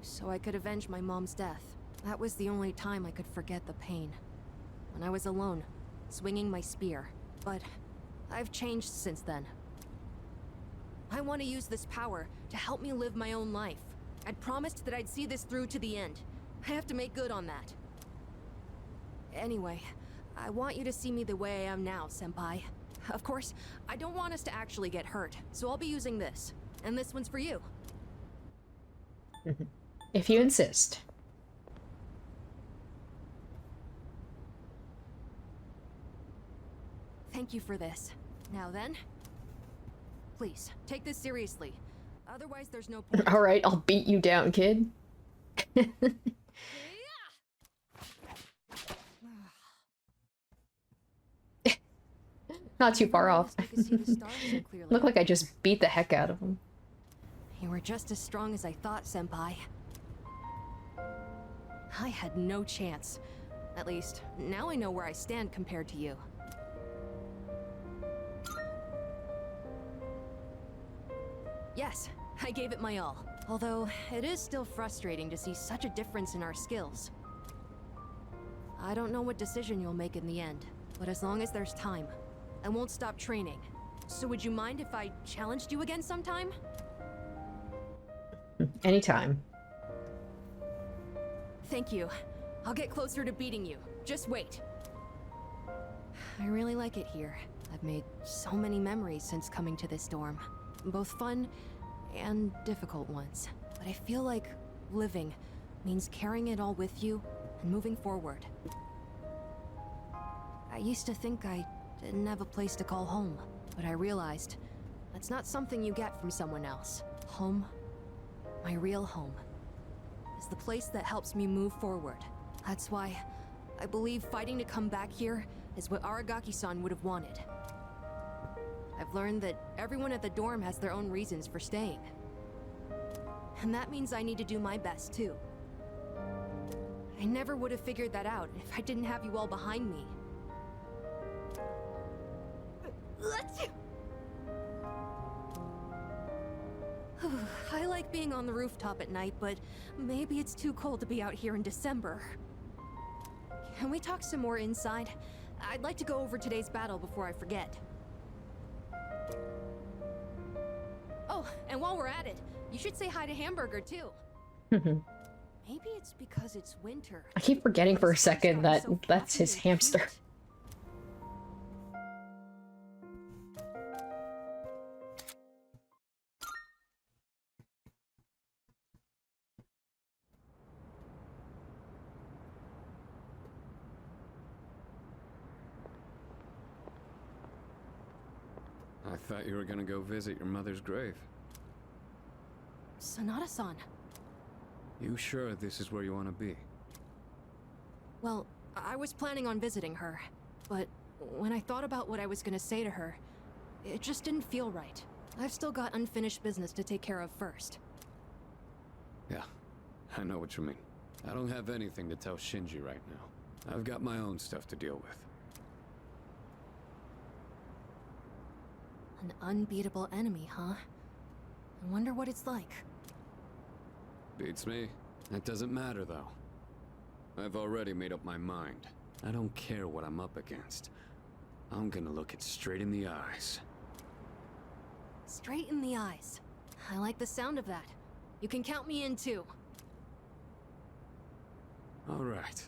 so I could avenge my mom's death. That was the only time I could forget the pain. When I was alone, swinging my spear. But I've changed since then. I want to use this power to help me live my own life. I'd promised that I'd see this through to the end. I have to make good on that. Anyway, I want you to see me the way I am now, Senpai. Of course, I don't want us to actually get hurt, so I'll be using this. And this one's for you. If you insist. Thank you for this. Now then, please, take this seriously. Otherwise, there's no point. Alright, I'll beat you down, kid. Not too far off. Look like I just beat the heck out of him. You were just as strong as I thought, Senpai. I had no chance. At least, now I know where I stand compared to you. Yes, I gave it my all. Although, it is still frustrating to see such a difference in our skills. I don't know what decision you'll make in the end, but as long as there's time, I won't stop training. So would you mind if I challenged you again sometime? Anytime. Thank you. I'll get closer to beating you. Just wait. I really like it here. I've made so many memories since coming to this dorm. Both fun and difficult ones. But I feel like living means carrying it all with you and moving forward. I used to think I didn't have a place to call home, but I realized that's not something you get from someone else. Home, my real home, is the place that helps me move forward. That's why I believe fighting to come back here is what Aragaki-san would have wanted. I've learned that everyone at the dorm has their own reasons for staying. And that means I need to do my best, too. I never would have figured that out if I didn't have you all behind me. I like being on the rooftop at night, but maybe it's too cold to be out here in December. Can we talk some more inside? I'd like to go over today's battle before I forget. Oh, and while we're at it, you should say hi to Hamburger, too. Maybe it's because it's winter. I keep forgetting for a second that that's his hamster. I thought you were gonna go visit your mother's grave. Sonata-san. You sure this is where you want to be? Well, I was planning on visiting her, but when I thought about what I was gonna say to her, it just didn't feel right. I've still got unfinished business to take care of first. Yeah, I know what you mean. I don't have anything to tell Shinji right now. I've got my own stuff to deal with. An unbeatable enemy, huh? I wonder what it's like. Beats me. It doesn't matter, though. I've already made up my mind. I don't care what I'm up against. I'm gonna look it straight in the eyes. Straight in the eyes. I like the sound of that. You can count me in, too. All right.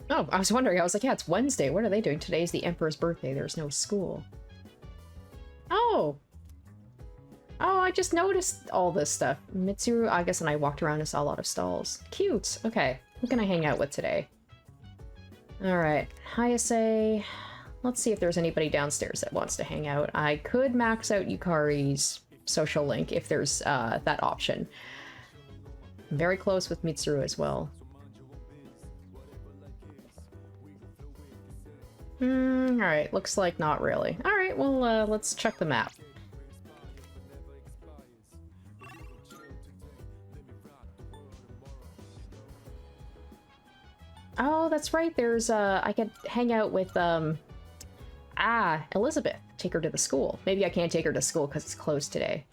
Oh, I was wondering. I was like, yeah, it's Wednesday. What are they doing? Today's the Emperor's birthday. There's no school. Oh. Oh, I just noticed all this stuff. Mitsuru, Agus, and I walked around and saw a lot of stalls. Cute. Okay. Who can I hang out with today? Alright. Hayase. Let's see if there's anybody downstairs that wants to hang out. I could max out Yukari's social link if there's that option. I'm very close with Mitsuru as well. Alright, looks like not really. Alright, well, let's check the map. Oh, that's right, there's, I could hang out with, Elizabeth. Take her to the school. Maybe I can't take her to school because it's closed today.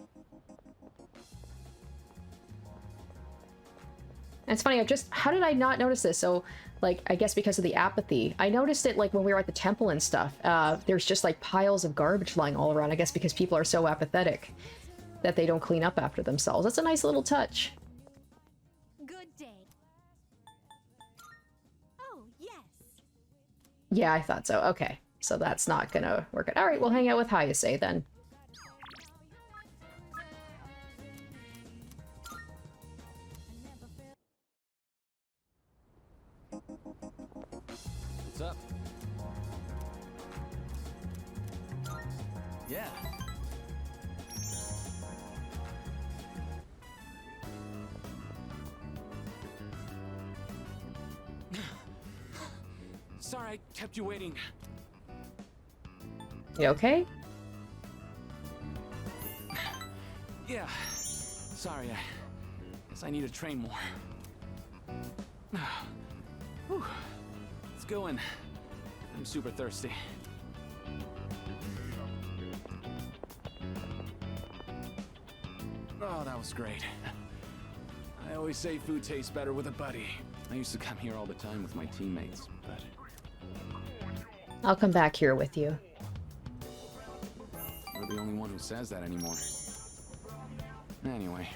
And it's funny, how did I not notice this? So, like, I guess because of the apathy. I noticed it, like, when we were at the temple and stuff. There's just, like, piles of garbage lying all around, I guess because people are so apathetic that they don't clean up after themselves. That's a nice little touch. Good day. Oh, yes. Yeah, I thought so. Okay. So that's not gonna work out. Alright, we'll hang out with Hayase then. What's up? Yeah. Sorry, I kept you waiting. You okay? Yeah. Sorry, I guess I need to train more. Whew. Let's go in. I'm super thirsty. Oh, that was great. I always say food tastes better with a buddy. I used to come here all the time with my teammates, but... I'll come back here with you. You're the only one who says that anymore. Anyway,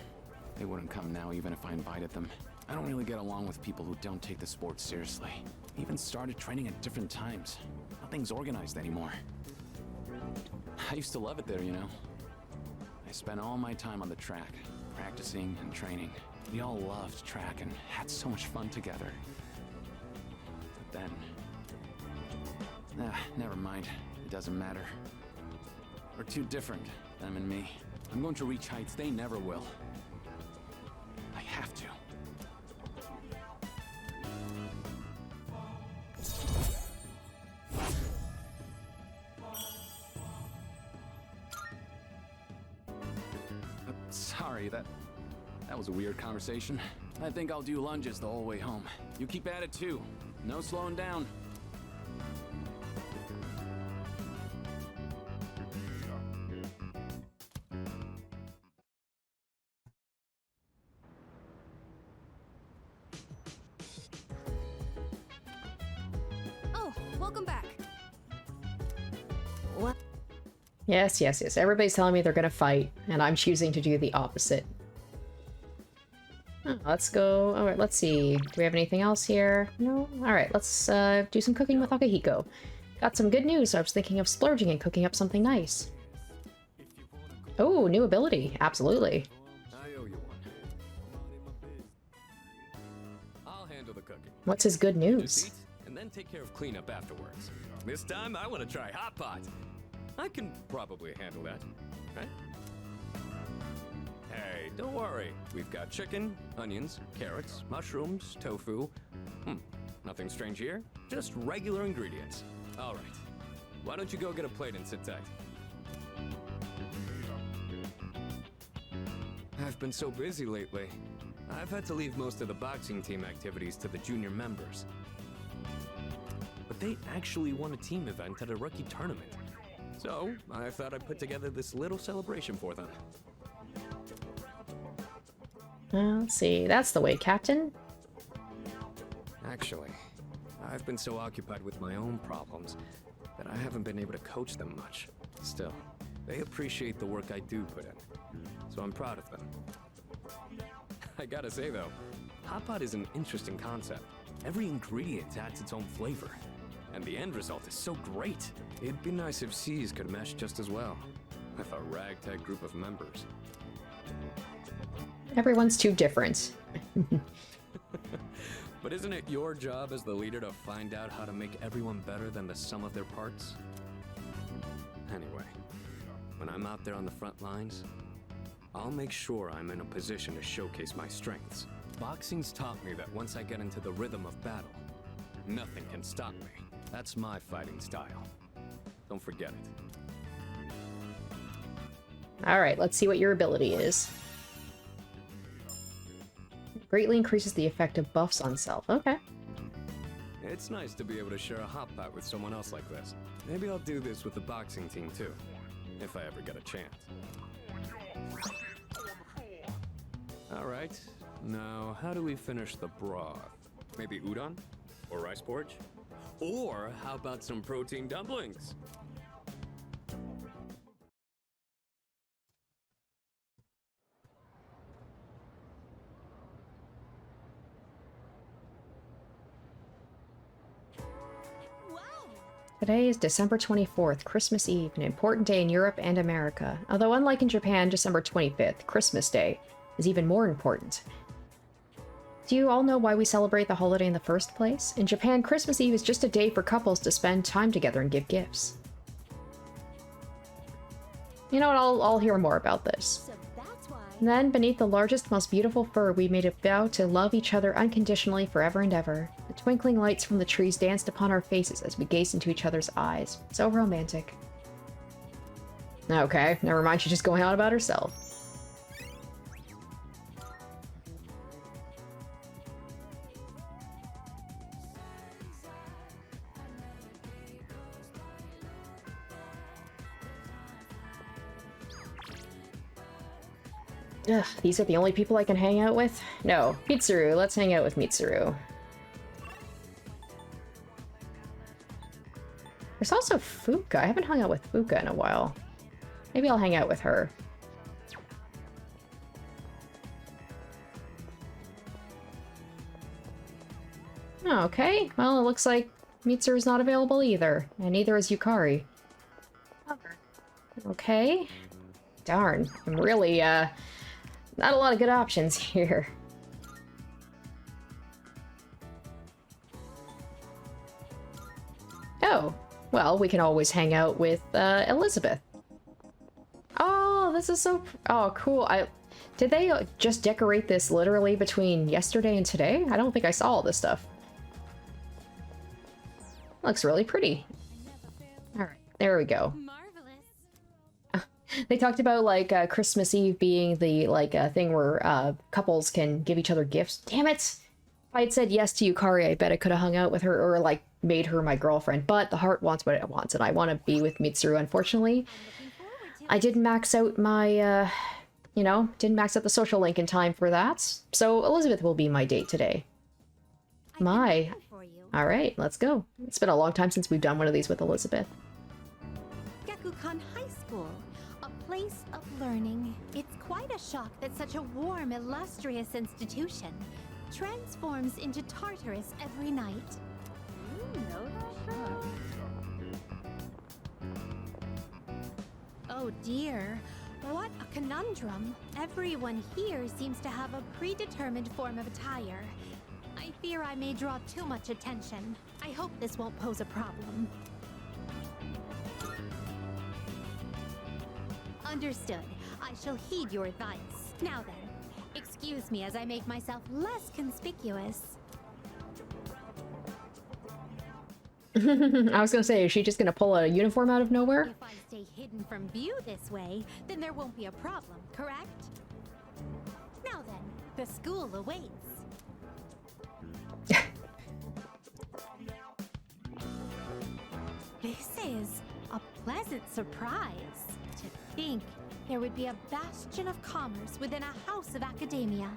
they wouldn't come now even if I invited them. I don't really get along with people who don't take the sport seriously. Even started training at different times. Nothing's organized anymore. I used to love it there, you know. I spent all my time on the track, practicing and training. We all loved track and had so much fun together. But then... never mind. It doesn't matter. We're too different, them and me. I'm going to reach heights they never will. I have to. Sorry, that was a weird conversation. I think I'll do lunges the whole way home. You keep at it too. No slowing down. Oh, welcome back. Yes, yes, yes. Everybody's telling me they're gonna fight, and I'm choosing to do the opposite. Oh, let's go. Alright, let's see. Do we have anything else here? No? Alright, let's do some cooking with Akihiko. Got some good news, so I was thinking of splurging and cooking up something nice. Oh, new ability. Absolutely. I owe you one. I'll handle the cooking. What's his good You news? just eat, and then take care of cleanup afterwards. This time, I want to try hot pot. I can probably handle that, right? Hey, don't worry. We've got chicken, onions, carrots, mushrooms, tofu. Nothing strange here. Just regular ingredients. All right. Why don't you go get a plate and sit tight? I've been so busy lately. I've had to leave most of the boxing team activities to the junior members. But they actually won a team event at a rookie tournament. So, I thought I'd put together this little celebration for them. Let's see. That's the way, Captain. Actually, I've been so occupied with my own problems that I haven't been able to coach them much. Still, they appreciate the work I do put in, so I'm proud of them. I gotta say though, hot pot is an interesting concept. Every ingredient adds its own flavor, and the end result is so great. It'd be nice if C's could mesh just as well, with a ragtag group of members. Everyone's too different. But isn't it your job as the leader to find out how to make everyone better than the sum of their parts? Anyway, when I'm out there on the front lines, I'll make sure I'm in a position to showcase my strengths. Boxing's taught me that once I get into the rhythm of battle, nothing can stop me. That's my fighting style. Don't forget it. Alright, let's see what your ability is. Greatly increases the effect of buffs on self. Okay. It's nice to be able to share a hot pot with someone else like this. Maybe I'll do this with the boxing team too, if I ever get a chance. Alright, now how do we finish the broth? Maybe udon? Or rice porridge? Or how about some protein dumplings? Today is December 24th, Christmas Eve, an important day in Europe and America. Although unlike in Japan, December 25th, Christmas Day, is even more important. Do you all know why we celebrate the holiday in the first place? In Japan, Christmas Eve is just a day for couples to spend time together and give gifts. You know what, I'll hear more about this. So that's why. Then, beneath the largest, most beautiful fir, we made a vow to love each other unconditionally forever and ever. The twinkling lights from the trees danced upon our faces as we gazed into each other's eyes. So romantic. Okay, never mind, she's just going on about herself. Ugh, these are the only people I can hang out with? No, Mitsuru, let's hang out with Mitsuru. There's also Fuka. I haven't hung out with Fuka in a while. Maybe I'll hang out with her. Okay, well, it looks like Mitsuru's not available either, and neither is Yukari. Okay. Darn. I'm really, not a lot of good options here. Oh. Well, we can always hang out with, Elizabeth. Oh, this is so... Oh, cool. Did they just decorate this literally between yesterday and today? I don't think I saw all this stuff. Looks really pretty. Alright, there we go. They talked about, like, Christmas Eve being the, like, thing where, couples can give each other gifts. Damn it! If I had said yes to Yukari, I bet I could have hung out with her or, like, made her my girlfriend. But the heart wants what it wants, and I want to be with Mitsuru, unfortunately. I didn't max out my, you know, didn't max out the social link in time for that. So Elizabeth will be my date today. My. Alright, let's go. It's been a long time since we've done one of these with Elizabeth. Gakukan High School, a place of learning. It's quite a shock that such a warm, illustrious institution transforms into Tartarus every night. Oh dear, what a conundrum. Everyone here seems to have a predetermined form of attire. I fear I may draw too much attention. I hope this won't pose a problem. Understood. I shall heed your advice. Now then, excuse me as I make myself less conspicuous. I was gonna say, is she just gonna pull a uniform out of nowhere? If I stay hidden from view this way, then there won't be a problem, correct? Now then, the school awaits. This is a pleasant surprise. To think there would be a bastion of commerce within a house of academia.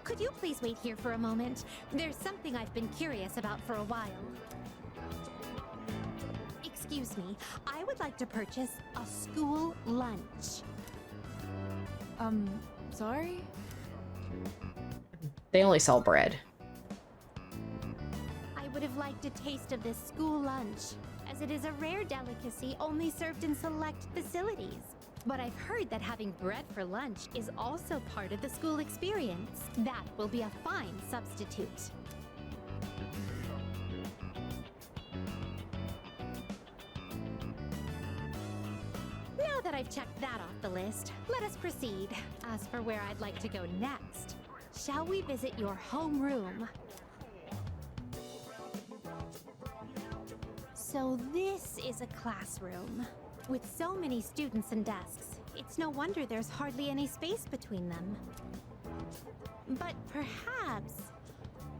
Could you please wait here for a moment? There's something I've been curious about for a while. Excuse me, I would like to purchase a school lunch. Sorry? They only sell bread. I would have liked a taste of this school lunch, as it is a rare delicacy only served in select facilities. But I've heard that having bread for lunch is also part of the school experience. That will be a fine substitute. Now that I've checked that off the list, let us proceed. As for where I'd like to go next, shall we visit your homeroom? So this is a classroom. With so many students and desks, it's no wonder there's hardly any space between them. But perhaps...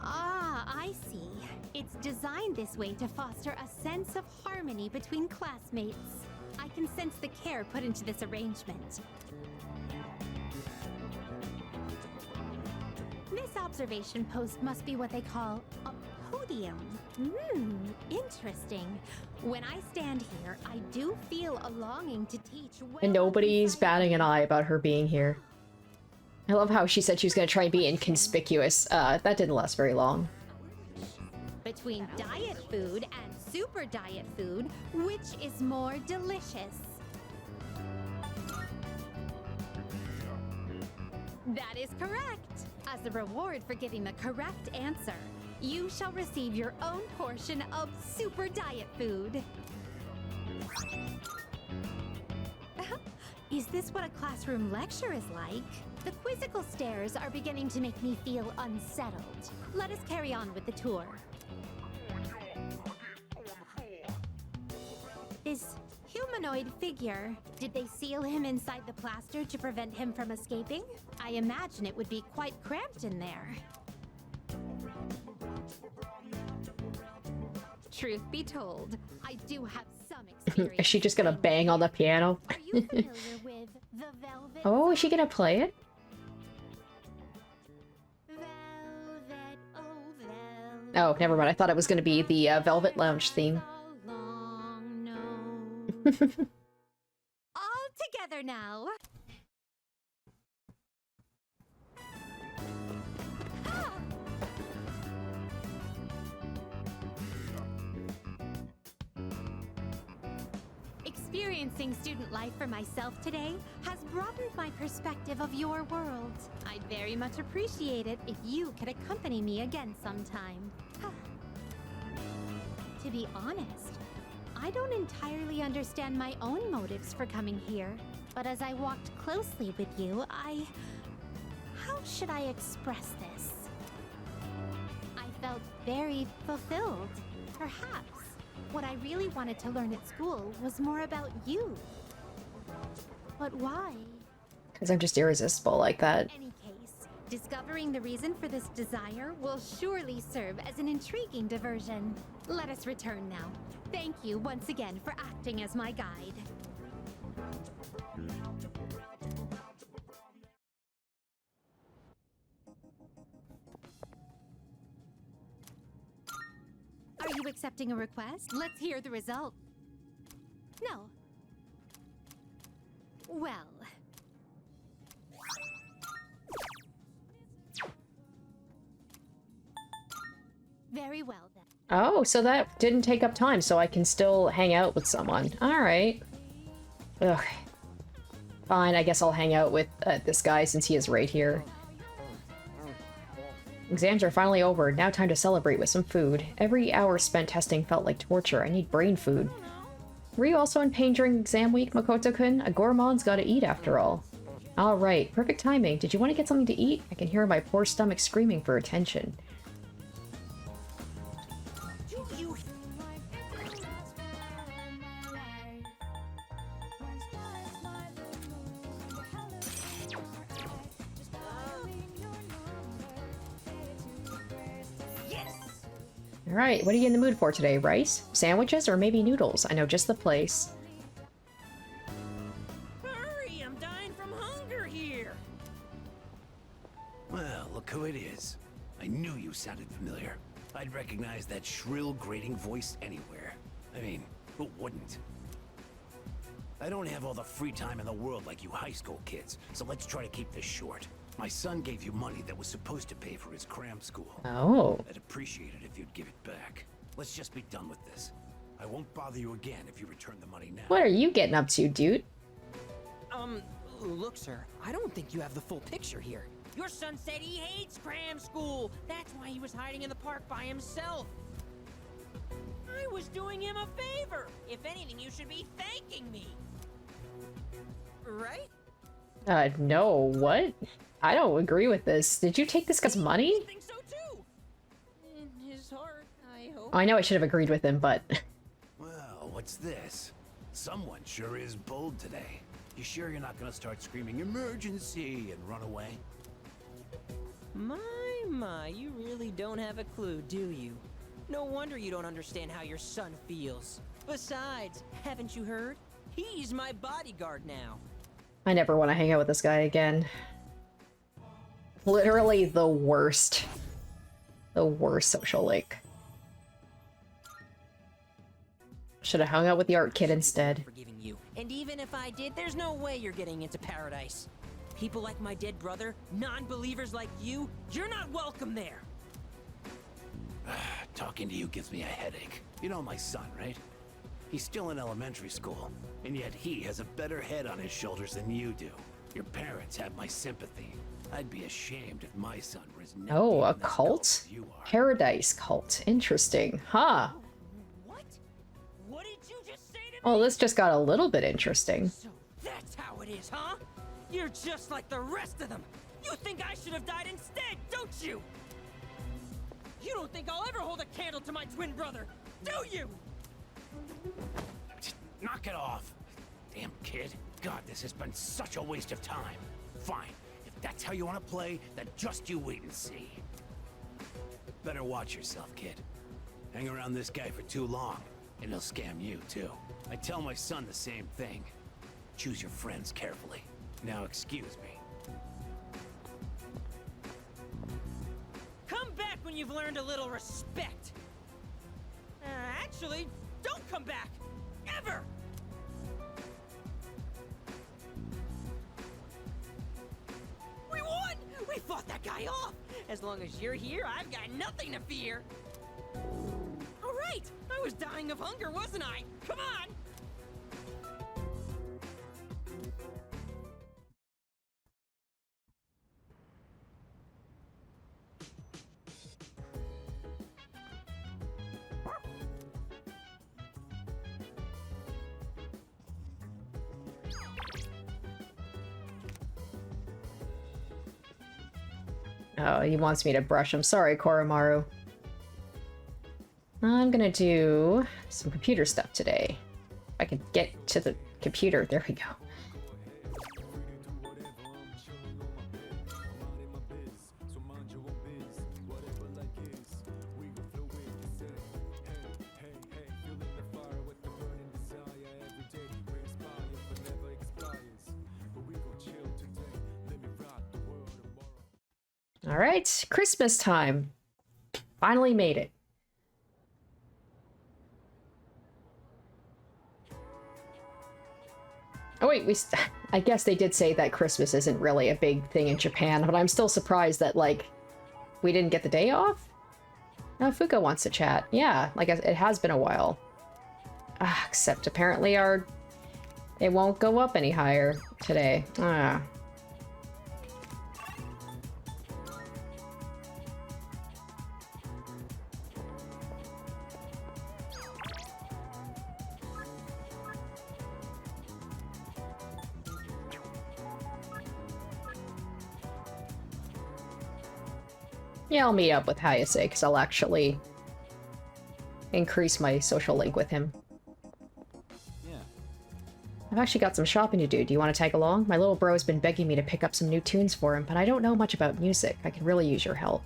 Ah, I see. It's designed this way to foster a sense of harmony between classmates. I can sense the care put into this arrangement. This observation post must be what they call a podium. Interesting. When I stand here, I do feel a longing to teach well. And nobody's batting an eye about her being here. I love how she said she was going to try and be inconspicuous. That didn't last very long. Between diet food and super diet food, which is more delicious? That is correct. As a reward for giving the correct answer, you shall receive your own portion of super diet food. Is this what a classroom lecture is like? The quizzical stares are beginning to make me feel unsettled. Let us carry on with the tour. This humanoid figure, did they seal him inside the plaster to prevent him from escaping? I imagine it would be quite cramped in there. Truth be told, I do have some experience. Is she just gonna bang on the piano? Are you familiar with the Velvet? Oh, is she gonna play it? Velvet, oh velvet. Oh, never mind. I thought it was gonna be the Velvet Lounge theme. All together now. Experiencing student life for myself today has broadened my perspective of your world. I'd very much appreciate it if you could accompany me again sometime. To be honest, I don't entirely understand my own motives for coming here, but as I walked closely with you, how should I express this? I felt very fulfilled. Perhaps what I really wanted to learn at school was more about you. But why? Because I'm just irresistible like that. In any case, discovering the reason for this desire will surely serve as an intriguing diversion. Let us return now. Thank you once again for acting as my guide. Are you accepting a request? Let's hear the result. No. Well. Very well then. Oh, so that didn't take up time, so I can still hang out with someone. Alright. Ugh. Fine, I guess I'll hang out with this guy since he is right here. Exams are finally over. Now time to celebrate with some food. Every hour spent testing felt like torture. I need brain food. Were you also in pain during exam week, Makoto-kun? A gourmand's gotta eat after all. Alright, perfect timing. Did you want to get something to eat? I can hear my poor stomach screaming for attention. Alright, what are you in the mood for today? Rice? Sandwiches? Or maybe noodles? I know just the place. Hurry! I'm dying from hunger here! Well, look who it is. I knew you sounded familiar. I'd recognize that shrill, grating voice anywhere. I mean, who wouldn't? I don't have all the free time in the world like you high school kids, so let's try to keep this short. My son gave you money that was supposed to pay for his cram school. Oh. I'd appreciate it if you'd give it back. Let's just be done with this. I won't bother you again if you return the money now. What are you getting up to, dude? Look, sir, I don't think you have the full picture here. Your son said he hates cram school. That's why he was hiding in the park by himself. I was doing him a favor. If anything, you should be thanking me. Right? No, what? I don't agree with this. Did you take this guy's money? I think so too. In his heart, I hope. I know I should have agreed with him, but... Well, what's this? Someone sure is bold today. You sure you're not gonna start screaming emergency and run away? My, you really don't have a clue, do you? No wonder you don't understand how your son feels. Besides, haven't you heard? He's my bodyguard now. I never want to hang out with this guy again. Literally the worst. The worst social link. Should have hung out with the art kid instead. Forgiving you. And even if I did, there's no way you're getting into paradise. People like my dead brother, non-believers like you, you're not welcome there. Talking to you gives me a headache. You know my son, right? He's still in elementary school, and yet he has a better head on his shoulders than you do. Your parents have my sympathy. I'd be ashamed if my son was never Oh, a cult? Paradise cult. Interesting. Huh. What? What did you just say to me? Well, this just got a little bit interesting. So that's how it is, huh? You're just like the rest of them. You think I should have died instead, don't you? You don't think I'll ever hold a candle to my twin brother, do you? Just knock it off. Damn kid. God, this has been such a waste of time. Fine. If that's how you want to play, then just you wait and see. Better watch yourself, kid. Hang around this guy for too long, and he'll scam you, too. I tell my son the same thing. Choose your friends carefully. Now excuse me. Come back when you've learned a little respect. Actually, don't come back. Ever! We won! We fought that guy off! As long as you're here, I've got nothing to fear. All right! I was dying of hunger, wasn't I? Come on! Oh, he wants me to brush him. Sorry, Koromaru. I'm gonna do some computer stuff today. If I can get to the computer. There we go. All right, Christmas time. Finally made it. Oh wait, I guess they did say that Christmas isn't really a big thing in Japan, but I'm still surprised that, like, we didn't get the day off? No, Fuka wants to chat. Yeah, like, it has been a while. Except apparently it won't go up any higher today. Yeah, I'll meet up with Hayase, because I'll actually increase my social link with him. Yeah. I've actually got some shopping to do. Do you want to tag along? My little bro has been begging me to pick up some new tunes for him, but I don't know much about music. I could really use your help.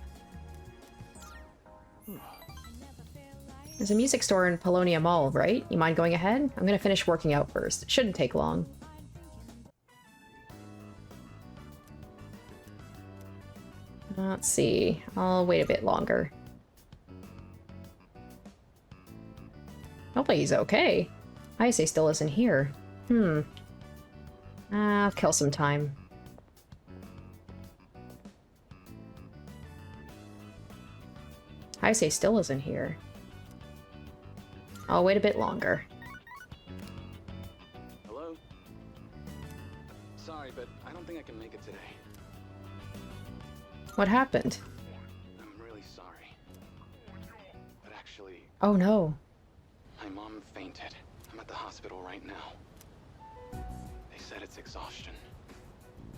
There's a music store in Polonia Mall, right? You mind going ahead? I'm gonna finish working out first. It shouldn't take long. Let's see. I'll wait a bit longer. Hopefully he's okay. Hayase still isn't here. I'll kill some time. Hayase still isn't here. I'll wait a bit longer. Hello? Sorry, but I don't think I can make it today. What happened? I'm really sorry. But actually... Oh no. My mom fainted. I'm at the hospital right now. They said it's exhaustion.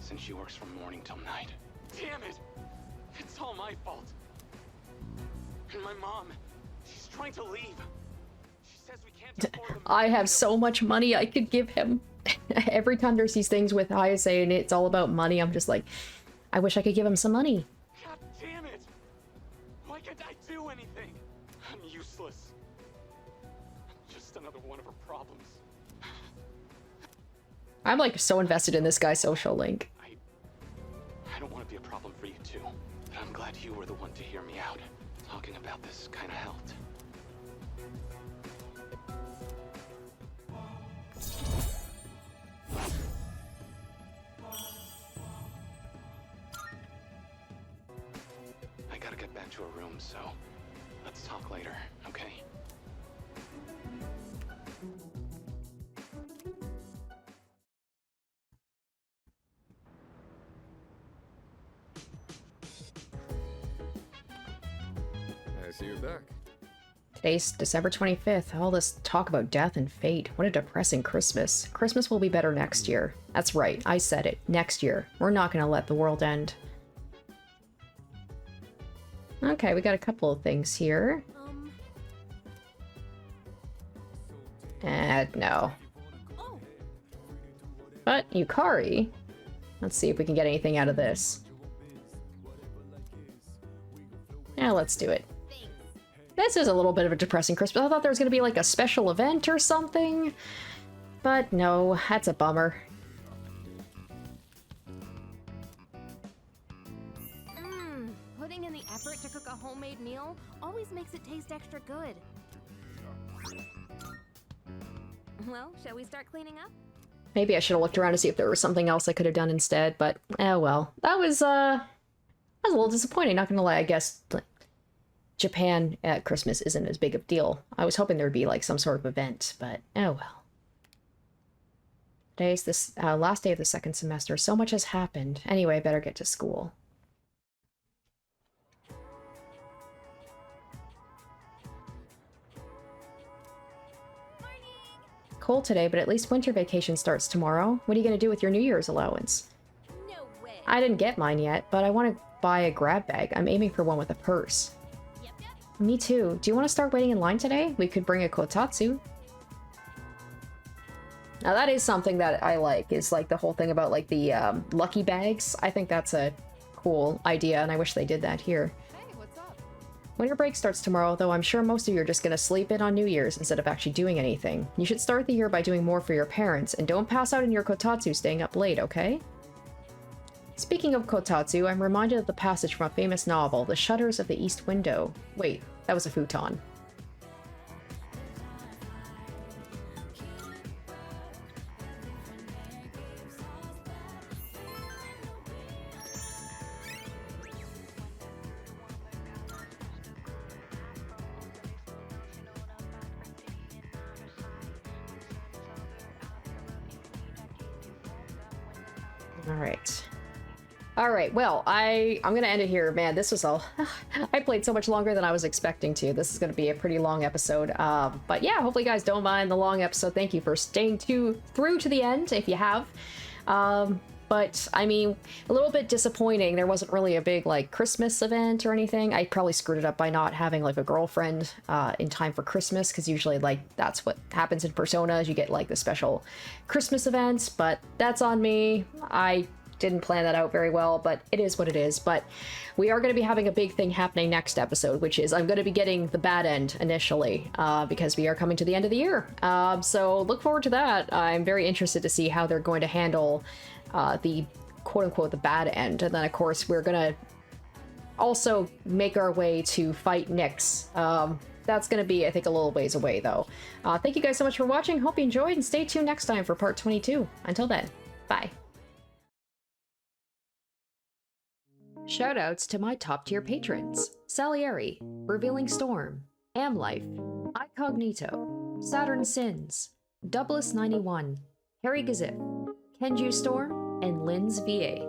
Since she works from morning till night. Damn it! It's all my fault. And my mom, she's trying to leave. She says we can't afford the I have so much money I could give him. Every time there's these things with Hayase and it's all about money, I'm just like, I wish I could give him some money. God damn it! Why can't I do anything? I'm useless. I'm just another one of her problems. I'm like so invested in this guy's social link. I don't want to be a problem for you too, but I'm glad you were the one to hear me out. Talking about this kind of helped. I gotta get back to a room, so let's talk later, okay? I see you're back. Today's December 25th. All this talk about death and fate. What a depressing Christmas. Christmas will be better next year. That's right, I said it. Next year. We're not gonna let the world end. Okay, we got a couple of things here. No. But Yukari, let's see if we can get anything out of this. Yeah, let's do it. This is a little bit of a depressing Christmas. I thought there was going to be like a special event or something. But no, that's a bummer. Putting in the effort to cook a homemade meal always makes it taste extra good. Well, shall we start cleaning up? Maybe I should have looked around to see if there was something else I could have done instead, but oh well. That was a little disappointing, not gonna lie. I guess like, Japan at Christmas isn't as big of a deal. I was hoping there'd be like some sort of event, but oh well. Today's this last day of the second semester. So much has happened. Anyway, I better get to school. Cold today, but at least winter vacation starts tomorrow. What are you going to do with your New Year's allowance? No way. I didn't get mine yet, but I want to buy a grab bag. I'm aiming for one with a purse. Me too. Do you want to start waiting in line today? We could bring a kotatsu. Now that is something that I like, is like the whole thing about like the lucky bags. I think that's a cool idea, and I wish they did that here. Hey, what's up? Winter break starts tomorrow, though I'm sure most of you are just gonna sleep in on New Year's instead of actually doing anything. You should start the year by doing more for your parents, and don't pass out in your kotatsu staying up late, okay? Speaking of kotatsu, I'm reminded of the passage from a famous novel, The Shutters of the East Window. Wait, that was a futon. All right, well, I'm gonna end it here. Man, this was all... I played so much longer than I was expecting to. This is gonna be a pretty long episode. But yeah, hopefully you guys don't mind the long episode. Thank you for staying through to the end, if you have. But, I mean, a little bit disappointing. There wasn't really a big, like, Christmas event or anything. I probably screwed it up by not having, like, a girlfriend in time for Christmas, because usually, like, that's what happens in Persona, is you get, like, the special Christmas events, but that's on me. I didn't plan that out very well, but it is what it is. But we are going to be having a big thing happening next episode, which is I'm going to be getting the bad end initially, because we are coming to the end of the year. So look forward to that. I'm very interested to see how they're going to handle the quote-unquote the bad end. And then, of course, we're going to also make our way to fight Nyx. That's going to be, I think, a little ways away, though. Thank you guys so much for watching. Hope you enjoyed, and stay tuned next time for part 22. Until then, bye. Shoutouts to my top-tier patrons: Salieri, Revealing Storm, Amlife, Icognito, Saturn Sins, Doubless91, Harry Gazip, Kenju Storm, and Lynn's VA.